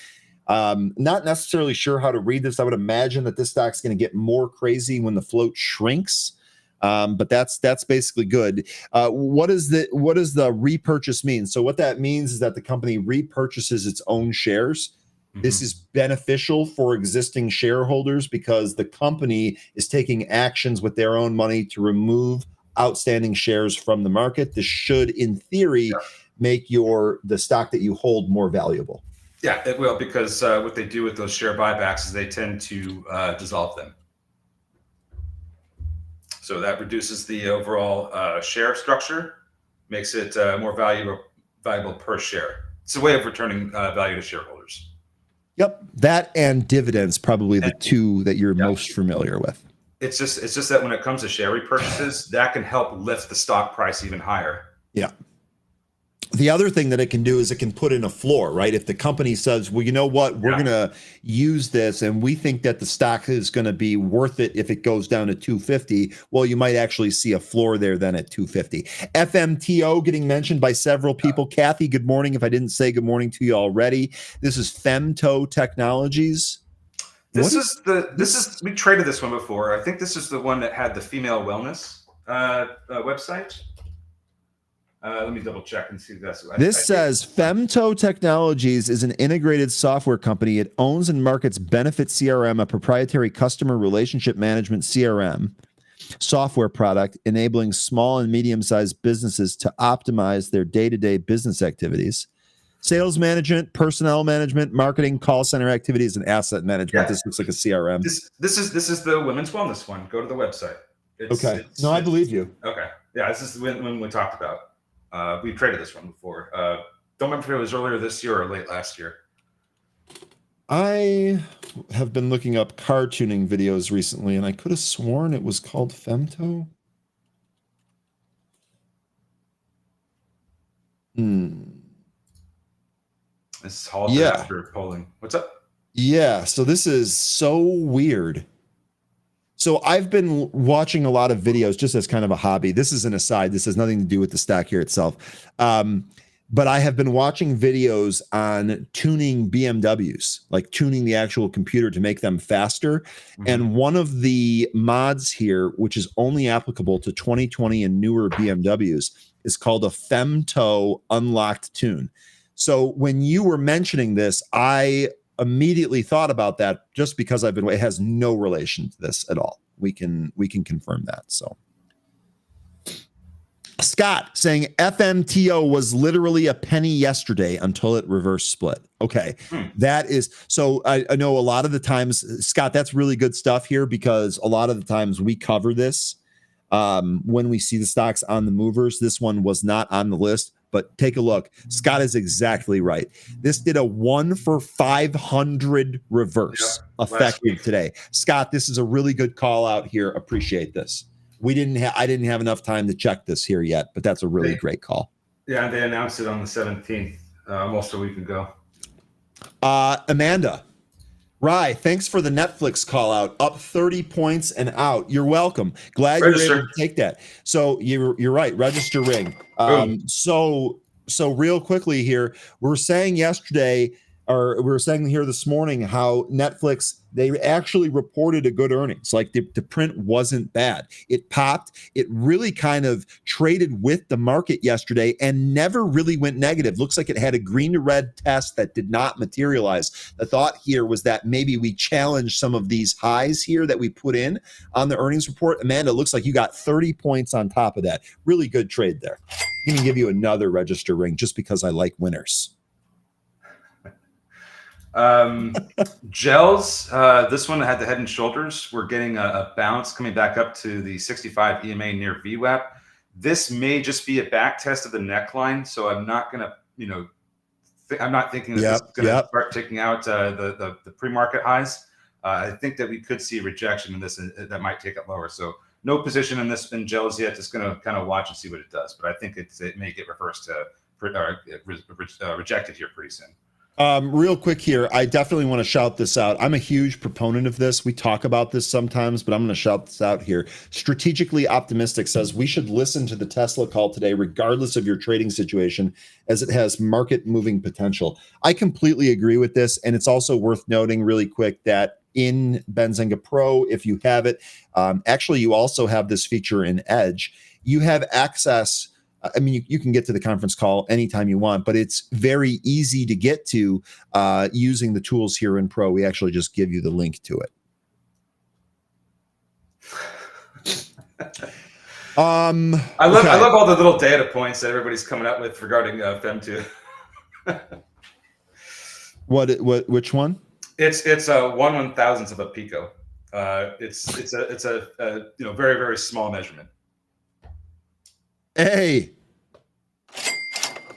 Not necessarily sure how to read this. I would imagine that this stock's going to get more crazy when the float shrinks. But that's basically good. What does the repurchase mean? So what that means is that the company repurchases its own shares. Mm-hmm. This is beneficial for existing shareholders because the company is taking actions with their own money to remove outstanding shares from the market. This should, in theory, make the stock that you hold more valuable. Yeah, it will, because what they do with those share buybacks is they tend to dissolve them. So that reduces the overall share structure, makes it more valuable per share. It's a way of returning value to shareholders. Yep, that and dividends, probably the two that you're most familiar with. It's just that when it comes to share repurchases, that can help lift the stock price even higher. Yeah. The other thing that it can do is it can put in a floor, right? If the company says, well, you know what, we're going to use this and we think that the stock is going to be worth it if it goes down to 250, well, you might actually see a floor there then at 250. FMTO getting mentioned by several people. Kathy, good morning. If I didn't say good morning to you already, this is Femto Technologies. We traded this one before. I think this is the one that had the female wellness website. Let me double check and see if that's right. This says Femto Technologies is an integrated software company. It owns and markets Benefit CRM, a proprietary customer relationship management CRM software product, enabling small and medium-sized businesses to optimize their day-to-day business activities. Sales management, personnel management, marketing, call center activities, and asset management. Yeah. This looks like a CRM. This is the women's wellness one. Go to the website. I believe you. Okay. Yeah, this is when we talked about. We traded this one before. Don't remember if it was earlier this year or late last year. I have been looking up car tuning videos recently, and I could have sworn it was called Femto. This is halted after polling. What's up? Yeah, so this is so weird. So I've been watching a lot of videos just as kind of a hobby. This is an aside. This has nothing to do with the stock here itself. But I have been watching videos on tuning BMWs, like tuning the actual computer to make them faster. Mm-hmm. And one of the mods here, which is only applicable to 2020 and newer BMWs, is called a Femto unlocked tune. So when you were mentioning this, I immediately thought about that just because it has no relation to this at all. We can confirm that. So Scott saying FMTO was literally a penny yesterday until it reverse split. Okay. That is, so I know a lot of the times, Scott, that's really good stuff here because a lot of the times we cover this when we see the stocks on the movers. This one was not on the list. But take a look. Scott is exactly right. This did a 1 for 500 reverse effective today. Scott, this is a really good call out here. Appreciate this. I didn't have enough time to check this here yet, but that's a really great call. Yeah, they announced it on the 17th, almost a week ago. Amanda. Rye, thanks for the Netflix call out. Up 30 points and out. You're welcome. Glad you were able to take that. So you're right. Register ring. So real quickly here, we were saying yesterday, or we were saying here this morning, how Netflix, they actually reported a good earnings. Like the print wasn't bad. It popped. It really kind of traded with the market yesterday and never really went negative. Looks like it had a green to red test that did not materialize. The thought here was that maybe we challenge some of these highs here that we put in on the earnings report. Amanda, looks like you got 30 points on top of that. Really good trade there. I'm going to give you another register ring just because I like winners. Gels, this one had the Head and Shoulders. We're getting a bounce coming back up to the 65 EMA near VWAP. This may just be a back test of the neckline, so I'm not going to I'm not thinking that this is going to start taking out the pre-market highs. I think that we could see rejection in this, and that might take it lower. So no position in this in gels yet. Just going to kind of watch and see what it does. But I think it may get reversed to rejected here pretty soon. Real quick here, I definitely want to shout this out. I'm a huge proponent of this. We talk about this sometimes, but I'm going to shout this out here. Strategically Optimistic says we should listen to the Tesla call today, regardless of your trading situation, as it has market moving potential. I completely agree with this. And it's also worth noting really quick that in Benzinga Pro, if you have it, actually, you also have this feature in Edge. You have access. I mean, you can get to the conference call anytime you want, but it's very easy to get to using the tools here in Pro. We actually just give you the link to it. I love all the little data points that everybody's coming up with regarding FEM2. Which one? It's 1/1000th of a pico. It's a very, very small measurement. Hey,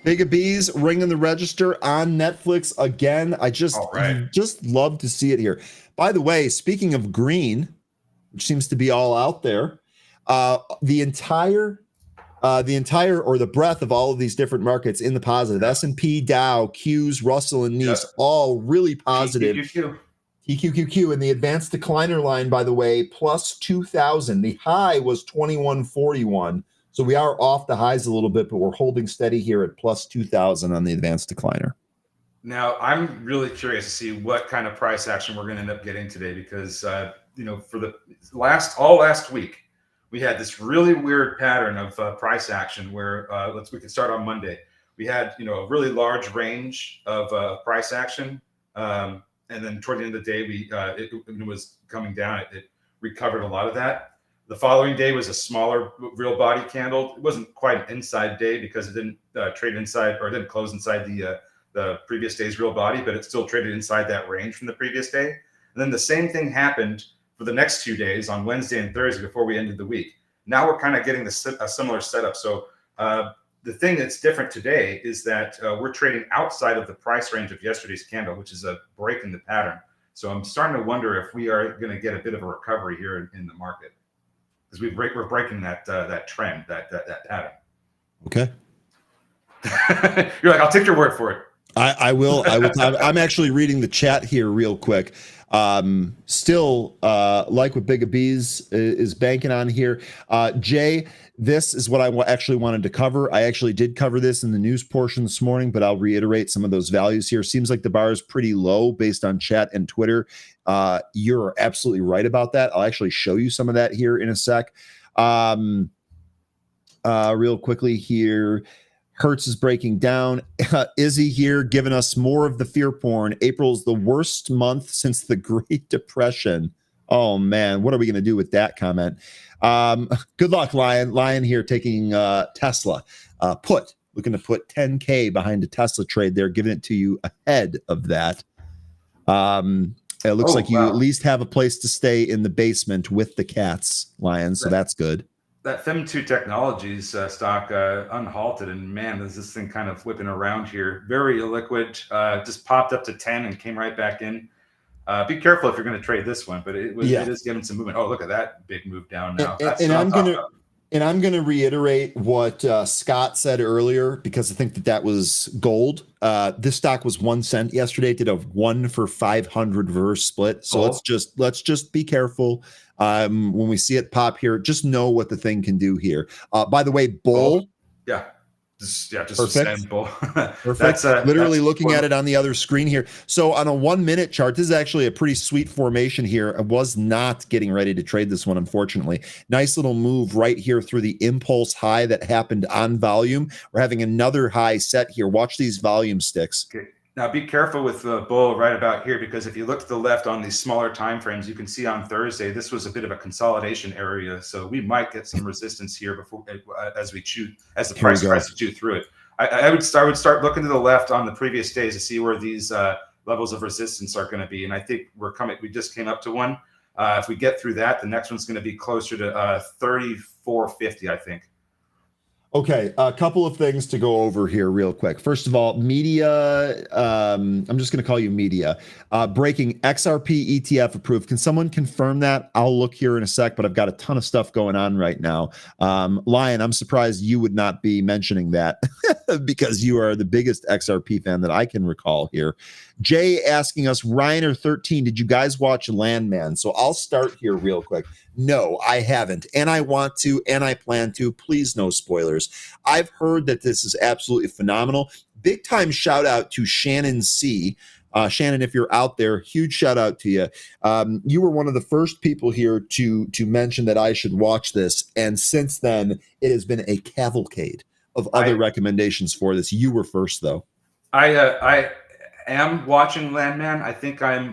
Big B's ringing the register on Netflix again. I just love to see it here. By the way, speaking of green, which seems to be all out there, the entire or the breadth of all of these different markets in the positive. S&P, Dow, Qs, Russell, and Nice, all really positive. TQQQ and the advanced decliner line, by the way, plus 2,000. The high was 2141. So we are off the highs a little bit, but we're holding steady here at plus 2,000 on the advanced decliner. Now, I'm really curious to see what kind of price action we're going to end up getting today, because for the last week, we had this really weird pattern of price action where we can start on Monday. We had a really large range of price action, and then toward the end of the day, it was coming down. It recovered a lot of that. The following day was a smaller real body candle. It wasn't quite an inside day because it didn't trade inside, or it didn't close inside the previous day's real body, but it still traded inside that range from the previous day. And then the same thing happened for the next 2 days on Wednesday and Thursday before we ended the week. Now we're kind of getting a similar setup. So the thing that's different today is that we're trading outside of the price range of yesterday's candle, which is a break in the pattern. So I'm starting to wonder if we are going to get a bit of a recovery here in the market, because we're breaking that trend, that pattern. Okay. You're like, I'll take your word for it. I will. I'm actually reading the chat here real quick. Still like what Big B's is banking on here. Jay, this is what I actually wanted to cover. I actually did cover this in the news portion this morning, but I'll reiterate some of those values here. Seems like the bar is pretty low based on chat and Twitter. You're absolutely right about that. I'll actually show you some of that here in a sec. Real quickly here. Hertz is breaking down. Izzy here giving us more of the fear porn. April's the worst month since the Great Depression. Oh, man. What are we going to do with that comment? Good luck, Lion. Lion here taking Tesla. Looking to put 10K behind a Tesla trade there, giving it to you ahead of that. It looks like you at least have a place to stay in the basement with the cats, Lion. So that's good. That FEM2 Technologies stock unhalted, and man, is this thing kind of whipping around here. Very illiquid, just popped up to 10 and came right back in. Be careful if you're going to trade this one, but it is getting some movement. Oh, look at that big move down now. And I'm going to reiterate what Scott said earlier, because I think that was gold. This stock was 1 cent yesterday. It did a 1 for 500 reverse split. So let's just be careful. When we see it pop here, just know what the thing can do here. By the way, bull. Yeah. Just perfect. Bull. Perfect. That's literally looking at it on the other screen here. So on a 1 minute chart, this is actually a pretty sweet formation here. I was not getting ready to trade this one, unfortunately. Nice little move right here through the impulse high that happened on volume. We're having another high set here. Watch these volume sticks. Okay. Now be careful with the bull right about here, because if you look to the left on these smaller time frames, you can see on Thursday this was a bit of a consolidation area, so we might get some resistance here before as the price tries to chew through it. I would start looking to the left on the previous days to see where these levels of resistance are going to be, and I think we just came up to one. If we get through that, the next one's going to be closer to 34.50, I think. Okay, a couple of things to go over here real quick. First of all, media. I'm just going to call you media. Breaking XRP ETF approved. Can someone confirm that? I'll look here in a sec, but I've got a ton of stuff going on right now. Lion, I'm surprised you would not be mentioning that because you are the biggest XRP fan that I can recall here. Jay asking us, Ryan or 13, did you guys watch Landman? So I'll start here real quick. No, I haven't. And I want to, and I plan to. Please, no spoilers. I've heard that this is absolutely phenomenal. Big time shout out to Shannon C. Shannon, if you're out there, huge shout out to you. You were one of the first people here to mention that I should watch this. And since then, it has been a cavalcade of other recommendations for this. You were first, though. I am watching Landman. I think I'm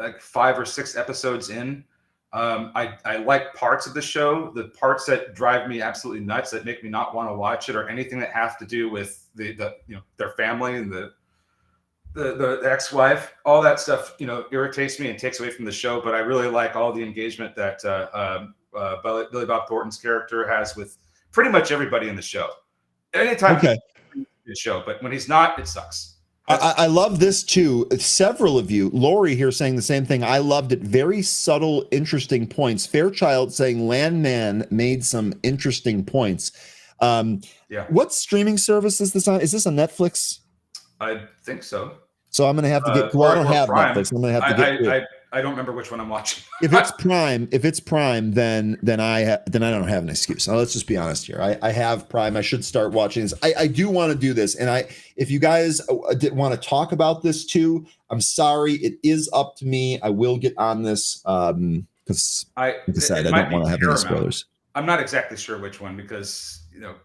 like 5 or 6 episodes in. I like parts of the show. The parts that drive me absolutely nuts, that make me not want to watch it, or anything that have to do with the their family and the ex-wife, all that stuff, irritates me and takes away from the show. But I really like all the engagement that Billy Bob Thornton's character has with pretty much everybody in the show. Anytime he's in the show, but when he's not, it sucks. I love this too. Several of you, Lori here saying the same thing. I loved it. Very subtle, interesting points. Fairchild saying Landman made some interesting points. What streaming service is this on? Is this on Netflix? I think so. So I'm going to have to get. Well, I don't have Prime. Netflix. I'm going to have to get. I don't remember which one I'm watching. If it's Prime, then I don't have an excuse. Now, let's just be honest here. I have Prime. I should start watching this. I do want to do this, and if you guys want to talk about this too, I'm sorry. It is up to me. I will get on this because I don't want to have any spoilers. I'm not exactly sure which one because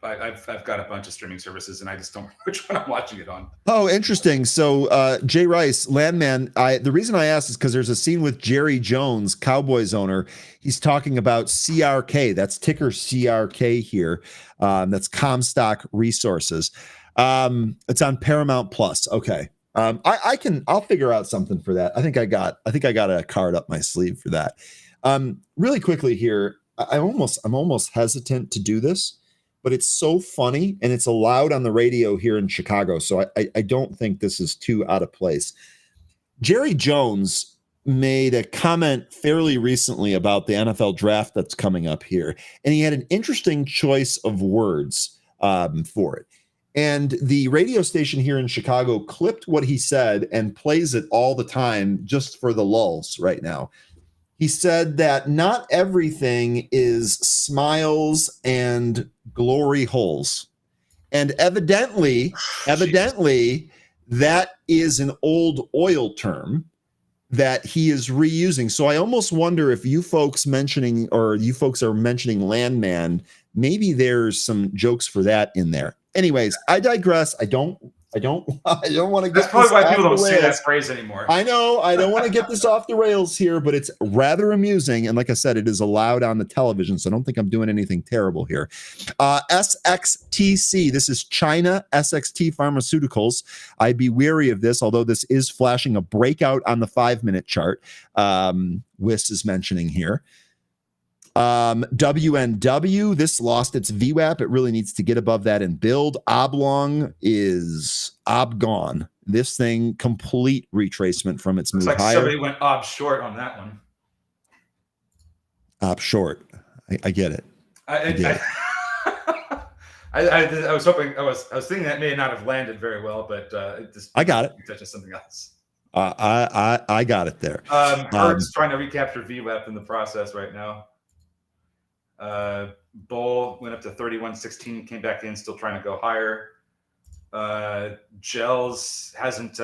I've got a bunch of streaming services and I just don't know which one I'm watching it on. Oh, interesting. So Jay Rice, Landman, the reason I asked is because there's a scene with Jerry Jones, Cowboys owner. He's talking about CRK. That's ticker CRK here. That's Comstock Resources. It's on Paramount Plus. Okay. I'll figure out something for that. I think I got a card up my sleeve for that. Really quickly here, I'm almost hesitant to do this, but it's so funny and it's allowed on the radio here in Chicago. So I don't think this is too out of place. Jerry Jones made a comment fairly recently about the NFL draft that's coming up here. And he had an interesting choice of words for it. And the radio station here in Chicago clipped what he said and plays it all the time just for the lulls right now. He said that not everything is smiles and glory holes. And evidently, that is an old oil term that he is reusing. So I almost wonder if you folks are mentioning Landman, maybe there's some jokes for that in there. Anyways, I digress. I don't want to get. That's probably why people don't say that phrase anymore. I know. I don't want to get this off the rails here, but it's rather amusing. And like I said, it is allowed on the television, so I don't think I'm doing anything terrible here. SXTC. This is China SXT Pharmaceuticals. I'd be wary of this, although this is flashing a breakout on the 5-minute chart. Wiss is mentioning here. WNW, this lost its VWAP. It really needs to get above that and build. Oblong is obgone. This thing, complete retracement from its move higher. Somebody went ob short on that one. Ob short. I get it. I was hoping. I was thinking that may not have landed very well, but I got it. Touching something else. I got it there. Hertz trying to recapture VWAP in the process right now. Bull went up to 31.16, came back in, still trying to go higher. Gels hasn't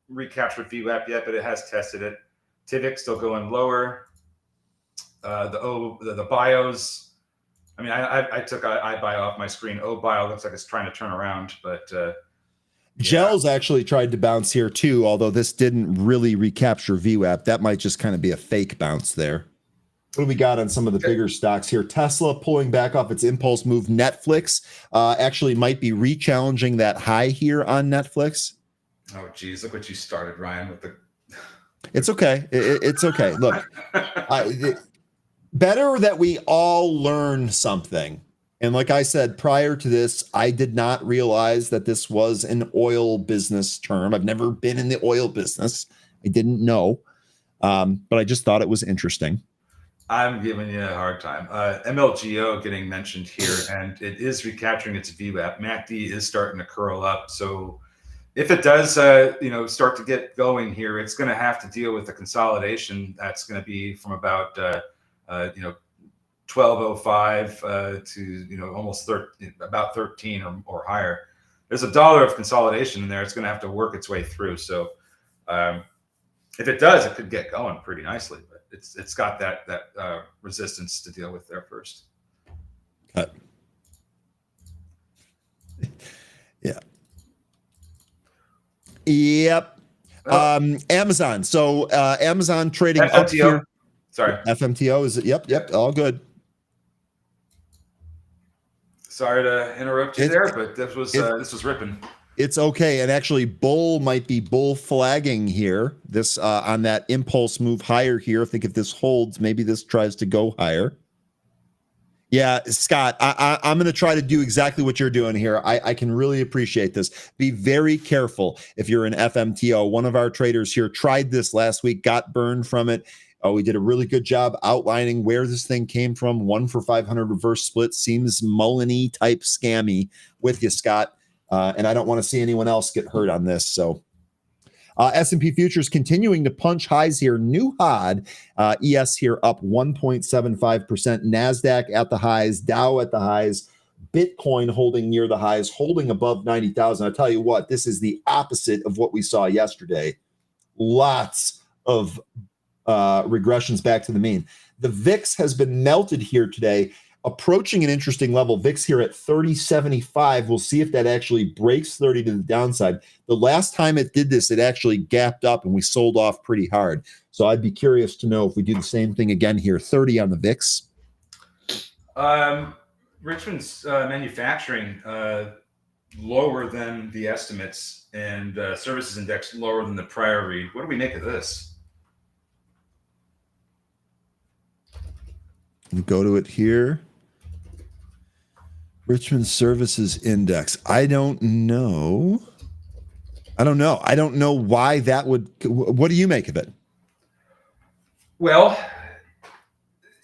recaptured VWAP yet, but it has tested it. Tivik still going lower. The bios. I mean, I took iBio off my screen. Bio looks like it's trying to turn around, but Gels actually tried to bounce here too, although this didn't really recapture VWAP. That might just kind of be a fake bounce there. What do we got on some of the bigger stocks here? Tesla pulling back off its impulse move. Netflix actually might be re-challenging that high here on Netflix. Oh, geez. Look what you started, Ryan, with the... It's okay. It's okay. Look, better that we all learn something And like I said, prior to this, I did not realize that this was an oil business term. I've never been in the oil business. I didn't know, but I just thought it was interesting. I'm giving you a hard time. MLGO getting mentioned here, and it is recapturing its VWAP. MACD is starting to curl up. So if it does, start to get going here, it's going to have to deal with the consolidation. That's going to be from about 1205 to almost about 13 or higher. There's $1 of consolidation in there. It's going to have to work its way through. So if it does, it could get going pretty nicely. But it's got that resistance to deal with there first. Yeah. Yep. Amazon. So Amazon trading FMTO. up here. Sorry. FMTO is it? Yep. All good. Sorry to interrupt you there, but this was ripping. It's okay. And actually, bull might be bull flagging here. This on that impulse move higher here. I think if this holds, maybe this tries to go higher. Yeah, Scott, I'm going to try to do exactly what you're doing here. I can really appreciate this. Be very careful if you're an FMTO. One of our traders here tried this last week, got burned from it. Oh, we did a really good job outlining where this thing came from. 1 for 500 reverse split seems Mullen-y type scammy with you, Scott. And I don't want to see anyone else get hurt on this. So S&P futures continuing to punch highs here. New HOD, ES here up 1.75%. NASDAQ at the highs, Dow at the highs, Bitcoin holding near the highs, holding above 90,000. I tell you what, this is the opposite of what we saw yesterday. Lots of regressions back to the mean. The VIX has been melted here today, approaching an interesting level. VIX here at 30.75. We'll see if that actually breaks 30 to the downside. The last time it did this, it actually gapped up and we sold off pretty hard. So I'd be curious to know if we do the same thing again here. 30 on the VIX. Richmond's manufacturing lower than the estimates, and services index lower than the prior read. What do we make of this? Go to it here. Richmond Services Index. I don't know. I don't know why that would. What do you make of it? Well,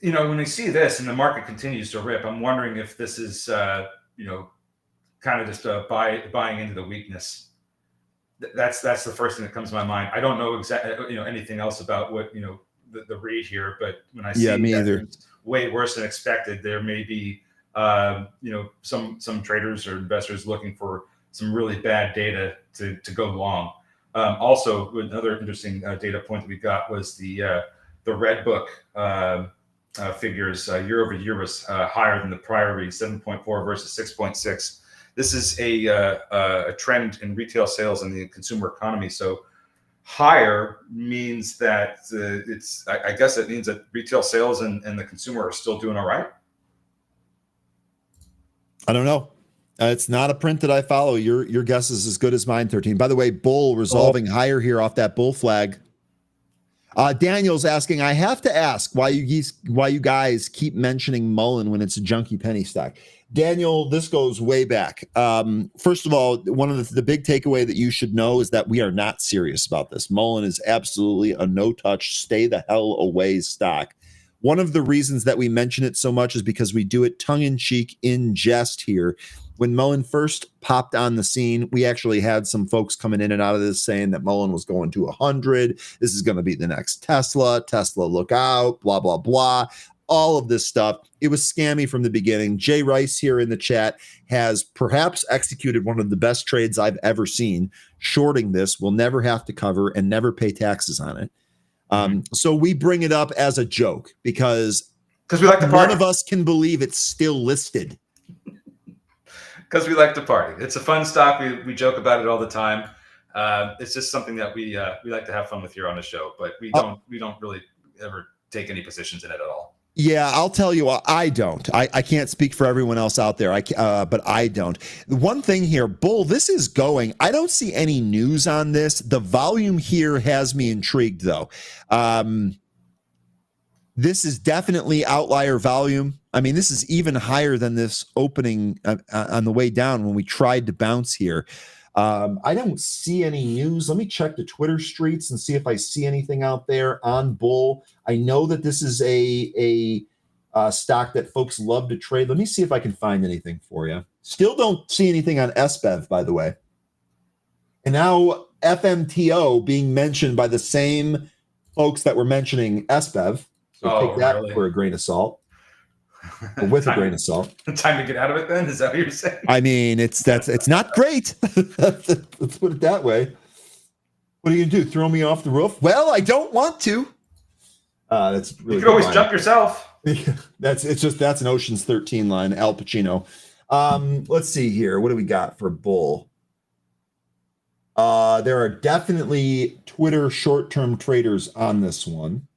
when we see this and the market continues to rip, I'm wondering if this is, kind of just buying into the weakness. That's the first thing that comes to my mind. I don't know exactly, anything else about what, the read here, but when I see me either. It's way worse than expected, there may be, some traders or investors looking for some really bad data to go long. Also, another interesting data point that we got was the Red Book figures year over year was higher than the prior read, 7.4 versus 6.6. This is a trend in retail sales in the consumer economy. So higher means that I guess it means that retail sales and the consumer are still doing all right. I don't know. It's not a print that I follow. Your guess is as good as mine, 13. By the way, bull resolving higher here off that bull flag. Daniel's asking, I have to ask why you guys keep mentioning Mullen when it's a junky penny stock. Daniel, this goes way back. First of all, one of the big takeaway that you should know is that we are not serious about this. Mullen is absolutely a no-touch, stay the hell away stock. One of the reasons that we mention it so much is because we do it tongue-in-cheek, in jest here. When Mullen first popped on the scene, we actually had some folks coming in and out of this saying that Mullen was going to 100. This is going to be the next Tesla. Tesla, look out, blah, blah, blah. All of this stuff. It was scammy from the beginning. Jay Rice here in the chat has perhaps executed one of the best trades I've ever seen. Shorting this, will never have to cover and never pay taxes on it. So we bring it up as a joke because we like to party. None of us can believe it's still listed. Because we like to party. It's a fun stock. We joke about it all the time. It's just something that we like to have fun with here on the show, but we don't really ever take any positions in it at all. Yeah, I'll tell you, I don't. I can't speak for everyone else out there, but I don't. The one thing here, bull, this is going. I don't see any news on this. The volume here has me intrigued, though. This is definitely outlier volume. I mean, this is even higher than this opening on the way down when we tried to bounce here. I don't see any news. Let me check the Twitter streets and see if I see anything out there on bull. I know that this is a stock that folks love to trade. Let me see if I can find anything for you. Still don't see anything on SBEV, by the way. And now FMTO being mentioned by the same folks that were mentioning SBEV. So take that really? for a grain of salt. Or with a grain of salt. Time to get out of it then? Is that what you're saying? I mean, it's not great. Let's put it that way. What are you gonna do? Throw me off the roof? Well, I don't want to. That's really you can always jump yourself. That's an Ocean's 13 line, Al Pacino. Let's see here. What do we got for bull? There are definitely Twitter short-term traders on this one.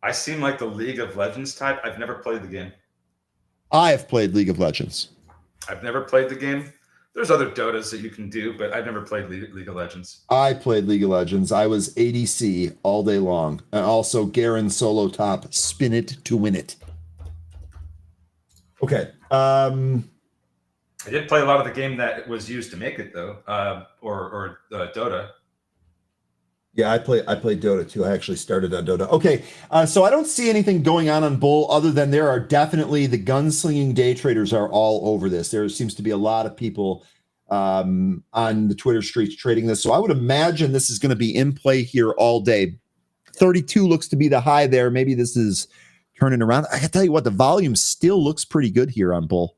I seem like the League of Legends type. I've never played the game. I have played League of Legends. I've never played the game. There's other Dotas that you can do, but I've never played League of Legends. I played League of Legends. I was ADC all day long. And also Garen solo top, spin it to win it. Okay. I did play a lot of the game that was used to make it, though, or Dota. Yeah, I played Dota too. I actually started on Dota. Okay, so I don't see anything going on bull other than there are definitely the gunslinging day traders are all over this. There seems to be a lot of people on the Twitter streets trading this. So I would imagine this is going to be in play here all day. 32 looks to be the high there. Maybe this is turning around. I can tell you what, the volume still looks pretty good here on bull.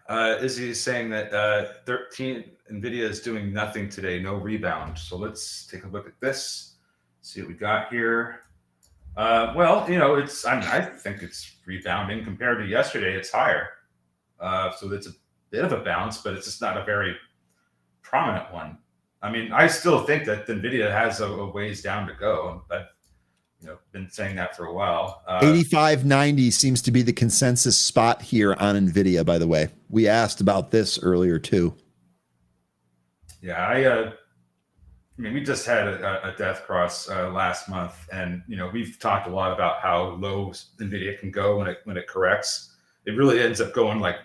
Izzy is saying that 13 NVIDIA is doing nothing today, no rebound. So let's take a look at this, see what we got here. Well, I think it's rebounding compared to yesterday. It's higher, so it's a bit of a bounce, but it's just not a very prominent one. I mean, I still think that NVIDIA has a ways down to go. I've been saying that for a while. 85.90 seems to be the consensus spot here on NVIDIA, by the way. We asked about this earlier, too. Yeah, we just had a death cross last month, and we've talked a lot about how low NVIDIA can go when it corrects. It really ends up going like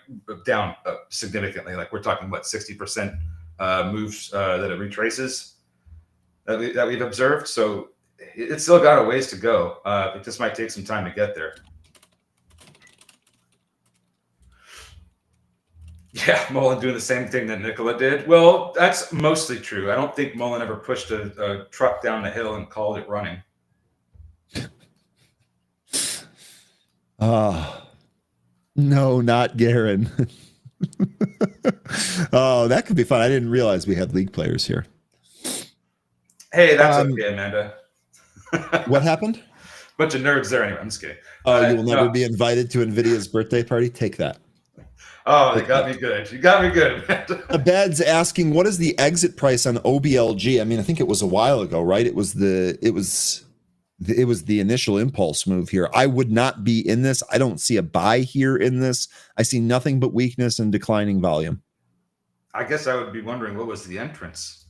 down significantly. Like we're talking about 60% moves that it retraces that we've observed. So it's still got a ways to go. It just might take some time to get there. Yeah, Mullen doing the same thing that Nicola did. Well, that's mostly true. I don't think Mullen ever pushed a truck down the hill and called it running. No, not Garen. Oh, that could be fun. I didn't realize we had league players here. Hey, that's okay, Amanda. What happened? Bunch of nerds there anyway. I'm just kidding. Oh, you will never be invited to NVIDIA's birthday party? Take that. Oh, they got me good. You got me good. Abed's asking, what is the exit price on OBLG? I mean, I think it was a while ago, right? It was the initial impulse move here. I would not be in this. I don't see a buy here in this. I see nothing but weakness and declining volume. I guess I would be wondering what was the entrance.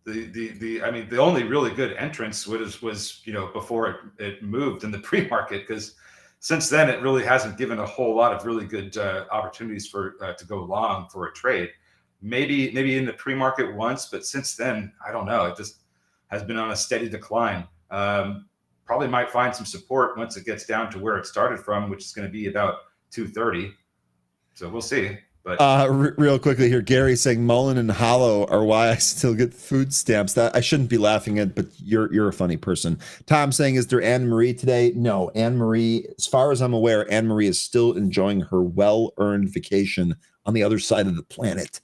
The only really good entrance was before it moved in the pre-market, because since then it really hasn't given a whole lot of really good opportunities for to go long for a trade. Maybe in the pre-market once, but since then I don't know. It just has been on a steady decline. Probably might find some support once it gets down to where it started from, which is going to be about 230. So we'll see. But real quickly here, Gary saying Mullen and Hollow are why I still get food stamps. That I shouldn't be laughing at, but you're a funny person. Tom saying, is there Anne Marie today? No, Anne Marie, as far as I'm aware, Anne Marie is still enjoying her well-earned vacation on the other side of the planet.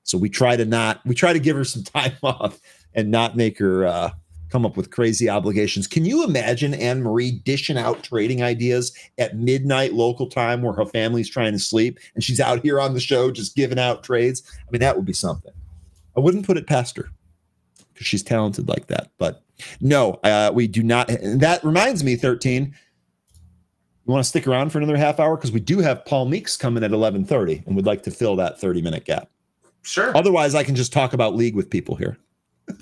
So we try to give her some time off and not make her come up with crazy obligations. Can you imagine Anne Marie dishing out trading ideas at midnight local time where her family's trying to sleep and she's out here on the show just giving out trades? I mean, that would be something. I wouldn't put it past her because she's talented like that. But no, we do not. And that reminds me, 13, you want to stick around for another half hour? Because we do have Paul Meeks coming at 11:30 and would like to fill that 30-minute gap. Sure. Otherwise, I can just talk about league with people here.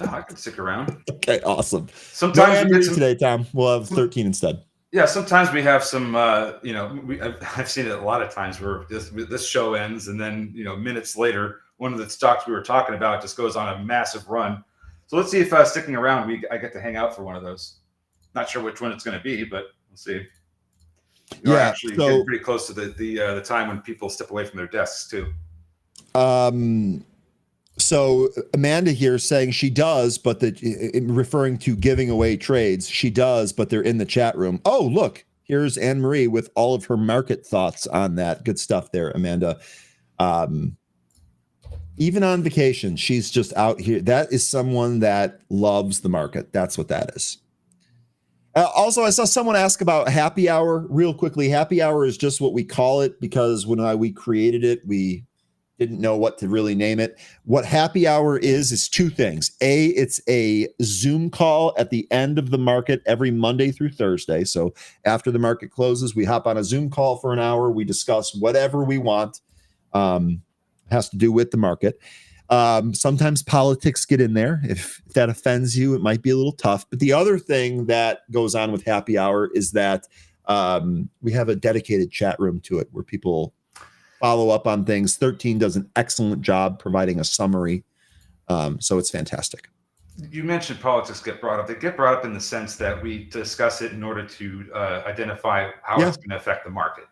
No, I can stick around. Okay, awesome. Sometimes no Anne Marie today, Tom. We'll have 13 instead. Yeah, sometimes we have some, I've seen it a lot of times where this show ends, and then minutes later, one of the stocks we were talking about just goes on a massive run. So let's see if sticking around, I get to hang out for one of those. Not sure which one it's going to be, but we'll see. We are Yeah. actually So getting pretty close to the time when people step away from their desks too. So Amanda here saying she does, but referring to giving away trades, she does, but they're in the chat room. Oh, look, here's Anne Marie with all of her market thoughts on that. Good stuff there, Amanda. Even on vacation, she's just out here. That is someone that loves the market. That's what that is. Also, I saw someone ask about happy hour real quickly. Happy hour is just what we call it because when we created it, we didn't know what to really name it. What happy hour is two things. A, it's a Zoom call at the end of the market every Monday through Thursday. So after the market closes, we hop on a Zoom call for an hour. We discuss whatever we want. Has to do with the market. Sometimes politics get in there. If that offends you, it might be a little tough. But the other thing that goes on with happy hour is that we have a dedicated chat room to it where people follow up on things. 13 does an excellent job providing a summary. So it's fantastic. You mentioned politics get brought up. They get brought up in the sense that we discuss it in order to identify how it's going to affect the market.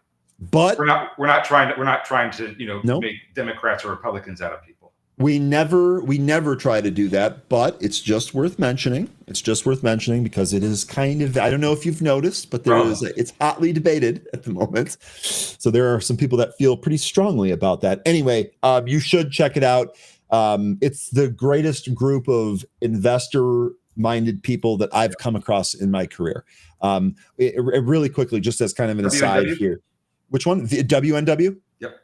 But we're not trying to Nope. make Democrats or Republicans out of people. We never try to do that, but it's just worth mentioning. It's just worth mentioning because it is kind of, I don't know if you've noticed, but it's hotly debated at the moment. So there are some people that feel pretty strongly about that. Anyway, you should check it out. It's the greatest group of investor-minded people that I've come across in my career. Really quickly, just as kind of an aside here. Which one? The WNW? Yep.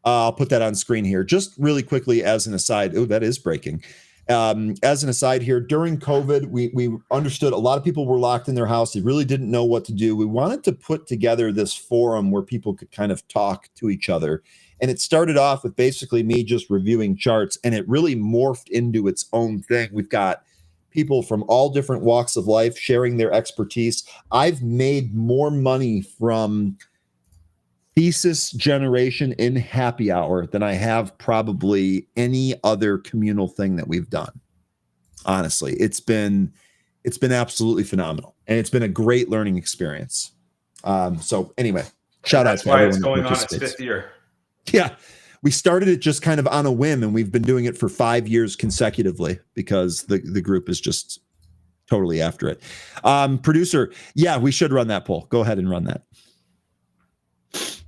I'll put that on screen here. Just really quickly as an aside. Oh, that is breaking. As an aside here, during COVID, we understood a lot of people were locked in their house. They really didn't know what to do. We wanted to put together this forum where people could kind of talk to each other. And it started off with basically me just reviewing charts, and it really morphed into its own thing. We've got people from all different walks of life sharing their expertise. I've made more money from thesis generation in happy hour than I have probably any other communal thing that we've done. Honestly, it's been absolutely phenomenal, and it's been a great learning experience. So anyway, shout out to everyone. That's why it's going on its 5th year. Yeah, we started it just kind of on a whim, and we've been doing it for 5 years consecutively because the group is just totally after it. Producer, yeah, we should run that poll. Go ahead and run that.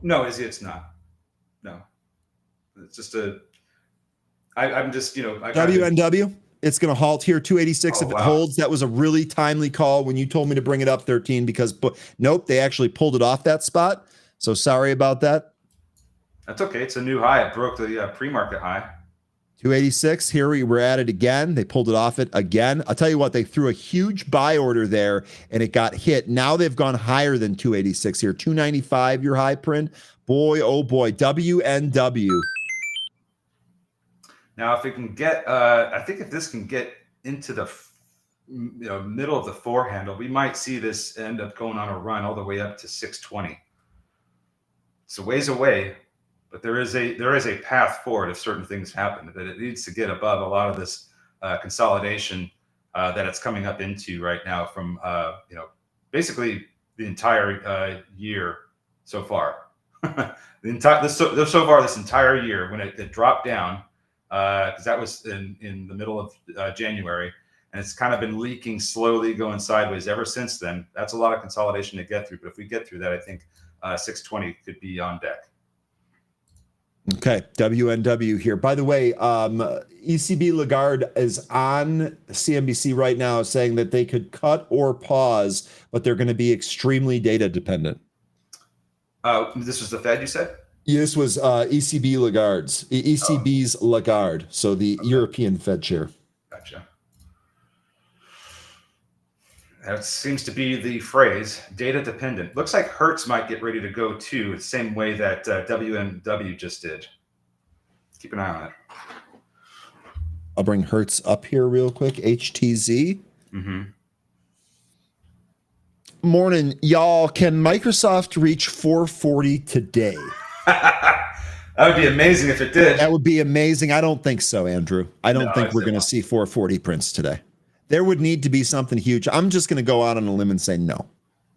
No, it's not. No, it's just I'm just WNW. It's going to halt here 286 if it holds. That was a really timely call when you told me to bring it up 13 because nope, they actually pulled it off that spot. So sorry about that. That's okay. It's a new high. It broke the pre-market high. 286. Here we were at it again. They pulled it off it again. I'll tell you what, they threw a huge buy order there and it got hit. Now they've gone higher than 286 here. 295, your high print. Boy, oh boy. WNW. Now, if it can get, I think if this can get into the middle of the 4 handle, we might see this end up going on a run all the way up to 620. It's a ways away. But there is a path forward if certain things happen. That it needs to get above a lot of this consolidation that it's coming up into right now from basically the entire year so far. So far this entire year when it dropped down because that was in the middle of January, and it's kind of been leaking slowly, going sideways ever since then. That's a lot of consolidation to get through. But if we get through that, I think 620 could be on deck. Okay, WNW here. By the way, ECB Lagarde is on CNBC right now saying that they could cut or pause, but they're going to be extremely data dependent. This was the Fed, you said? This was ECB Lagarde's, ECB's Lagarde, so the European Fed chair. Gotcha. That seems to be the phrase, data dependent. Looks like Hertz might get ready to go too, the same way that WNW just did. Keep an eye on it. I'll bring Hertz up here real quick. HTZ. Mm-hmm. Morning, y'all. Can Microsoft reach 440 today? That would be amazing if it did. That would be amazing. I don't think so, Andrew. I don't No, think it's we're going to impossible. see 440 prints today. There would need to be something huge. I'm just going to go out on a limb and say no.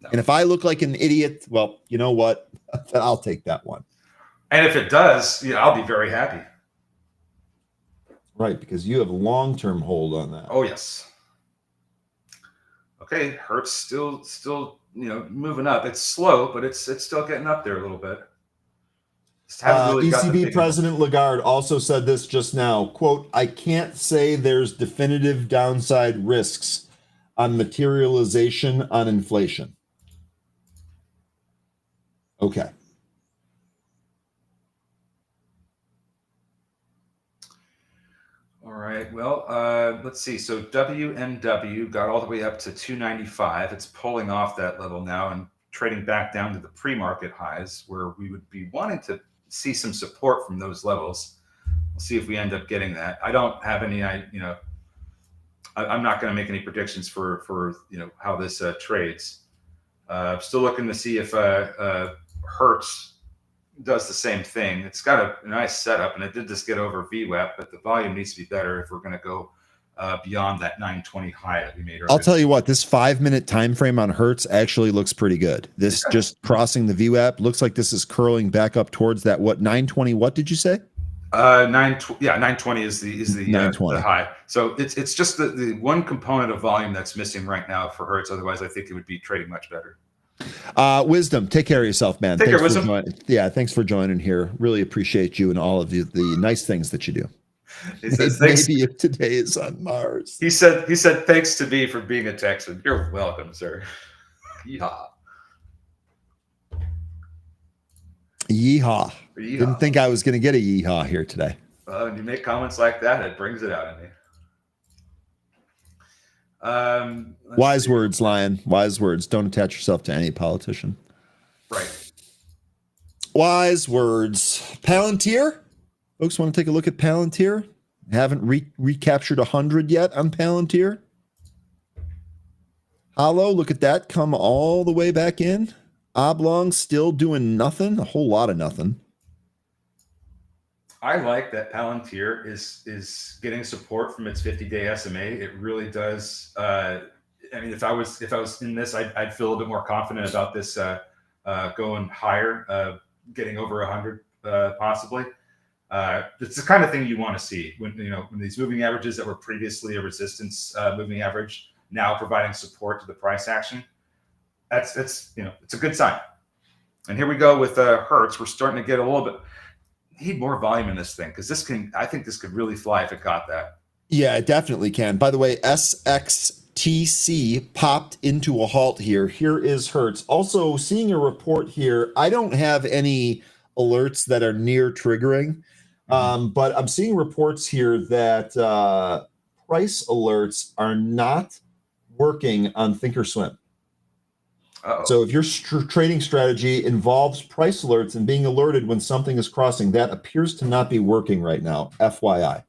No. And if I look like an idiot, well, you know what? I'll take that one. And if it does, I'll be very happy. Right, because you have a long-term hold on that. Oh, yes. Okay, Hertz still moving up. It's slow, but it's still getting up there a little bit. Just haven't really got the ECB big President Lagarde also said this just now, quote, I can't say there's definitive downside risks on materialization on inflation. Okay. All right. Well, let's see. So WMW got all the way up to 295. It's pulling off that level now and trading back down to the pre-market highs, where we would be wanting to see some support from those levels. We'll see if we end up getting that. I don't have any, I'm not going to make any predictions for how this trades. Still looking to see if Hertz does the same thing. It's got a nice setup, and it did just get over VWAP, but the volume needs to be better if we're going to go beyond that 920 high that we made earlier. I'll tell you what, this 5-minute time frame on Hertz actually looks pretty good. This just crossing the VWAP looks like this is curling back up towards that 920. What did you say? 920 is the 920. the high. So it's just the one component of volume that's missing right now for Hertz. Otherwise, I think it would be trading much better. Wisdom, take care of yourself, man. Take care, Thanks for Wisdom. thanks for joining here. Really appreciate you and all of the nice things that you do. He says, thanks. Maybe if today is on Mars. He said thanks to me for being a Texan. You're welcome, sir. Yeehaw. Yeehaw. Yeehaw. Didn't think I was going to get a yeehaw here today. When you make comments like that, it brings it out in me. Wise words, Lion. Wise words. Don't attach yourself to any politician. Right. Wise words. Palantir. Folks want to take a look at Palantir? Haven't recaptured 100 yet on Palantir. Hollow, look at that. Come all the way back in. Oblong still doing nothing. A whole lot of nothing. I like that Palantir is getting support from its 50-day SMA. It really does. I mean, if I was in this, I'd feel a little bit more confident about this going higher, getting over 100 possibly. It's the kind of thing you want to see when these moving averages that were previously a resistance moving average now providing support to the price action. It's a good sign. And here we go with Hertz. We're starting to get a little bit. Need more volume in this thing because I think this could really fly if it got that. Yeah, it definitely can. By the way, SXTC popped into a halt here. Here is Hertz. Also seeing a report here. I don't have any alerts that are near triggering, but I'm seeing reports here that price alerts are not working on Thinkorswim. Uh-oh. So if your trading strategy involves price alerts and being alerted when something is crossing, that appears to not be working right now. FYI.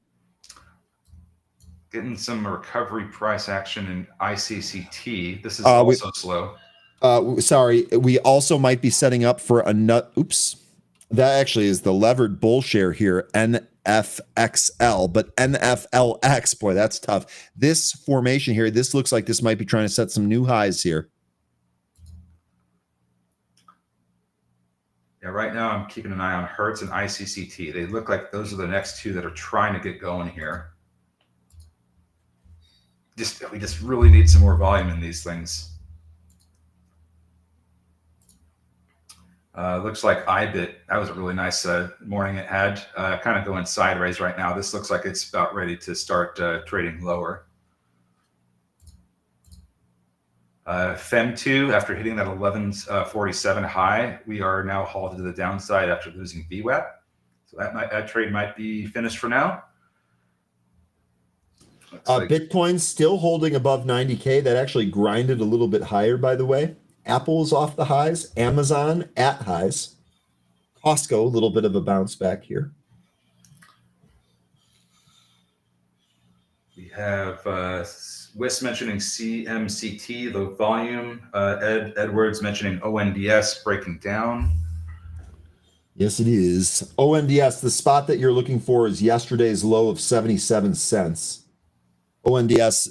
Getting some recovery price action in ICCT. This is also slow. Sorry, we also might be setting up for a nut. Oops. That actually is the levered bull share here, NFXL, but NFLX, boy, that's tough. This formation here, this looks like this might be trying to set some new highs here. Yeah, right now I'm keeping an eye on Hertz and ICCT. They look like those are the next two that are trying to get going here. We just really need some more volume in these things. Looks like IBIT, that was a really nice morning it had. Kind of going sideways right now. This looks like it's about ready to start trading lower. FEM2, after hitting that 1147 high, we are now halted to the downside after losing VWAP. So that trade might be finished for now. Bitcoin still holding above 90K. That actually grinded a little bit higher, by the way. Apple is off the highs. Amazon at highs. Costco, a little bit of a bounce back here. We have Wiss mentioning CMCT, low volume. Edwards mentioning ONDS breaking down. Yes, it is. ONDS, the spot that you're looking for is yesterday's low of 77 cents. ONDS,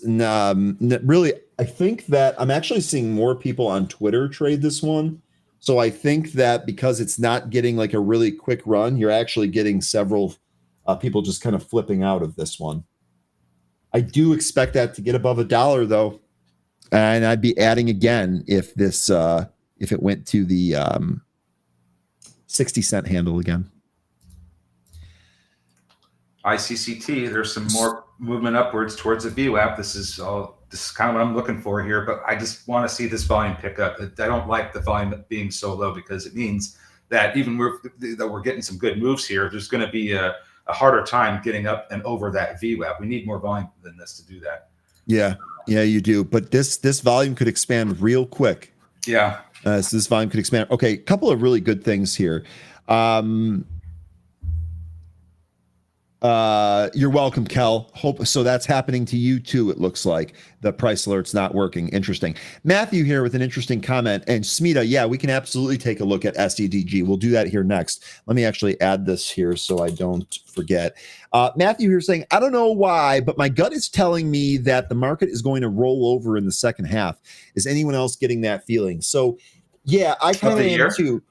really, I think that I'm actually seeing more people on Twitter trade this one. So I think that because it's not getting like a really quick run, you're actually getting several people just kind of flipping out of this one. I do expect that to get above $1 though, and I'd be adding again if it went to the 60-cent handle again. ICCT, there's some more movement upwards towards the VWAP. This is kind of what I'm looking for here, but I just want to see this volume pick up. I don't like the volume being so low because it means that even we're getting some good moves here, there's going to be a harder time getting up and over that VWAP. We need more volume than this to do that. Yeah, you do. But this volume could expand real quick. Yeah. So this volume could expand. Okay, a couple of really good things here. You're welcome, Kel. Hope so. That's happening to you too. It looks like the price alert's not working. Interesting. Matthew here with an interesting comment. And Smita, yeah, we can absolutely take a look at SEDG. We'll do that here next. Let me actually add this here so I don't forget. Matthew here saying, I don't know why, but my gut is telling me that the market is going to roll over in the second half. Is anyone else getting that feeling? So, yeah, I kind of am too.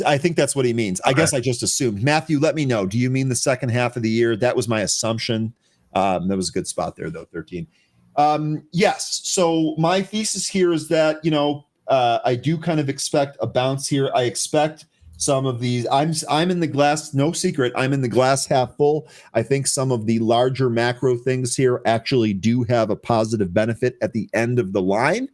I think that's what he means. Okay. I guess I just assumed. Matthew, let me know. Do you mean the second half of the year? That was my assumption. That was a good spot there, though, 13. Yes. So my thesis here is that, I do kind of expect a bounce here. I expect some of these. I'm in the glass, no secret. I'm in the glass half full. I think some of the larger macro things here actually do have a positive benefit at the end of the line.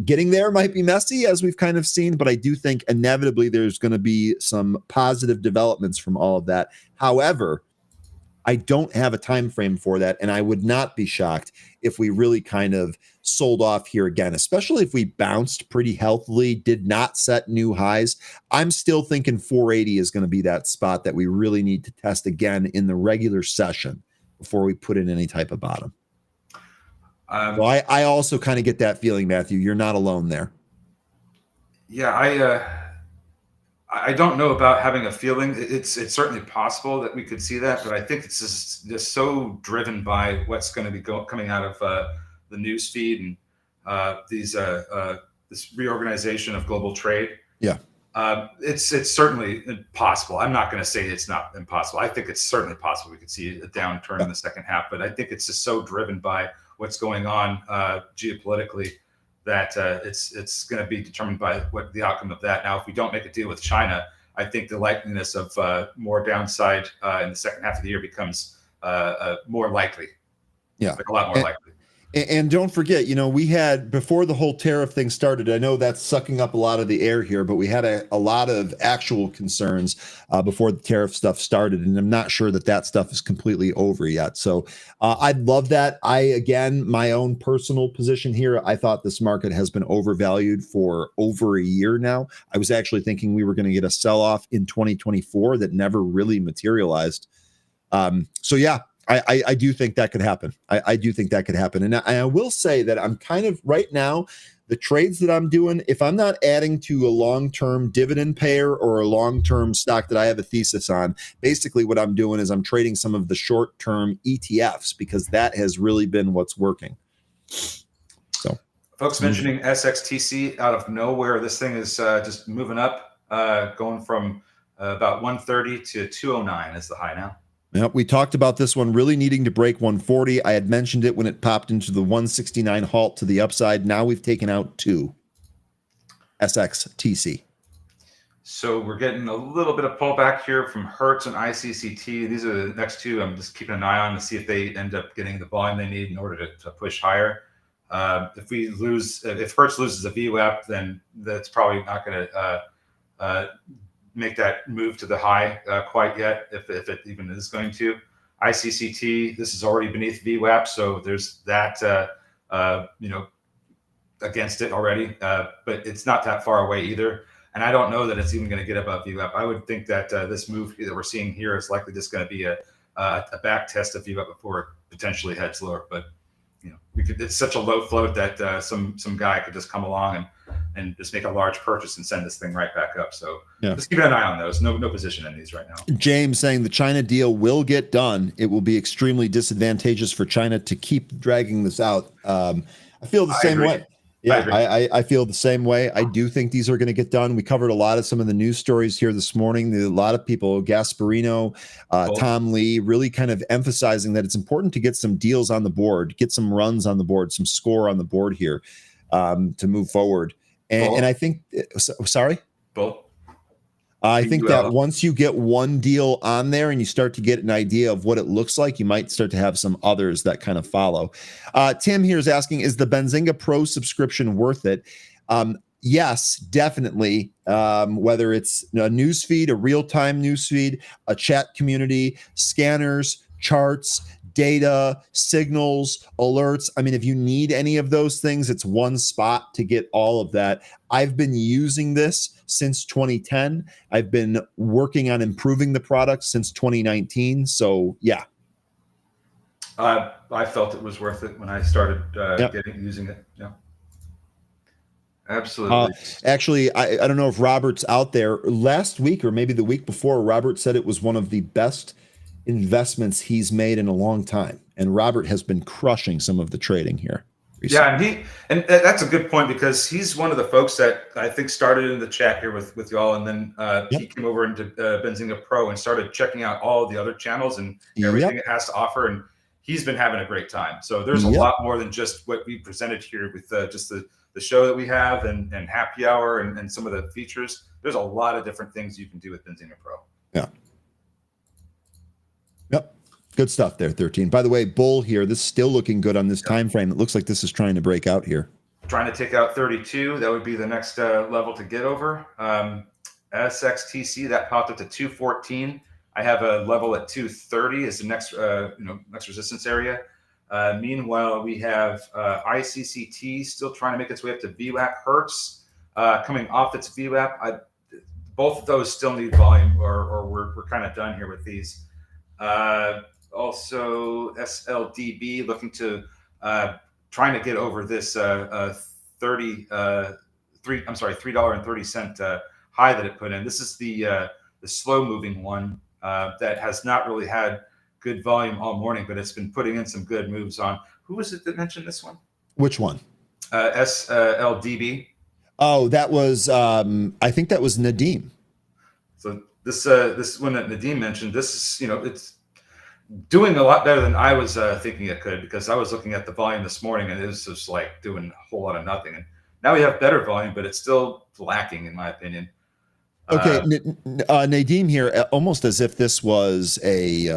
Getting there might be messy, as we've kind of seen, but I do think inevitably there's going to be some positive developments from all of that. However, I don't have a time frame for that, and I would not be shocked if we really kind of sold off here again, especially if we bounced pretty healthily, did not set new highs. I'm still thinking 480 is going to be that spot that we really need to test again in the regular session before we put in any type of bottom. So I also kind of get that feeling, Matthew. You're not alone there. Yeah, I don't know about having a feeling. It's certainly possible that we could see that, but I think it's just so driven by what's going to be coming out of the news feed and this reorganization of global trade. Yeah, it's certainly possible. I'm not going to say it's not impossible. I think it's certainly possible we could see a downturn in the second half, but I think it's just so driven by what's going on geopolitically that it's going to be determined by what the outcome of that. Now, if we don't make a deal with China, I think the likeliness of more downside in the second half of the year becomes more likely. Yeah, like a lot more likely. And don't forget, we had, before the whole tariff thing started, I know that's sucking up a lot of the air here, but we had a lot of actual concerns before the tariff stuff started. And I'm not sure that stuff is completely over yet. So I'd love that. Again, my own personal position here, I thought this market has been overvalued for over a year now. I was actually thinking we were going to get a sell-off in 2024 that never really materialized. So yeah. I do think that could happen. I do think that could happen. And I will say that I'm kind of right now, the trades that I'm doing, if I'm not adding to a long-term dividend payer or a long-term stock that I have a thesis on, basically what I'm doing is I'm trading some of the short-term ETFs because that has really been what's working. So, folks mentioning SXTC out of nowhere. This thing is just moving up, going from about 130 to 209 is the high now. Yep, we talked about this one really needing to break 140. I had mentioned it when it popped into the 169 halt to the upside. Now we've taken out 2 SXTC. So we're getting a little bit of pullback here from Hertz and ICCT. These are the next two I'm just keeping an eye on to see if they end up getting the volume they need in order to push higher. If Hertz loses a VWAP, then that's probably not going to make that move to the high quite yet, if it even is going to. ICCT, this is already beneath VWAP, so there's that against it already, but it's not that far away either. And I don't know that it's even going to get above VWAP. I would think that this move that we're seeing here is likely just going to be a back test of VWAP before potentially heads lower. But it's such a low float that some guy could just come along and just make a large purchase and send this thing right back up. So just keep an eye on those. No position in these right now. James saying the China deal will get done. It will be extremely disadvantageous for China to keep dragging this out. I feel the same way. Yeah, I feel the same way. I do think these are going to get done. We covered a lot of some of the news stories here this morning. A lot of people, Gasparino, Tom Lee, really kind of emphasizing that it's important to get some deals on the board, get some runs on the board, some score on the board here to move forward. And I think, sorry? Bull. I think that once you get one deal on there and you start to get an idea of what it looks like, you might start to have some others that kind of follow. Tim here is asking, is the Benzinga Pro subscription worth it? Yes, definitely. Whether it's a news feed, a real-time news feed, a chat community, scanners, charts, data, signals, alerts. I mean, if you need any of those things, it's one spot to get all of that. I've been using this since 2010. I've been working on improving the product since 2019. So yeah. I felt it was worth it when I started using it. Yeah. Absolutely. Actually, I don't know if Robert's out there. Last week or maybe the week before, Robert said it was one of the best investments he's made in a long time, and Robert has been crushing some of the trading here recently. Yeah, and that's a good point, because he's one of the folks that I think started in the chat here with y'all, and then he came over into Benzinga Pro and started checking out all the other channels and everything it has to offer, and he's been having a great time. So there's a lot more than just what we presented here with just the show that we have and happy hour and some of the features. There's a lot of different things you can do with Benzinga Pro. Yeah. Yep. Good stuff there, 13. By the way, Bull here, this is still looking good on this time frame. It looks like this is trying to break out here. Trying to take out 32. That would be the next level to get over. SXTC, that popped up to 214. I have a level at 230 as the next next resistance area. Meanwhile, we have ICCT still trying to make its way up to VWAP. Hertz coming off its VWAP. Both of those still need volume, or we're kind of done here with these. Also, SLDB looking to trying to get over this $3.30 high that it put in. This is the slow moving one that has not really had good volume all morning, but it's been putting in some good moves on. Who was it that mentioned this one? Which one? SLDB. Oh, that was I think that was Nadeem. So this one that Nadeem mentioned, this is it's doing a lot better than I was thinking it could, because I was looking at the volume this morning and it was just like doing a whole lot of nothing. And now we have better volume, but it's still lacking, in my opinion. Okay, Nadeem here, almost as if this was very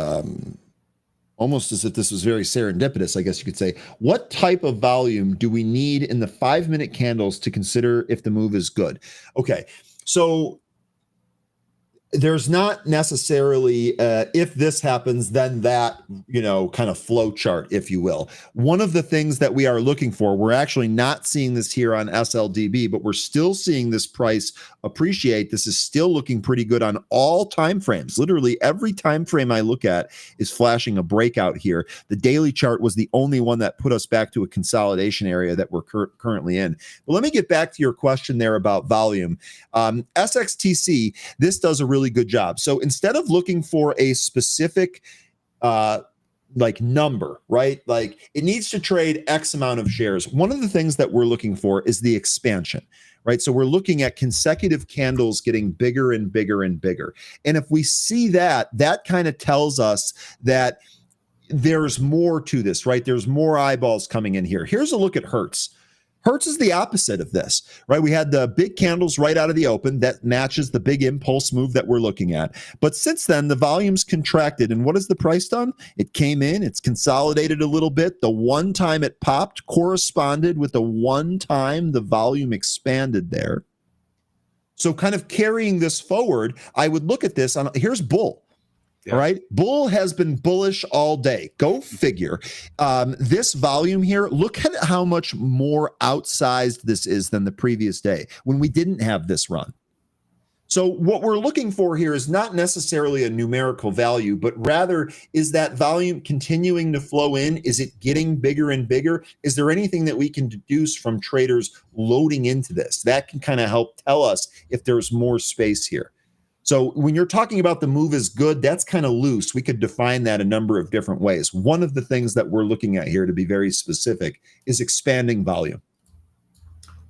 serendipitous, I guess you could say. What type of volume do we need in the 5-minute candles to consider if the move is good? Okay, so there's not necessarily if this happens, then that, kind of flow chart, if you will. One of the things that we are looking for, we're actually not seeing this here on SLDB, but we're still seeing this price appreciate. This is still looking pretty good on all time frames. Literally every time frame I look at is flashing a breakout here. The daily chart was the only one that put us back to a consolidation area that we're currently in. But let me get back to your question there about volume. SXTC, this does a really good job. So instead of looking for a specific number, right? Like it needs to trade X amount of shares. One of the things that we're looking for is the expansion, right? So we're looking at consecutive candles getting bigger and bigger and bigger. And if we see that, that kind of tells us that there's more to this, right? There's more eyeballs coming in here. Here's a look at Hertz. Hertz is the opposite of this, right? We had the big candles right out of the open that matches the big impulse move that we're looking at. But since then, the volume's contracted. And what has the price done? It came in, it's consolidated a little bit. The one time it popped corresponded with the one time the volume expanded there. So kind of carrying this forward, I would look at this here's Bull. Yeah. All right. Bull has been bullish all day. Go figure. This volume here, look at how much more outsized this is than the previous day when we didn't have this run. So what we're looking for here is not necessarily a numerical value, but rather, is that volume continuing to flow in? Is it getting bigger and bigger? Is there anything that we can deduce from traders loading into this that can kind of help tell us if there's more space here? So when you're talking about the move is good, that's kind of loose. We could define that a number of different ways. One of the things that we're looking at here, to be very specific, is expanding volume.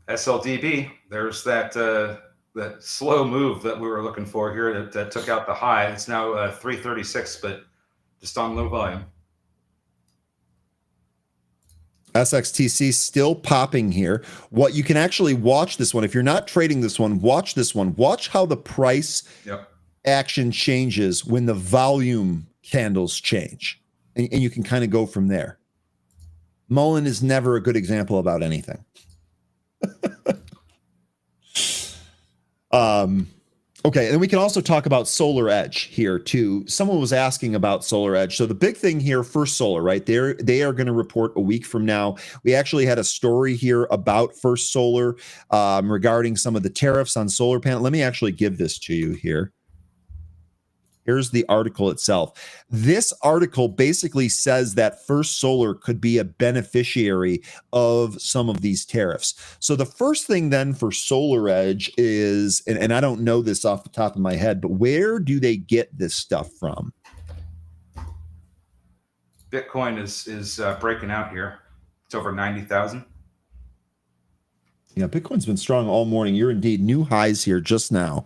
SLDB, there's that slow move that we were looking for here that took out the high. It's now 336, but just on low volume. SXTC still popping here. What you can actually watch this one. If you're not trading this one, watch this one. Watch how the price action changes when the volume candles change. And you can kind of go from there. Mullen is never a good example about anything. Okay, and we can also talk about Solar Edge here too. Someone was asking about Solar Edge. So the big thing here First Solar, right? They are going to report a week from now. We actually had a story here about First Solar regarding some of the tariffs on solar panel. Let me actually give this to you here. Here's the article itself. This article basically says that First Solar could be a beneficiary of some of these tariffs. So the first thing then for Solar Edge is, and I don't know this off the top of my head, but where do they get this stuff from? Bitcoin is breaking out here. It's over 90,000. Yeah, Bitcoin's been strong all morning. You're indeed new highs here just now.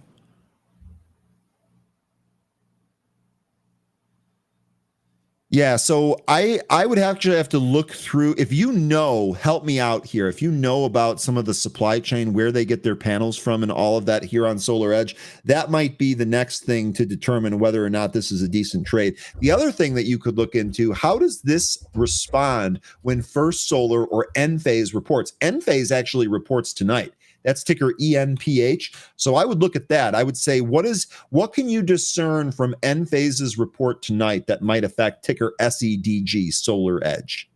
Yeah, so I would actually have to look through, if you know, help me out here. If you know about some of the supply chain, where they get their panels from and all of that here on Solar Edge, that might be the next thing to determine whether or not this is a decent trade. The other thing that you could look into, how does this respond when First Solar or Enphase reports? Enphase actually reports tonight. That's ticker ENPH. So I would look at that. I would say, what can you discern from Enphase's report tonight that might affect ticker SEDG, Solar Edge?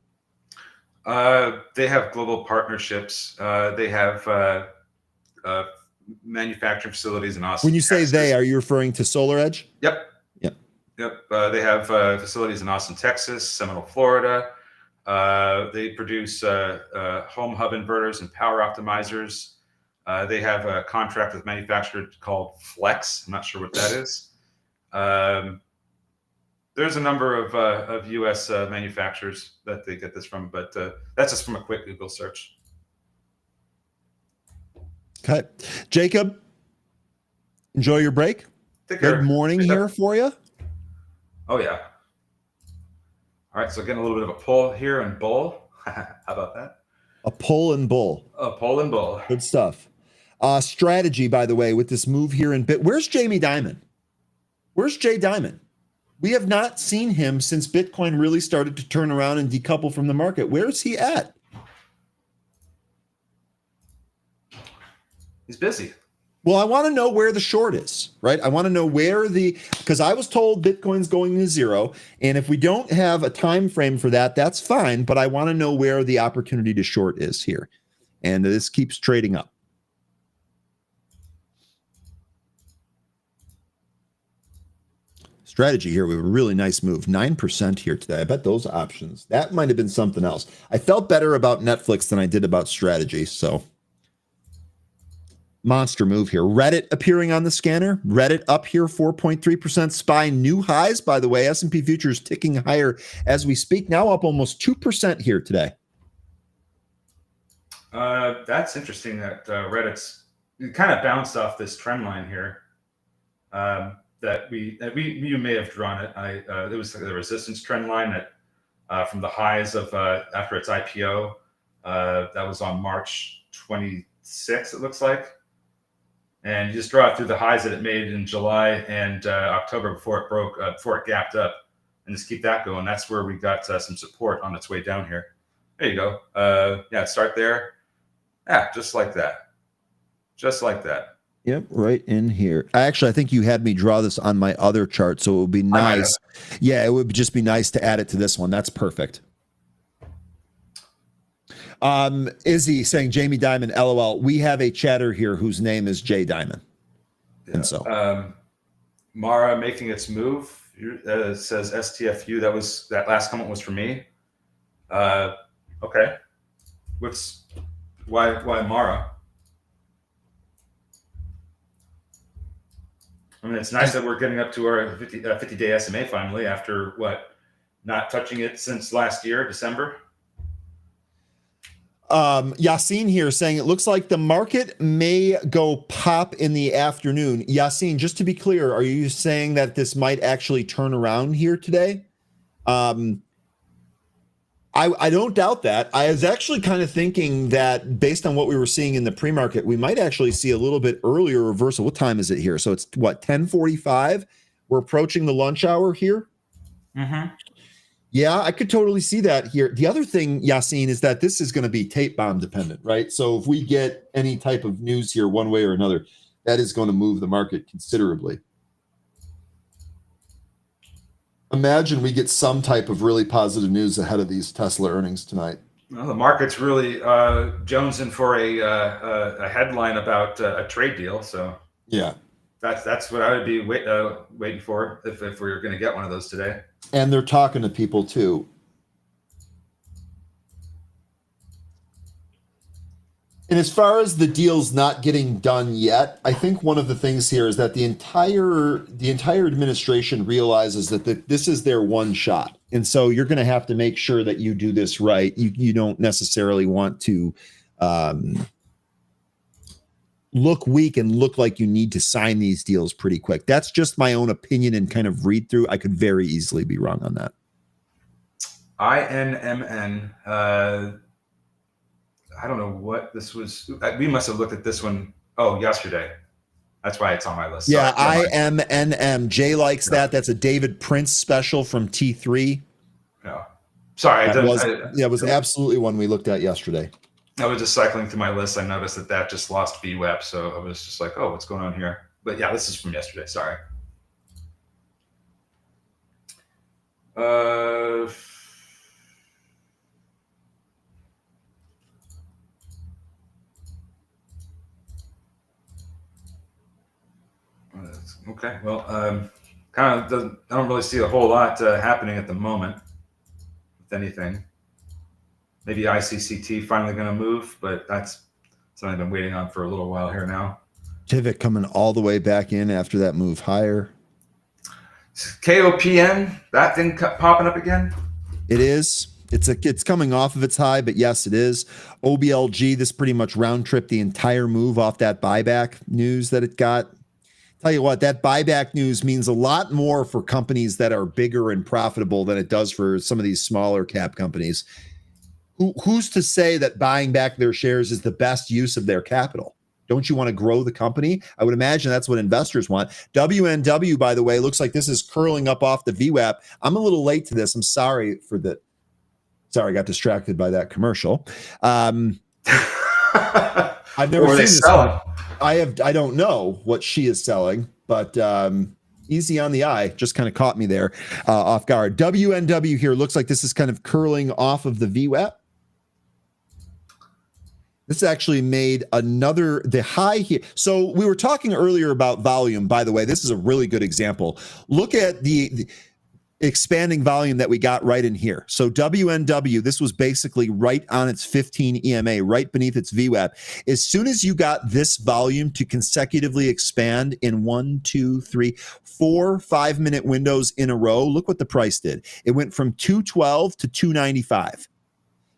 They have global partnerships. They have manufacturing facilities in Austin. When you say Texas. they, are you referring to Solar Edge? Yep. Yep. They have facilities in Austin, Texas, Seminole, Florida. They produce home hub inverters and power optimizers. They have a contract with a manufacturer called Flex. I'm not sure what that is. There's a number of U.S. manufacturers that they get this from, but that's just from a quick Google search. Okay. Jacob, enjoy your break. Good morning here for you. Oh, yeah. All right, so getting a little bit of a pull here and bull. How about that? A pull and bull. A pull and bull. Good stuff. Strategy, by the way, with this move here in where's Jamie Dimon? Where's Jay Dimon? We have not seen him since Bitcoin really started to turn around and decouple from the market. Where is he at? He's busy. Well, I want to know where the short is, right? I want to know where because I was told Bitcoin's going to zero. And if we don't have a time frame for that, that's fine. But I want to know where the opportunity to short is here. And this keeps trading up. Strategy here with a really nice move, 9% here today. I bet those options, that might have been something else. I felt better about Netflix than I did about strategy. So monster move here. Reddit appearing on the scanner. Reddit up here, 4.3%. SPY new highs, by the way. S&P futures ticking higher as we speak. Now up almost 2% here today. That's interesting that Reddit's kind of bounced off this trend line here. That you may have drawn it. It was the resistance trend line that from the highs of after its IPO. That was on March 26th, it looks like. And you just draw it through the highs that it made in July and October before it broke, before it gapped up, and just keep that going. That's where we got some support on its way down here. There you go. Yeah, start there. Yeah, just like that. Just like that. Yep, right in here. I think you had me draw this on my other chart, so it would be nice. Yeah, it would just be nice to add it to this one. That's perfect. Izzy saying Jamie Dimon, LOL. We have a chatter here whose name is Jay Dimon. Yeah. And so Mara making its move says STFU. That last comment was for me. Okay. Why Mara? I mean, it's nice that we're getting up to our 50-day SMA finally after not touching it since last year, December. Yassine here saying it looks like the market may go pop in the afternoon. Yassine, just to be clear, are you saying that this might actually turn around here today? I don't doubt that. I was actually kind of thinking that based on what we were seeing in the pre-market, we might actually see a little bit earlier reversal. What time is it here? So it's what, 10:45? We're approaching the lunch hour here. Mm-hmm. Yeah, I could totally see that here. The other thing, Yassine, is that this is going to be tape bomb dependent, right? So if we get any type of news here one way or another, that is going to move the market considerably. Imagine we get some type of really positive news ahead of these Tesla earnings tonight. Well, the market's really jonesing for a headline about a trade deal. So yeah, that's what I would be waiting for if we were going to get one of those today. And they're talking to people too. And as far as the deals not getting done yet, I think one of the things here is that the entire administration realizes that this is their one shot. And so you're going to have to make sure that you do this right. You don't necessarily want to look weak and look like you need to sign these deals pretty quick. That's just my own opinion and kind of read through. I could very easily be wrong on that. INMN. I don't know what this was. We must have looked at this one. Oh, yesterday. That's why it's on my list. Yeah, IMNM. Jay likes that. That's a David Prince special from T3. No. Sorry. It was absolutely one we looked at yesterday. I was just cycling through my list. I noticed that just lost VWAP. So I was just like, oh, what's going on here? But yeah, this is from yesterday. Sorry. Okay. Well, I don't really see a whole lot happening at the moment with anything. Maybe ICCT finally going to move, but that's something I've been waiting on for a little while here now. Tivik coming all the way back in after that move higher. KOPN, that thing popping up again? It is. It's coming off of its high, but yes, it is. OBLG, this pretty much round trip the entire move off that buyback news that it got. Tell you what, that buyback news means a lot more for companies that are bigger and profitable than it does for some of these smaller cap companies. Who's to say that buying back their shares is the best use of their capital? Don't you want to grow the company? I would imagine that's what investors want. WNW, by the way, looks like this is curling up off the VWAP. I'm a little late to this. I'm sorry for that. Sorry, I got distracted by that commercial. I've never seen this one. I don't know what she is selling, but easy on the eye. Just kind of caught me there off guard. WNW here looks like this is kind of curling off of the VWAP. This actually made the high here. So we were talking earlier about volume. By the way, this is a really good example. Look at the expanding volume that we got right in here. So WNW, this was basically right on its 15 EMA, right beneath its VWAP. As soon as you got this volume to consecutively expand in 1, 2, 3, 4 5-minute windows in a row, look what the price did. It went from 212 to 295.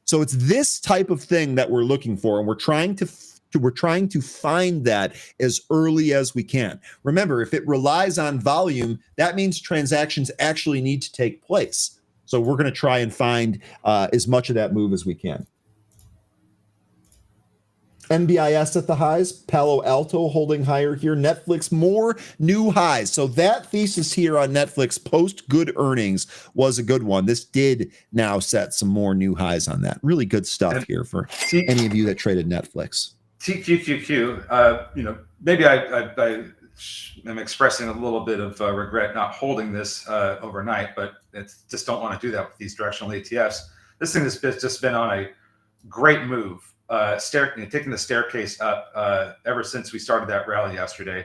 So it's this type of thing that we're looking for, and we're trying to find that as early as we can. Remember, if it relies on volume, that means transactions actually need to take place. So we're going to try and find as much of that move as we can. NBIS at the highs, Palo Alto holding higher here, Netflix more new highs. So that thesis here on Netflix post good earnings was a good one. This did now set some more new highs on that. Really good stuff here for any of you that traded Netflix. TQQQ, maybe I am expressing a little bit of regret not holding this overnight, but just don't want to do that with these directional ETFs. This thing has just been on a great move. Taking the staircase up ever since we started that rally yesterday.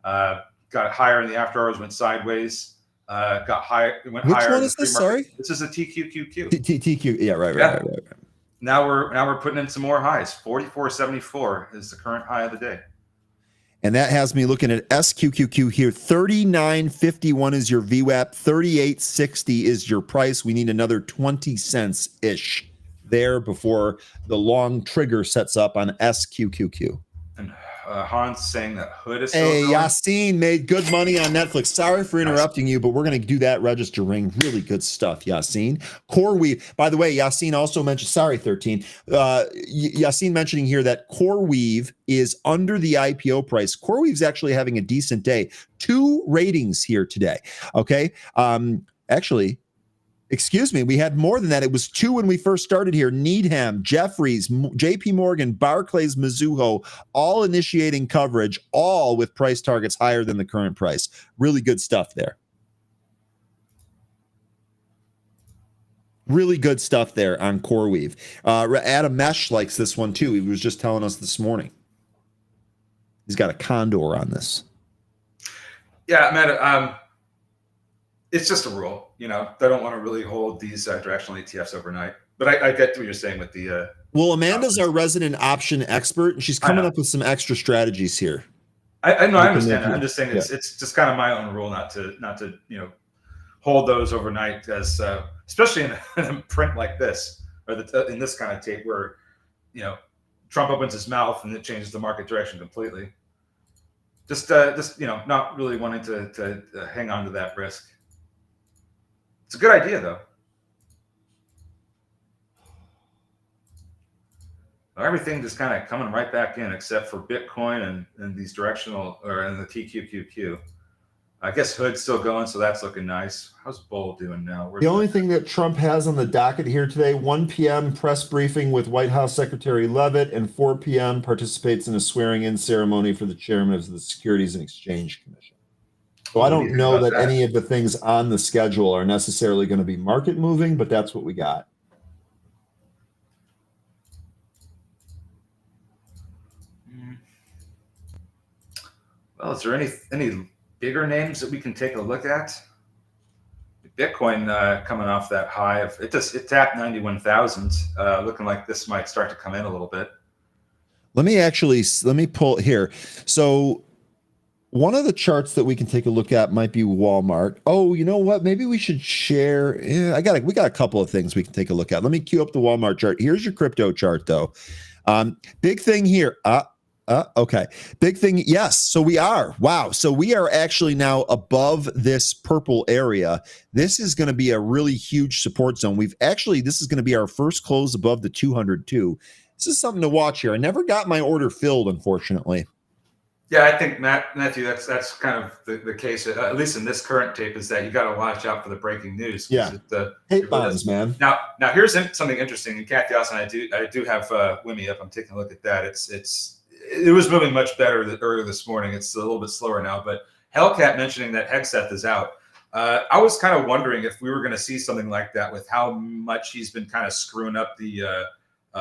Got higher in the after hours, went sideways. Got higher, went Which higher. one in is the this? pre-market. Sorry, This is a TQQQ. TQ. Yeah, right. Yeah. Now we're putting in some more highs. 44.74 is the current high of the day. And that has me looking at SQQQ here. 39.51 is your VWAP. 38.60 is your price. We need another 20 cents ish there before the long trigger sets up on SQQQ. And Hans saying that Hood is Hey, still going. Yassine made good money on Netflix. Sorry for interrupting you, but we're going to do that register ring. Really good stuff, Yassine. CoreWeave. By the way, Yassine also mentioned, sorry, 13. Yassine mentioning here that CoreWeave is under the IPO price. CoreWeave's actually having a decent day. 2 ratings here today. Okay. Actually, excuse me, we had more than that. It was 2 when we first started here. Needham, Jefferies, JP Morgan, Barclays, Mizuho, all initiating coverage, all with price targets higher than the current price. Really good stuff there. Really good stuff there on CoreWeave. Adam Mesh likes this one too. He was just telling us this morning. He's got a condor on this. Yeah, man. It's just a rule. They don't want to really hold these directional ETFs overnight. But I get what you're saying with the. Well, Amanda's our resident option expert, and she's coming up with some extra strategies here. I know. I understand that. I'm just saying it's just kind of my own rule not to hold those overnight, as especially in a print like this, or in this kind of tape where Trump opens his mouth and it changes the market direction completely. Just not really wanting to hang on to that risk. It's a good idea, though. Everything just kind of coming right back in, except for Bitcoin and these directional, or in the TQQQ. I guess Hood's still going, so that's looking nice. How's Bull doing now? The only thing that Trump has on the docket here today, 1 p.m. press briefing with White House Secretary Leavitt, and 4 p.m. participates in a swearing-in ceremony for the chairman of the Securities and Exchange Commission. So I don't know that any of the things on the schedule are necessarily going to be market moving, but that's what we got. Well, is there any bigger names that we can take a look at? Bitcoin coming off that high of it tapped 91,000, looking like this might start to come in a little bit. Let me pull here. So one of the charts that we can take a look at might be Walmart. Oh, you know what? Maybe we should share. Yeah, we got a couple of things we can take a look at. Let me queue up the Walmart chart. Here's your crypto chart, though. Big thing here. Okay. Big thing. Yes. So we are. Wow. So we are actually now above this purple area. This is going to be a really huge support zone. This is going to be our first close above the 202. This is something to watch here. I never got my order filled, unfortunately. Yeah, I think Matthew, that's kind of the case, at least in this current tape, is that you got to watch out for the breaking news. Yeah, hate bonds, man. Now here's something interesting. And Kathy Austin, I do have Wimmy up. I'm taking a look at that. It was moving much better earlier this morning. It's a little bit slower now. But Hellcat mentioning that Hegseth is out. I was kind of wondering if we were going to see something like that with how much he's been kind of screwing up the.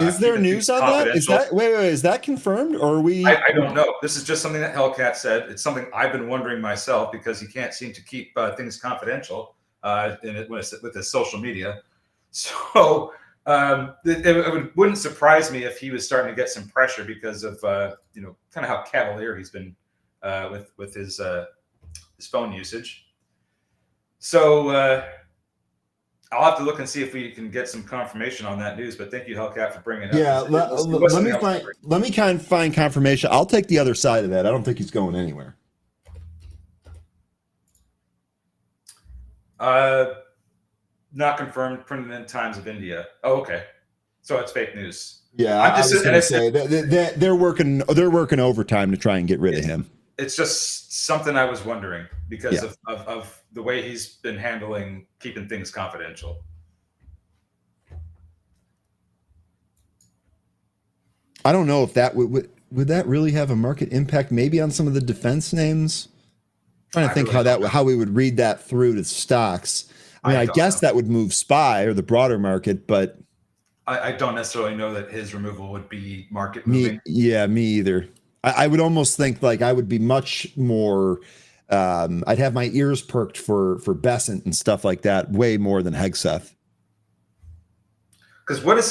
Is there news on that? Is that confirmed, or are we? I don't know. This is just something that Hellcat said. It's something I've been wondering myself, because he can't seem to keep things confidential with his social media. So it wouldn't surprise me if he was starting to get some pressure because of kind of how cavalier he's been with his phone usage. So. I'll have to look and see if we can get some confirmation on that news. But thank you, Hellcat, for bringing it up. Yeah, let me kind of find confirmation. I'll take the other side of that. I don't think he's going anywhere. Not confirmed. Printed in Times of India. Oh, okay. So it's fake news. Yeah, I was going to say that they're working overtime to try and get rid of him. It's just something I was wondering because of the way he's been handling keeping things confidential. I don't know if that would that really have a market impact, maybe on some of the defense names. I'm trying to think how we would read that through to stocks. I guess that would move SPY or the broader market, but I don't necessarily know that his removal would be market moving. Me either. I would almost think like I would be much more. I'd have my ears perked for Besant and stuff like that way more than Hegseth. Because what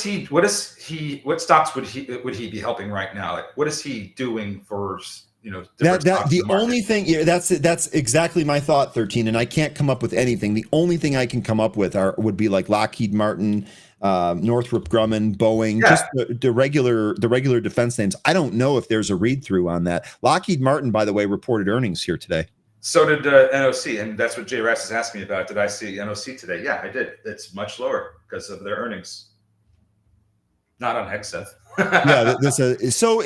stocks would he be helping right now? Like, what is he doing for different stocks The in the market? only thing, yeah, that's exactly my thought, 13, and I can't come up with anything. The only thing I can come up with would be like Lockheed Martin, Northrop Grumman, Boeing, Yeah. just the regular defense names. I don't know if there's a read through on that. Lockheed Martin, by the way, reported earnings here today. So did NOC, and that's what Jay Rice is asking me about. Did I see NOC today? Yeah, I did. It's much lower because of their earnings. Not on Hegseth. Yeah, so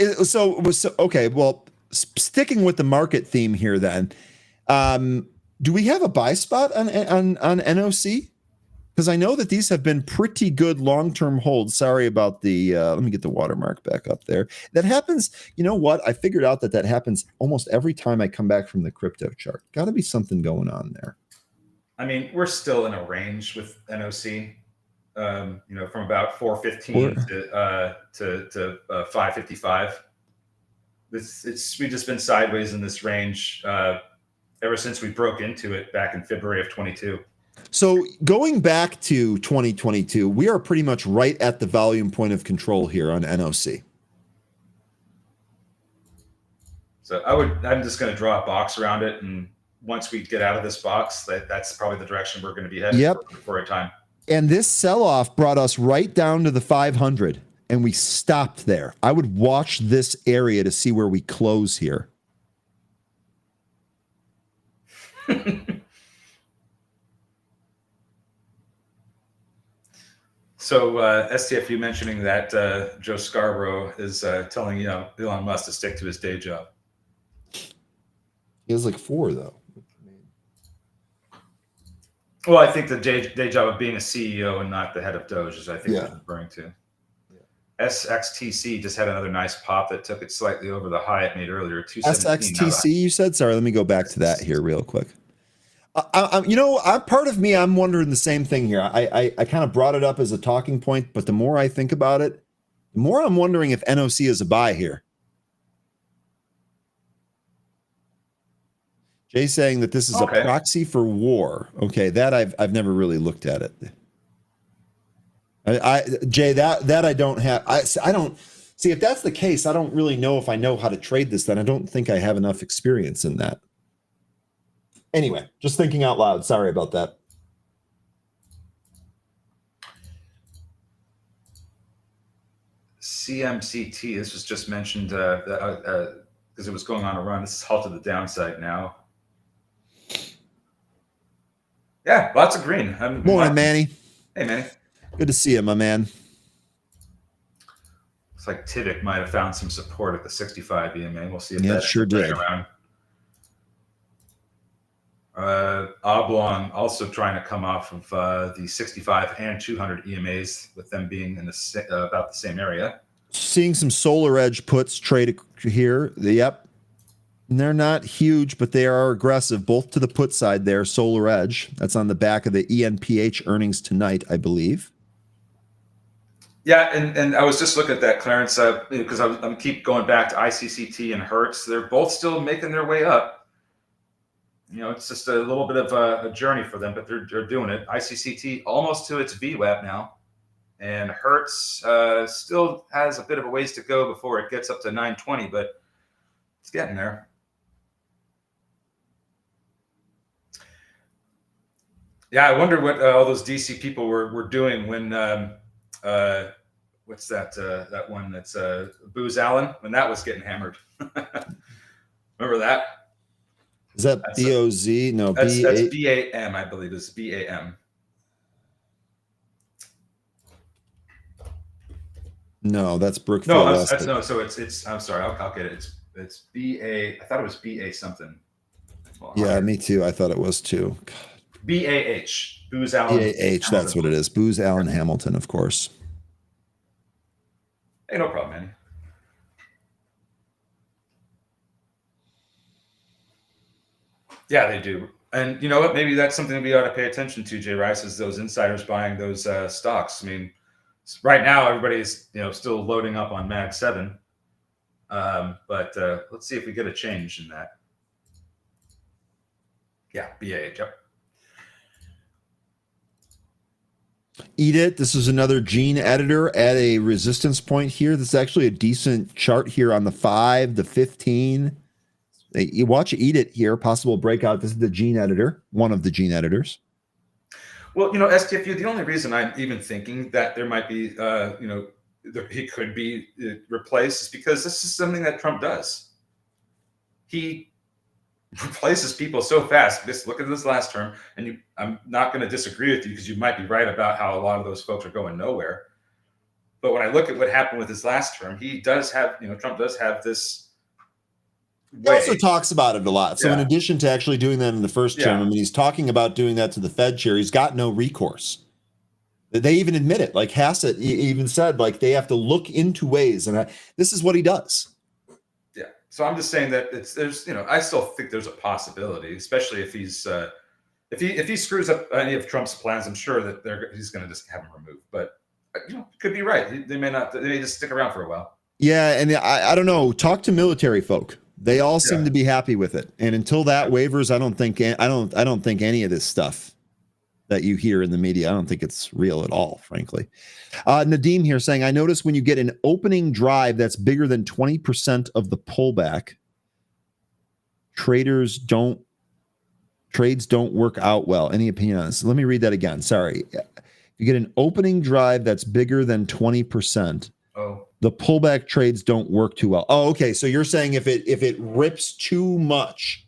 okay. Well, sticking with the market theme here, then, do we have a buy spot on NOC? Because I know that these have been pretty good long-term holds. Sorry about the. Let me get the watermark back up there. That happens. You know what? I figured out that happens almost every time I come back from the crypto chart. Got to be something going on there. I mean, we're still in a range with NOC. From about 415 to 555. We've just been sideways in this range ever since we broke into it back in February of 22. So going back to 2022, we are pretty much right at the volume point of control here on NOC. So I'm just going to draw a box around it, and once we get out of this box, that's probably the direction we're going to be headed for a time. And this sell-off brought us right down to the 500, and we stopped there. I would watch this area to see where we close here. So STFU mentioning that Joe Scarborough is telling Elon Musk to stick to his day job. He has like 4 though. Well, I think the day job of being a CEO and not the head of Doge is, I think, what he's referring to. Yeah. SXTC just had another nice pop that took it slightly over the high it made earlier. SXTC, you said? Sorry, let me go back to that here real quick. Part of me, I'm wondering the same thing here. I kind of brought it up as a talking point, but the more I think about it, the more I'm wondering if NOC is a buy here. Jay's saying that this is a proxy for war. Okay, that I've never really looked at it. Jay, that I don't have. I don't see if that's the case. I don't really know if I know how to trade this. Then I don't think I have enough experience in that. Anyway, just thinking out loud. Sorry about that. CMCT. This was just mentioned because it was going on a run. This is halted the downside now. Yeah, lots of green. Morning, Manny. Hey, Manny. Good to see you, my man. Looks like Tivik might have found some support at the 65 EMA. We'll see if that sure did. Around. Oblong also trying to come off of the 65 and 200 EMAs, with them being in about the same area. Seeing some Solar Edge puts trade here. Yep. They're not huge, but they are aggressive, both to the put side there. Solar Edge. That's on the back of the ENPH earnings tonight, I believe. Yeah, and I was just looking at that, Clarence, because I'm keep going back to ICCT and Hertz. They're both still making their way up. It's just a little bit of a journey for them, but they're doing it. ICCT almost to its VWAP now, and Hertz still has a bit of a ways to go before it gets up to 920, but it's getting there. Yeah, I wonder what all those DC people were doing when what's that one that's Booz Allen, when that was getting hammered. Remember that? Is that BOZ? No, that's BAM, I believe is BAM. No, that's Brookfield. So it's I'm sorry, I'll get it. It's BA. I thought it was BA something. Well, yeah, me too. I thought it was too. God. BAH, Booz Allen. BAH, that's what it is. Booz Allen Hamilton, of course. Hey, no problem, man. Yeah, they do. And you know what? Maybe that's something we ought to pay attention to, Jay Rice, is those insiders buying those stocks. I mean, right now, everybody's still loading up on Mag 7. But let's see if we get a change in that. Yeah, BAH. Yep. Eat it. This is another gene editor at a resistance point here. This is actually a decent chart here on the 5, the 15. You watch Eat It here, possible breakout. This is the gene editor, one of the gene editors. Well, STFU, the only reason I'm even thinking that there might be, he could be replaced is because this is something that Trump does. He replaces people so fast. Just look at this last term, and I'm not going to disagree with you because you might be right about how a lot of those folks are going nowhere. But when I look at what happened with his last term, he does have, Trump does have this way. He also talks about it a lot. So in addition to actually doing that in the first term, I mean, he's talking about doing that to the Fed chair. He's got no recourse. They even admit it. Like Hassett even said, like they have to look into ways, and this is what he does. Yeah. So I'm just saying that I still think there's a possibility, especially if he's if he screws up any of Trump's plans. I'm sure that he's going to just have him removed. But could be right. They may not. They may just stick around for a while. Yeah, and I don't know. Talk to military folk. They all seem to be happy with it. And until that wavers, I don't think any of this stuff that you hear in the media, I don't think it's real at all, frankly. Nadeem here saying, I notice when you get an opening drive that's bigger than 20% of the pullback, trades don't work out well. Any opinion on this? Let me read that again. Sorry. If you get an opening drive that's bigger than 20%, the pullback trades don't work too well. Oh, okay. So you're saying if it rips too much,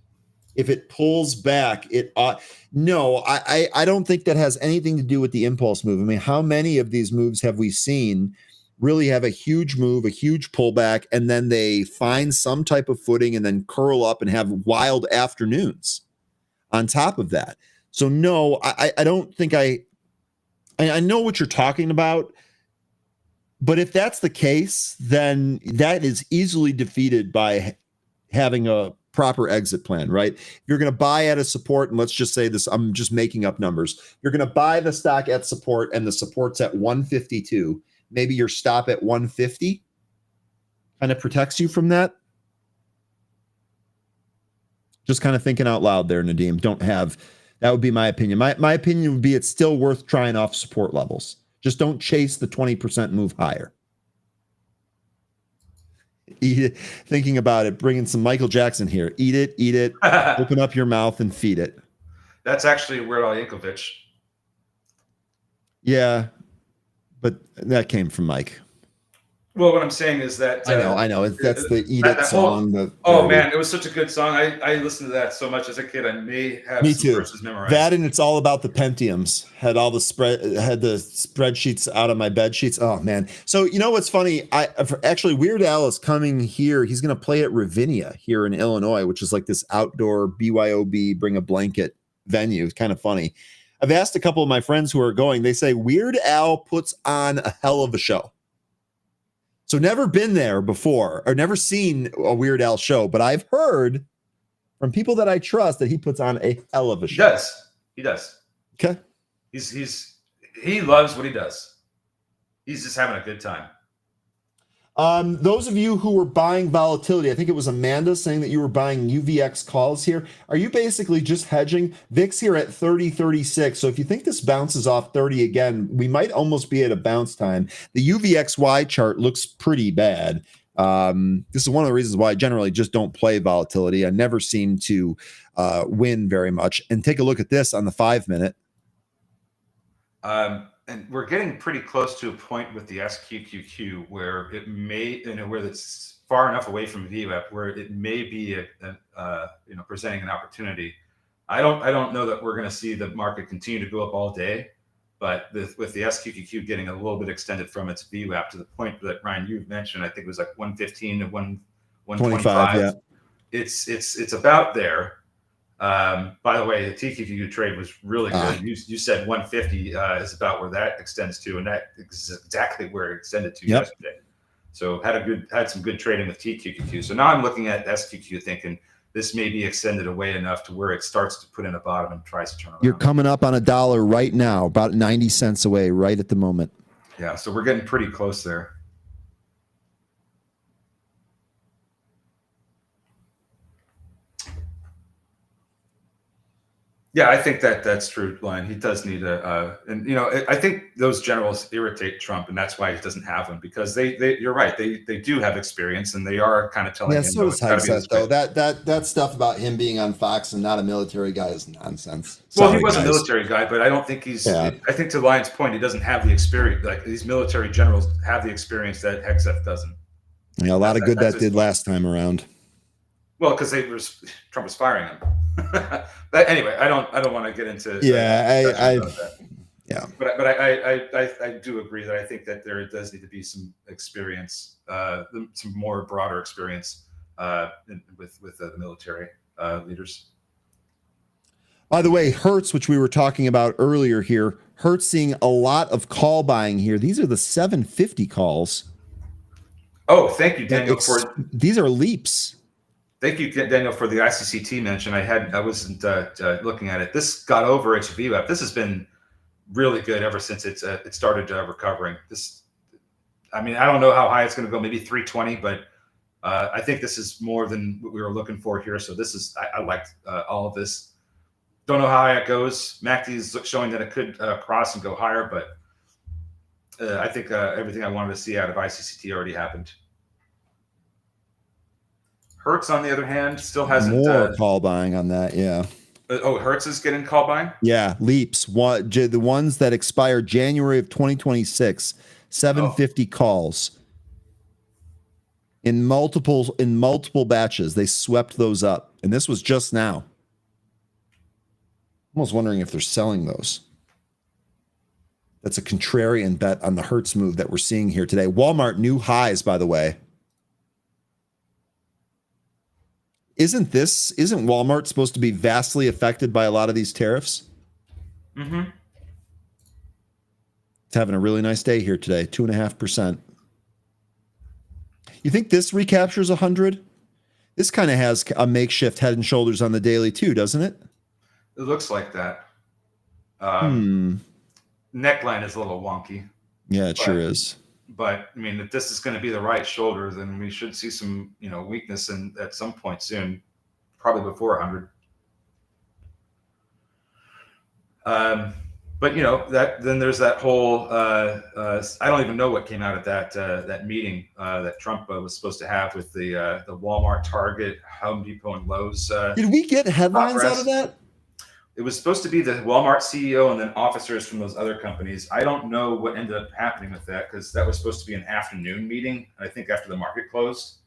if it pulls back, no, I don't think that has anything to do with the impulse move. I mean, how many of these moves have we seen really have a huge move, a huge pullback, and then they find some type of footing and then curl up and have wild afternoons on top of that? So no, I don't think I know what you're talking about. But if that's the case, then that is easily defeated by having a proper exit plan, right? You're going to buy at a support, and let's just say this, I'm just making up numbers. You're going to buy the stock at support, and the support's at 152. Maybe your stop at 150 kind of protects you from that. Just kind of thinking out loud there, Nadeem. That would be my opinion. My opinion would be it's still worth trying off support levels. Just don't chase the 20% move higher. Eat it. Thinking about it, bringing some Michael Jackson here. Eat it, open up your mouth and feed it. That's actually Weird Al Yankovic. Yeah, but that came from Mike. Well, what I'm saying is that I know. That's the Eat It song. Man, it was such a good song. I listened to that so much as a kid. I may have some verses memorized. That, and It's All About the Pentiums had the spreadsheets out of my bed sheets. Oh man! So you know what's funny? Actually Weird Al is coming here. He's going to play at Ravinia here in Illinois, which is like this outdoor BYOB bring a blanket venue. It's kind of funny. I've asked a couple of my friends who are going. They say Weird Al puts on a hell of a show. So never been there before or never seen a Weird Al show, but I've heard from people that I trust that he puts on a hell of a show. He does. Okay. He loves what he does. He's just having a good time. Those of you who were buying volatility, I think it was Amanda saying that you were buying UVX calls here. Are you basically just hedging? VIX here at 30.36. So if you think this bounces off 30 again, we might almost be at a bounce time. The UVXY chart looks pretty bad. This is one of the reasons why I generally just don't play volatility. I never seem to win very much. And take a look at this on the 5-minute. And we're getting pretty close to a point with the SQQQ where it may, where it's far enough away from VWAP where it may be presenting an opportunity. I don't know that we're going to see the market continue to go up all day, but with the SQQQ getting a little bit extended from its VWAP to the point that Ryan you mentioned, I think it was like 115 to 125. Yeah, it's about there. By the way, the TQQQ trade was really good. You said 150 is about where that extends to, and that is exactly where it extended to yesterday. So had some good trading with TQQQ. So now I'm looking at SQQ thinking this may be extended away enough to where it starts to put in a bottom and tries to turn around. You're coming up on $1 right now, about 90 cents away right at the moment. Yeah, so we're getting pretty close there. Yeah, I think that's true, Glenn. He does need and I think those generals irritate Trump, and that's why he doesn't have them because you're right, they do have experience, and they are kind of telling Yeah, him, so no, does it's got to be Hegseth this way. though. That stuff about him being on Fox and not a military guy is nonsense. Well, Sorry, he was guys. a military guy, but I don't think he's. Yeah. I think to Lyon's point, he doesn't have the experience. Like these military generals have the experience that Hegseth doesn't. Yeah, a lot of good That's that his did point. last time around. Well, because Trump was firing him. But anyway, I don't want to get into Yeah, about that. Yeah. But I do agree that I think that there does need to be some experience, some more broader experience with the military leaders. By the way, Hertz, which we were talking about earlier here, Hertz seeing a lot of call buying here. These are the 750 calls. Oh, thank you, Daniel. These are leaps. Thank you, Daniel, for the ICCT mention. I wasn't looking at it. This got over its VWAP. This has been really good ever since it started recovering. I don't know how high it's going to go. Maybe 320, but I think this is more than what we were looking for here. So I liked all of this. Don't know how high it goes. MACD is showing that it could cross and go higher, but I think everything I wanted to see out of ICCT already happened. Hertz, on the other hand, still hasn't more call buying on that. Yeah. Hertz is getting call buying. Yeah, leaps. The ones that expire January of 2026, 750 calls in multiple batches. They swept those up, and this was just now. Almost wondering if they're selling those. That's a contrarian bet on the Hertz move that we're seeing here today. Walmart new highs, by the way. Isn't Walmart supposed to be vastly affected by a lot of these tariffs? Mm-hmm. It's having a really nice day here today, 2.5%. You think this recaptures 100? This kind of has a makeshift head and shoulders on the daily too, doesn't it? It looks like that. Neckline is a little wonky. Yeah, it sure is. But if this is going to be the right shoulder, then we should see some, weakness at some point soon, probably before 100. But then there's that whole. I don't even know what came out of that meeting that Trump was supposed to have with the Walmart, Target, Home Depot, and Lowe's. Did we get headlines out of that? It was supposed to be the Walmart CEO and then officers from those other companies. I don't know what ended up happening with that because that was supposed to be an afternoon meeting, I think, after the market closed.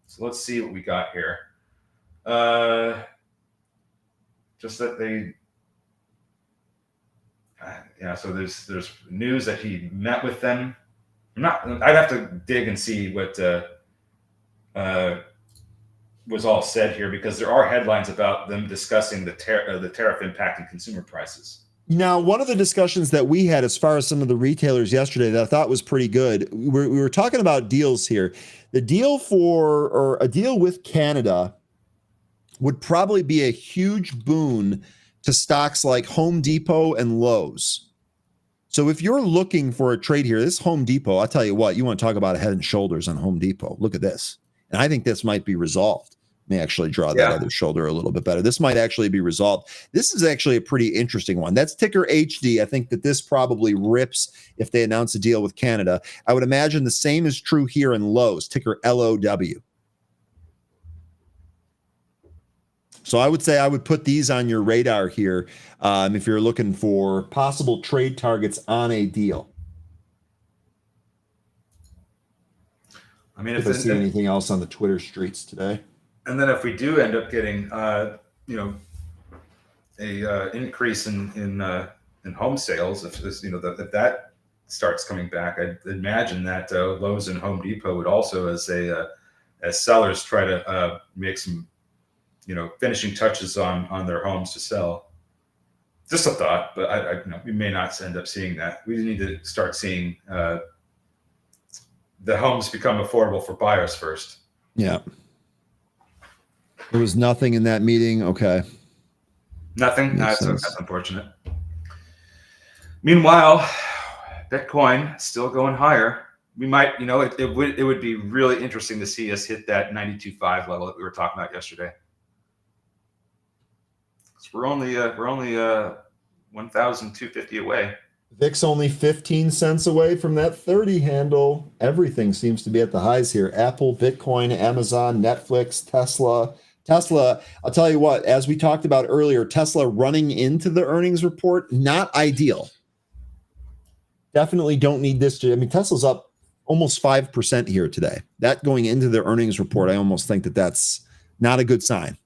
So let's see what we got here. Just that they, so there's news that he met with them. I'd have to dig and see what was all said here because there are headlines about them discussing the tariff impact on consumer prices. Now, one of the discussions that we had as far as some of the retailers yesterday that I thought was pretty good, we were talking about deals here. The deal a deal with Canada would probably be a huge boon to stocks like Home Depot and Lowe's. So if you're looking for a trade here, this Home Depot, I'll tell you what, you want to talk about a head and shoulders on Home Depot. Look at this. And I think this might be resolved. May actually draw that other shoulder a little bit better. This might actually be resolved. This is actually a pretty interesting one. That's ticker HD. I think that this probably rips if they announce a deal with Canada. I would imagine the same is true here in Lowe's, ticker LOW. So I would say I would put these on your radar here if you're looking for possible trade targets on a deal. If I see anything else on the Twitter streets today. And then if we do end up getting, a increase in home sales, if this, if that starts coming back, I'd imagine that Lowe's and Home Depot would also, as sellers, try to make some, finishing touches on their homes to sell. Just a thought, but we may not end up seeing that. We need to start seeing the homes become affordable for buyers first. Yeah. There was nothing in that meeting. Okay. Nothing. That's unfortunate. Meanwhile, Bitcoin still going higher. We might, it would be really interesting to see us hit that 92.5 level that we were talking about yesterday. It's We're only 1,250 away. VIX only 15 cents away from that 30 handle. Everything seems to be at the highs here. Apple, Bitcoin, Amazon, Netflix, Tesla. Tesla, I'll tell you what, as we talked about earlier, Tesla running into the earnings report, not ideal. Definitely don't need this. I mean, Tesla's up almost 5% here today. That going into the earnings report, I almost think that that's not a good sign.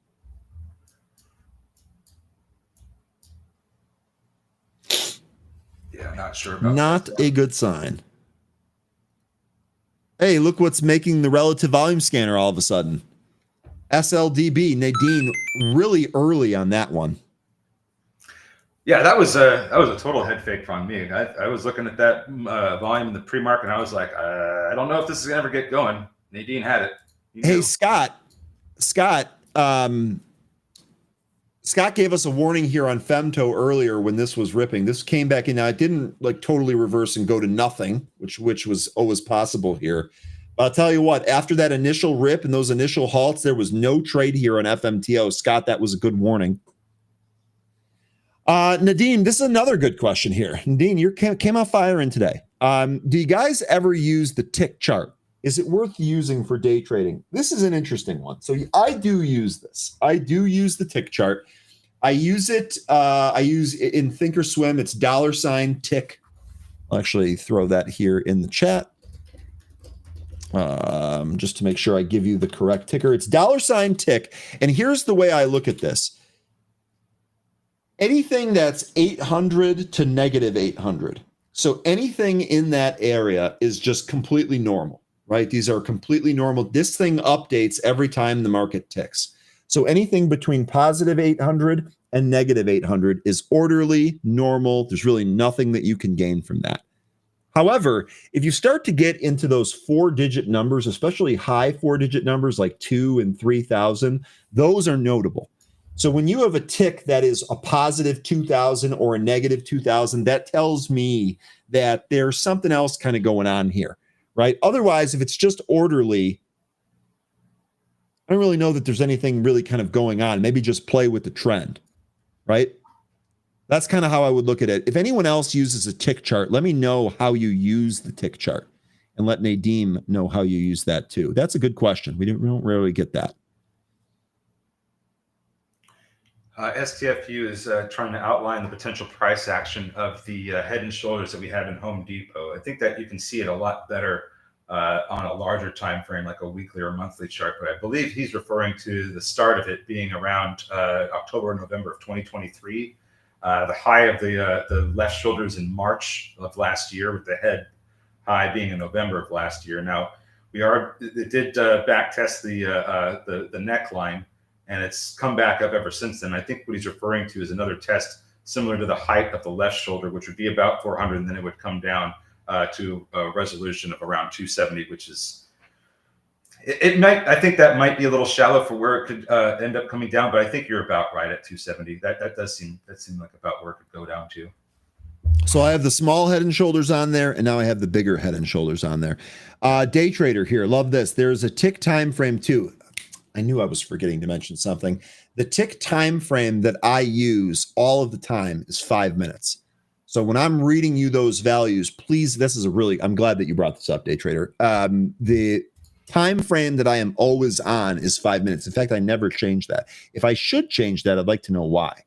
Yeah, I'm not sure about not Tesla. a good sign. Hey, look what's making the relative volume scanner all of a sudden. SLDB, Nadine, really early on that one. Yeah, that was a total head fake from me. I was looking at that volume in the pre-market, and I was like, I don't know if this is gonna ever get going. Nadine had it. Hey, Scott, Scott gave us a warning here on Femto earlier when this was ripping. This came back in. Now it didn't like totally reverse and go to nothing, which was always possible here. But I'll tell you what, after that initial rip and those initial halts, there was no trade here on FMTO. Scott, that was a good warning. Nadine, this is another good question here. Nadine, you came out firing today. Do you guys ever use the tick chart? Is it worth using for day trading? This is an interesting one. So I do use this. I do use the tick chart. I use it. I use it in Thinkorswim. It's $tick. I'll actually throw that here in the chat just to make sure I give you the correct ticker. It's $tick. And here's the way I look at this. Anything that's 800 to negative 800. So anything in that area is just completely normal, right? These are completely normal. This thing updates every time the market ticks. So anything between positive 800 and negative 800 is orderly, normal. There's really nothing that you can gain from that. However, if you start to get into those 4-digit numbers, especially high 4-digit numbers like 2 and 3,000, those are notable. So when you have a tick that is a positive 2,000 or a negative 2,000, that tells me that there's something else kind of going on here, right? Otherwise, if it's just orderly, I don't really know that there's anything really kind of going on. Maybe just play with the trend, right? That's kind of how I would look at it. If anyone else uses a tick chart, let me know how you use the tick chart and let Nadeem know how you use that too. That's a good question. We don't rarely get that. STFU is trying to outline the potential price action of the head and shoulders that we have in Home Depot. I think that you can see it a lot better on a larger time frame, like a weekly or monthly chart. But I believe he's referring to the start of it being around October or November of 2023. The high of the left shoulders in March of last year, with the head high being in November of last year. Now it did back test the neckline, and it's come back up ever since then. I think what he's referring to is another test similar to the height of the left shoulder, which would be about 400, and then it would come down to a resolution of around 270, which is, I think that might be a little shallow for where it could end up coming down, but I think you're about right at 270. That seem like about where it could go down to. So I have the small head and shoulders on there, and now I have the bigger head and shoulders on there. Day trader here, love this. There's a tick time frame too. I knew I was forgetting to mention something. The tick time frame that I use all of the time is 5 minutes. So when I'm reading you those values, please, I'm glad that you brought this up, day trader. The time frame that I am always on is 5 minutes. In fact, I never change that. If I should change that, I'd like to know why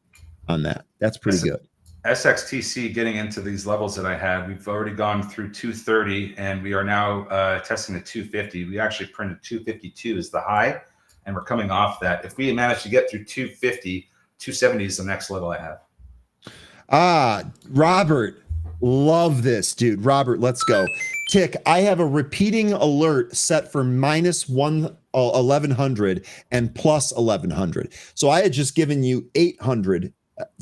on that. That's pretty good. SXTC getting into these levels that I had, we've already gone through 230, and we are now testing the 250. We actually printed 252 as the high, and we're coming off that. If we manage to get through 250, 270 is the next level I have. Robert, love this, dude. Robert, let's go. Tick, I have a repeating alert set for minus 1100 and plus 1100. So I had just given you 800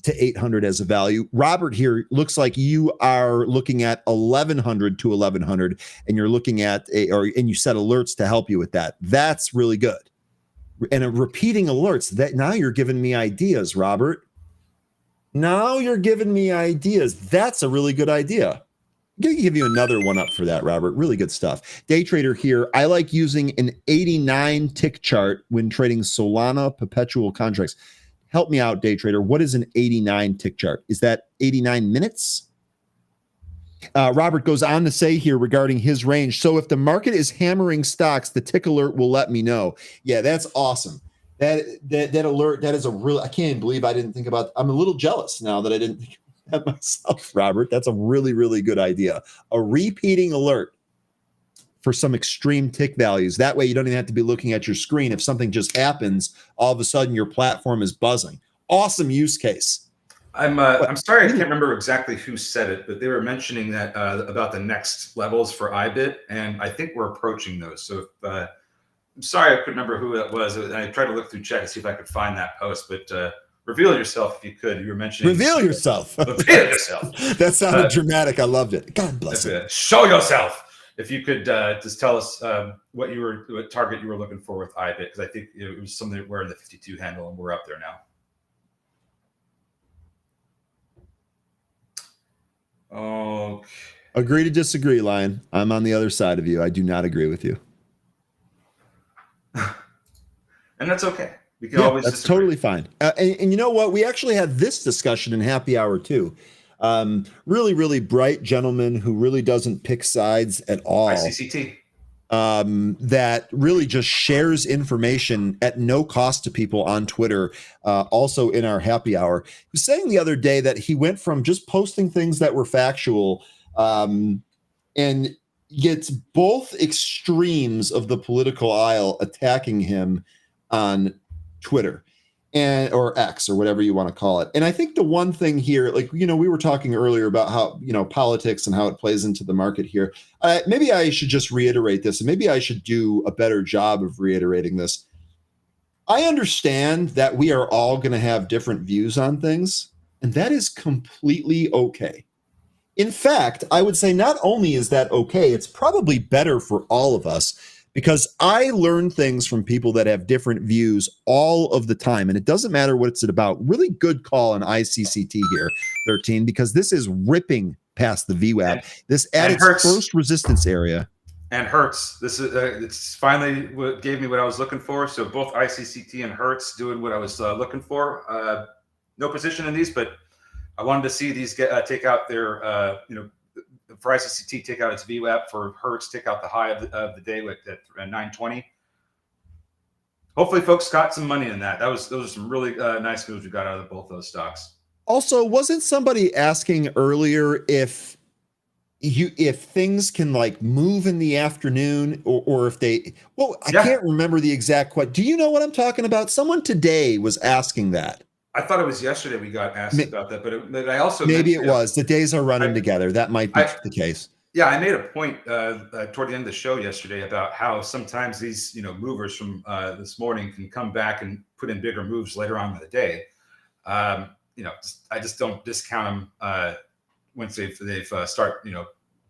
to 800 as a value. Robert here looks like you are looking at 1100 to 1100, and you're looking at and you set alerts to help you with that. That's really good. And a repeating alerts, that now you're giving me ideas, Robert. Now you're giving me ideas. That's a really good idea. I'm going to give you another one up for that, Robert. Really good stuff. Day trader here. I like using an 89 tick chart when trading Solana perpetual contracts. Help me out, day trader. What is an 89 tick chart? Is that 89 minutes? Robert goes on to say here regarding his range. So if the market is hammering stocks, the tick alert will let me know. Yeah, that's awesome. That alert, that is a real, I can't even believe I didn't think about, I'm a little jealous now that I didn't think of that myself, Robert. That's a really, really good idea. A repeating alert for some extreme tick values. That way you don't even have to be looking at your screen. If something just happens, all of a sudden your platform is buzzing. Awesome use case. I'm sorry, I can't remember exactly who said it, but they were mentioning that about the next levels for IBIT, and I think we're approaching those. So I'm sorry I couldn't remember who it was. I tried to look through chat to see if I could find that post, but reveal yourself if you could. You were mentioning reveal yourself. Reveal yourself. That sounded dramatic. I loved it. God bless it. Show yourself. If you could just tell us what target you were looking for with IBIT, because I think it was something that we're in the 52 handle and we're up there now. Okay. Agree to disagree, Lion. I'm on the other side of you. I do not agree with you. And that's okay. We can always that's disagree. totally fine. And you know what? We actually had this discussion in happy hour too. Really, really bright gentleman who really doesn't pick sides at all. ICCT. That really just shares information at no cost to people on Twitter, also in our happy hour. He was saying the other day that he went from just posting things that were factual and gets both extremes of the political aisle attacking him on Twitter or X or whatever you want to call it. And I think the one thing here, like, we were talking earlier about how, politics and how it plays into the market here. Maybe I should just reiterate this, and maybe I should do a better job of reiterating this. I understand that we are all going to have different views on things, and that is completely okay. In fact, I would say not only is that okay, it's probably better for all of us, because I learn things from people that have different views all of the time. And it doesn't matter what it's about. Really good call on ICCT here, 13, because this is ripping past the VWAP. This at its first resistance area. And Hertz. This is it's finally what gave me what I was looking for. So both ICCT and Hertz doing what I was looking for. No position in these, but I wanted to see these take out their, for ICCT, take out its VWAP. For Hertz, take out the high of the day at 920. Hopefully, folks got some money in that. Those are some really nice moves we got out of both those stocks. Also, wasn't somebody asking earlier if things can like move in the afternoon or if they? Well, I can't remember the exact question. Do you know what I'm talking about? Someone today was asking that. I thought it was yesterday we got asked about that, but I also maybe it was. The days are running together. That might be the case. Yeah, I made a point toward the end of the show yesterday about how sometimes these movers from this morning can come back and put in bigger moves later on in the day. I just don't discount them once they've start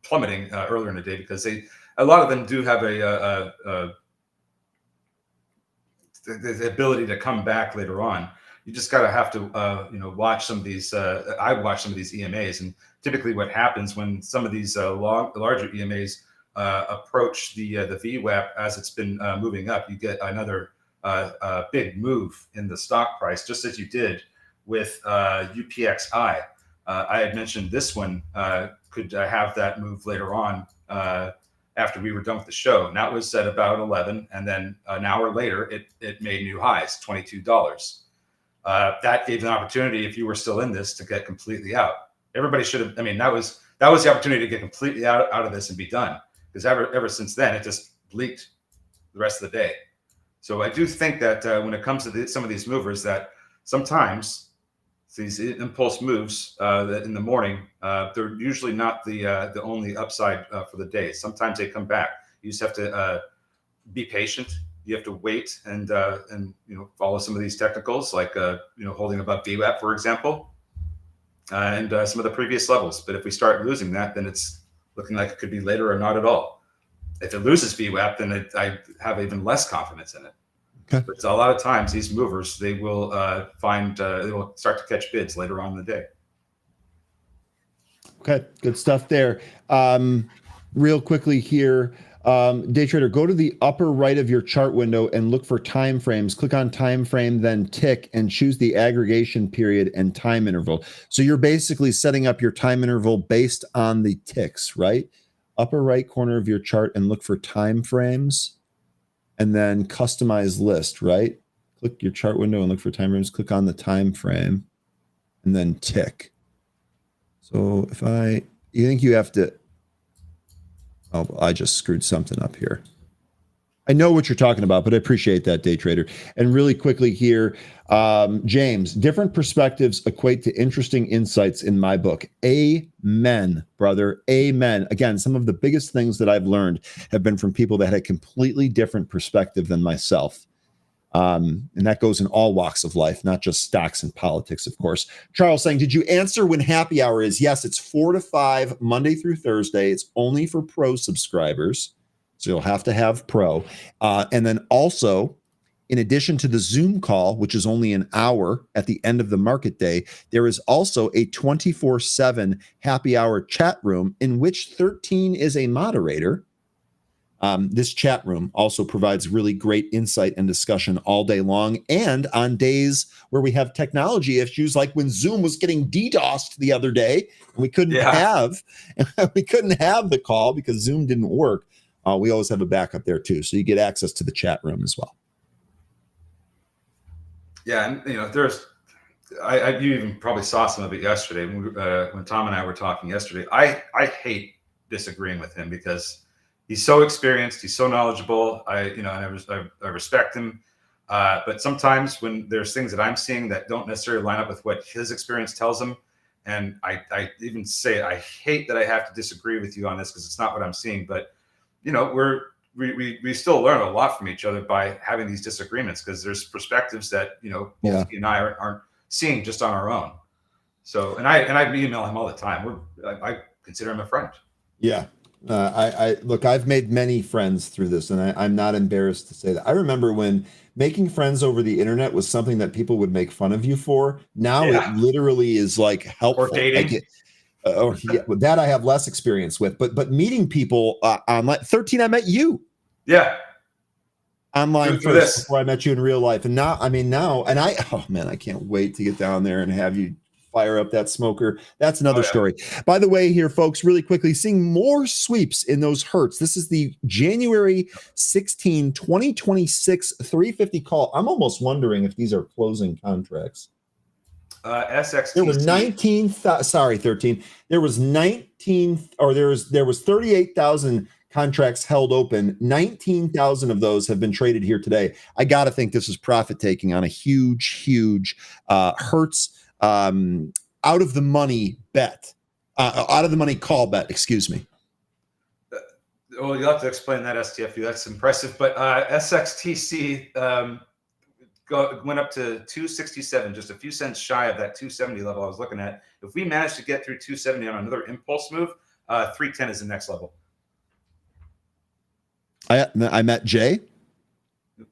plummeting earlier in the day, because a lot of them do have the ability to come back later on. You just got to have to, watch some of these. I watch some of these EMAs, and typically what happens when some of these larger EMAs approach the VWAP as it's been moving up, you get another big move in the stock price, just as you did with UPXI. I had mentioned this one could have that move later on after we were done with the show. And that was at about 11, and then an hour later, it made new highs, $22. That gave an opportunity, if you were still in this, to get completely out. Everybody should have. I mean, that was the opportunity to get completely out of this and be done. Because ever since then, it just leaked the rest of the day. So I do think that when it comes to some of these movers, that sometimes these impulse moves that in the morning, they're usually not the only upside for the day. Sometimes they come back. You just have to be patient. You have to wait and follow some of these technicals, like holding above VWAP, for example, and some of the previous levels. But if we start losing that, then it's looking like it could be later or not at all. If it loses VWAP, then I have even less confidence in it. Okay. But a lot of times these movers, they will they will start to catch bids later on in the day. Okay, good stuff there. Real quickly here. Day trader, go to the upper right of your chart window and look for time frames. Click on time frame, then tick, and choose the aggregation period and time interval. So you're basically setting up your time interval based on the ticks, right? Upper right corner of your chart and look for time frames, and then customize list, right? Click your chart window and look for time frames. Click on the time frame, and then tick. So you think you have to. Oh, I just screwed something up here. I know what you're talking about, but I appreciate that, day trader. And really quickly here, James, different perspectives equate to interesting insights in my book. Amen, brother. Amen. Again, some of the biggest things that I've learned have been from people that had a completely different perspective than myself. And that goes in all walks of life, not just stocks and politics, of course. Charles saying, did you answer when happy hour is? Yes, it's 4 to 5, Monday through Thursday. It's only for pro subscribers. So you'll have to have pro. And then also, in addition to the Zoom call, which is only an hour at the end of the market day, there is also a 24/7 happy hour chat room in which 13 is a moderator. This chat room also provides really great insight and discussion all day long. And on days where we have technology issues, like when Zoom was getting DDoSed the other day, and we couldn't have the call because Zoom didn't work. We always have a backup there too, so you get access to the chat room as well. Yeah, and you even probably saw some of it yesterday when Tom and I were talking yesterday. I hate disagreeing with him because he's so experienced, he's so knowledgeable. I respect him. But sometimes when there's things that I'm seeing that don't necessarily line up with what his experience tells him, and I even say I hate that I have to disagree with you on this because it's not what I'm seeing. But we still learn a lot from each other by having these disagreements because there's perspectives that both he and I aren't seeing just on our own. So and I email him all the time. I consider him a friend. Yeah. Look, I've made many friends through this, and I'm not embarrassed to say that. I remember when making friends over the internet was something that people would make fun of you for. Now it literally is like helpful. Or dating. That I have less experience with, but meeting people online. 13, I met you. Yeah. Online first before I met you in real life, and now oh man, I can't wait to get down there and have you fire up that smoker. That's another story. By the way, here, folks, really quickly, seeing more sweeps in those hertz. This is the January 16, 2026 350 call. I'm almost wondering if these are closing contracts. SXTC. There were 13. There was 19, or there was 38,000 contracts held open. 19,000 of those have been traded here today. I got to think this is profit taking on a huge hertz out of the money bet, out of the money call bet, excuse me. Well, you'll have to explain that, STFU. That's impressive. But SXTC went up to 267, just a few cents shy of that 270 level I was looking at. If we manage to get through 270 on another impulse move, 310 is the next level. I met Jay.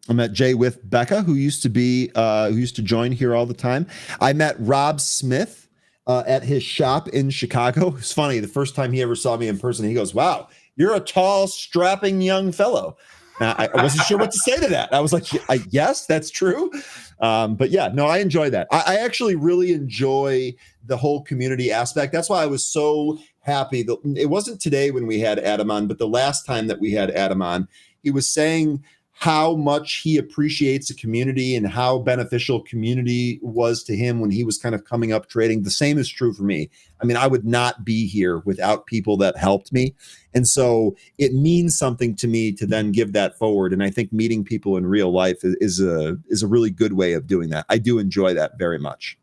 I met Jay with Becca, who used to join here all the time. I met Rob Smith at his shop in Chicago. It's funny. The first time he ever saw me in person, he goes, "Wow, you're a tall, strapping young fellow." I wasn't sure what to say to that. I was like, yes, that's true. But yeah, no, I enjoy that. I actually really enjoy the whole community aspect. That's why I was so happy. It wasn't today when we had Adam on, but the last time that we had Adam on, he was saying how much he appreciates the community and how beneficial community was to him when he was kind of coming up trading. The same is true for me. I mean, I would not be here without people that helped me. And so it means something to me to then give that forward. And I think meeting people in real life is a really good way of doing that. I do enjoy that very much.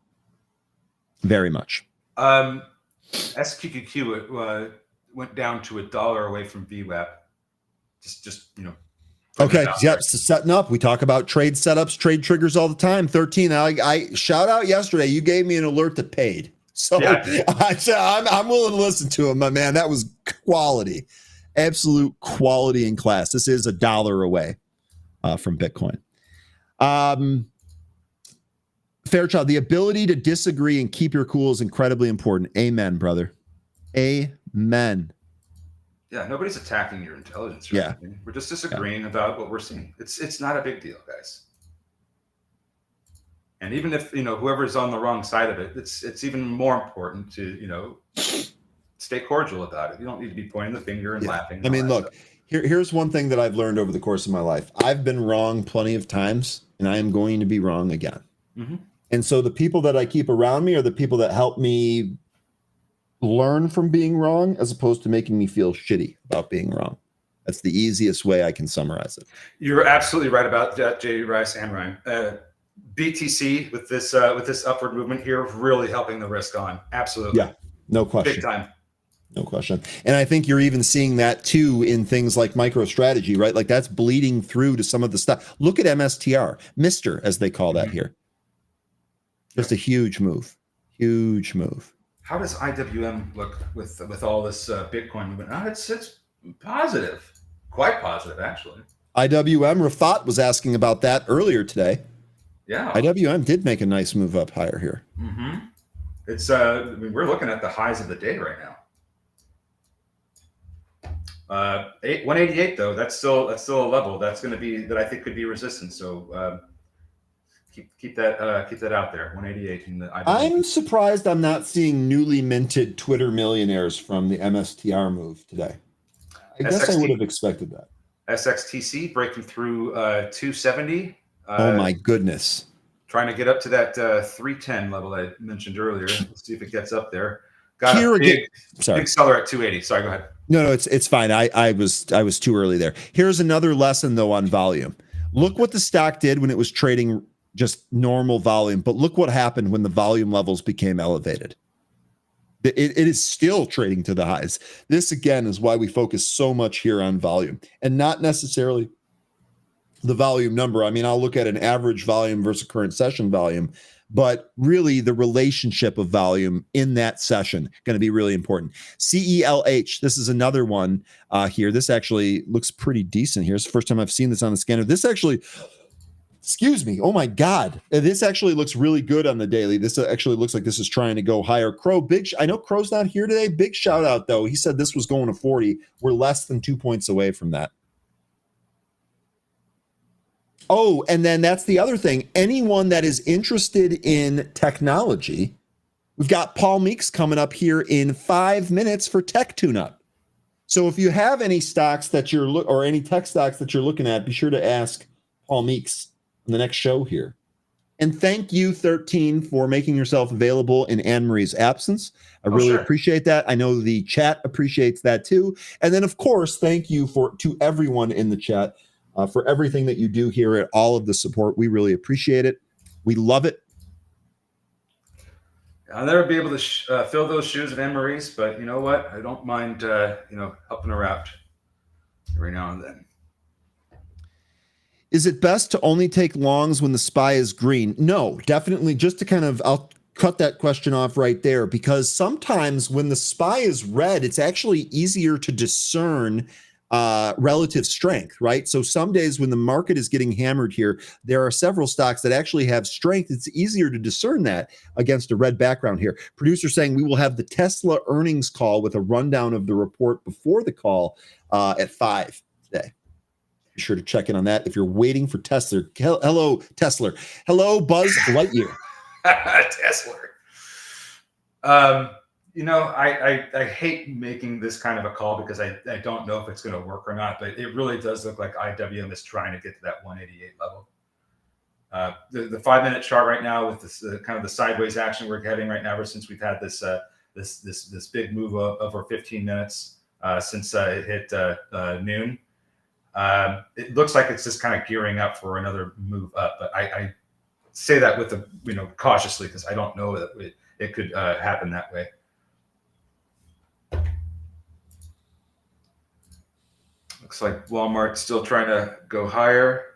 Very much. SQQQ went down to $1 away from VWAP. Just Okay, yep, so setting up. We talk about trade setups, trade triggers all the time. 13, I shout out yesterday. You gave me an alert that paid. So yeah. I'm willing to listen to him, my man. That was quality, absolute quality in class. This is $1 away from Bitcoin. Fairchild, the ability to disagree and keep your cool is incredibly important. Amen, brother. Amen. Yeah, nobody's attacking your intelligence or Yeah. anything. We're just disagreeing about what we're seeing. It's not a big deal, guys. And even if whoever's on the wrong side of it, it's even more important to stay cordial about it. You don't need to be pointing the finger and laughing. And I mean, all that look, stuff. here's one thing that I've learned over the course of my life. I've been wrong plenty of times, and I am going to be wrong again. Mm-hmm. And so the people that I keep around me are the people that help me learn from being wrong, as opposed to making me feel shitty about being wrong. That's the easiest way I can summarize it. You're absolutely right about that, J. Rice and Ryan. BTC with this upward movement here, really helping the risk on. Absolutely. Yeah, no question. Big time. No question. And I think you're even seeing that too in things like MicroStrategy, right? Like that's bleeding through to some of the stuff. Look at MSTR, Mr. as they call that here. Just a huge move. Huge move. How does IWM look with all this Bitcoin movement? It's positive. Quite positive, actually. IWM, Rafat was asking about that earlier today. Yeah. IWM did make a nice move up higher here. Mm-hmm. It's we're looking at the highs of the day right now. 188 though, that's still a level that's going to be that I think could be resistance. So keep that out there. 188 in the IWM. I'm surprised I'm not seeing newly minted Twitter millionaires from the MSTR move today. I guess I would have expected that. SXTC breaking through 270. Oh my goodness. Trying to get up to that 310 level I mentioned earlier. Let's see if it gets up there. Got Here a big sorry. seller at 280. Sorry, go ahead. No, it's fine. I was too early there. Here's another lesson though on volume. Look what the stock did when it was trading just normal volume, but look what happened when the volume levels became elevated. It is still trading to the highs. This again is why we focus so much here on volume and not necessarily the volume number. I mean, I'll look at an average volume versus current session volume, but really the relationship of volume in that session going to be really important. CELH, this is another one here. This actually looks pretty decent here. It's the first time I've seen this on the scanner. This actually, excuse me, oh my God, this actually looks really good on the daily. This actually looks like this is trying to go higher. Crow, I know Crow's not here today. Big shout out though. He said this was going to 40. We're less than 2 points away from that. Oh, and then that's the other thing. Anyone that is interested in technology, we've got Paul Meeks coming up here in 5 minutes for Tech Tune-Up. So if you have any stocks that or any tech stocks that you're looking at, be sure to ask Paul Meeks on the next show here. And thank you, 13, for making yourself available in Anne-Marie's absence. I really appreciate that. I know the chat appreciates that too. And then, of course, thank you to everyone in the chat. For everything that you do here at all of the support. We really appreciate it. We love it. I'll never be able to fill those shoes of Anne-Marie's, but you know what? I don't mind, helping her out every now and then. Is it best to only take longs when the SPY is green? No, definitely. Just to I'll cut that question off right there, because sometimes when the SPY is red, it's actually easier to discern relative strength, right? So some days when the market is getting hammered here, there are several stocks that actually have strength. It's easier to discern that against a red background here. Producer saying we will have the Tesla earnings call with a rundown of the report before the call at 5 today. Be sure to check in on that if you're waiting for Tesla. Hello, Tesla. Hello, Buzz Lightyear. Tesla. I hate making this kind of a call because I don't know if it's going to work or not, but it really does look like IWM is trying to get to that 188 level. The 5-minute chart right now with this kind of the sideways action we're having right now, ever since we've had this big move over 15 minutes since it hit noon. It looks like it's just kind of gearing up for another move up, but I say that with cautiously because I don't know that it could happen that way. Looks like Walmart still trying to go higher.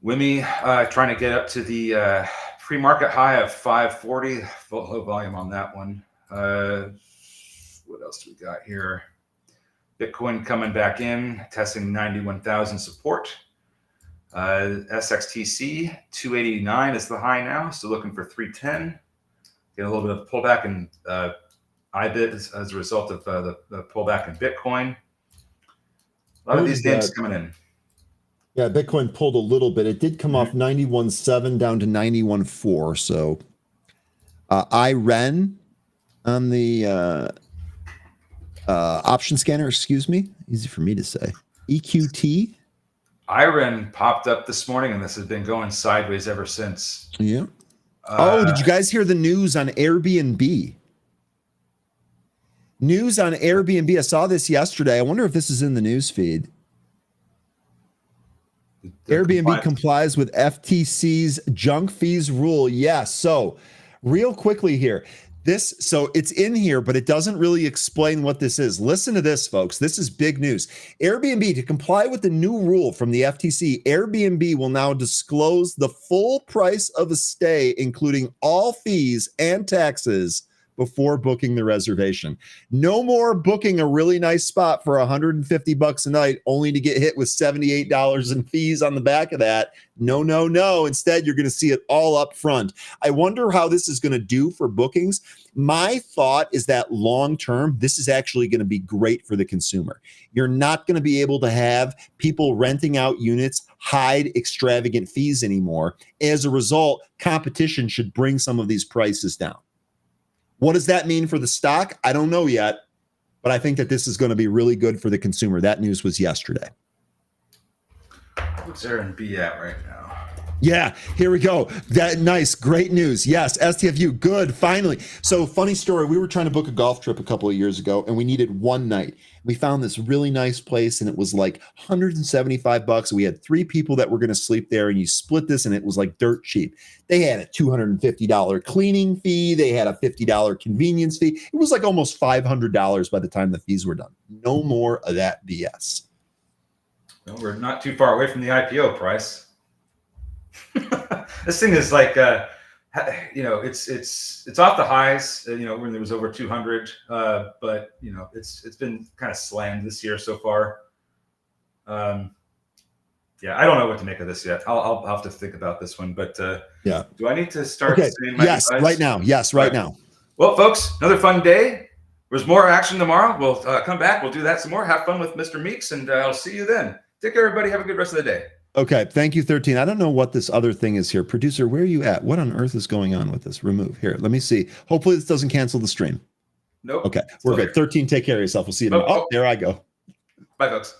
WIMI trying to get up to the pre-market high of 540. Low volume on that one. What else do we got here? Bitcoin coming back in, testing 91,000 support. SXTC 289 is the high now. Still looking for 310. Get a little bit of pullback and IBIT as a result of the pullback in Bitcoin. A lot of these names coming in. Yeah, Bitcoin pulled a little bit. It did come off 91.7 down to 91.4. So IREN on the option scanner, excuse me. Easy for me to say. EQT. IREN popped up this morning, and this has been going sideways ever since. Yeah. Did you guys hear the news on Airbnb? News on Airbnb. I saw this yesterday. I wonder if this is in the news feed. Airbnb complies with FTC's junk fees rule. Yes. So real quickly here, so it's in here, but it doesn't really explain what this is. Listen to this, folks. This is big news. Airbnb, to comply with the new rule from the FTC, Airbnb will now disclose the full price of a stay, including all fees and taxes, before booking the reservation. No more booking a really nice spot for $150 a night only to get hit with $78 in fees on the back of that. No, no, no. Instead, you're going to see it all up front. I wonder how this is going to do for bookings. My thought is that long term, this is actually going to be great for the consumer. You're not going to be able to have people renting out units hide extravagant fees anymore. As a result, competition should bring some of these prices down. What does that mean for the stock? I don't know yet, but I think that this is going to be really good for the consumer. That news was yesterday. What's Airbnb at right now? Yeah, here we go. That nice, great news. Yes, STFU, good, finally. So funny story, we were trying to book a golf trip a couple of years ago, and we needed one night. We found this really nice place, and it was like $175. We had 3 people that were going to sleep there, and you split this, and it was like dirt cheap. They had a $250 cleaning fee. They had a $50 convenience fee. It was like almost $500 by the time the fees were done. No more of that BS. Well, we're not too far away from the IPO price. This thing is like, it's off the highs, when there was over 200, but it's been kind of slammed this year so far. Yeah, I don't know what to make of this yet. I'll have to think about this one, but yeah. Do I need to start saying my yes, advice? right now. Yes, right now. Well, folks, another fun day. There's more action tomorrow. We'll come back. We'll do that some more. Have fun with Mr. Meeks, and I'll see you then. Take care, everybody. Have a good rest of the day. Okay, thank you, 13. I don't know what this other thing is here. Producer, where are you at? What on earth is going on with this? Remove. Here, let me see. Hopefully this doesn't cancel the stream. Nope. Okay, we're good. 13, take care of yourself. We'll see you tomorrow. Oh, there I go. Bye, folks.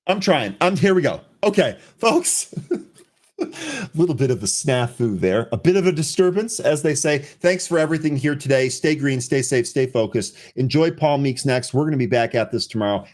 I'm trying. Here we go. Okay, folks. A little bit of a snafu there, a bit of a disturbance, as they say. Thanks for everything here today. Stay green, stay safe, stay focused. Enjoy Paul Meeks next. We're going to be back at this tomorrow.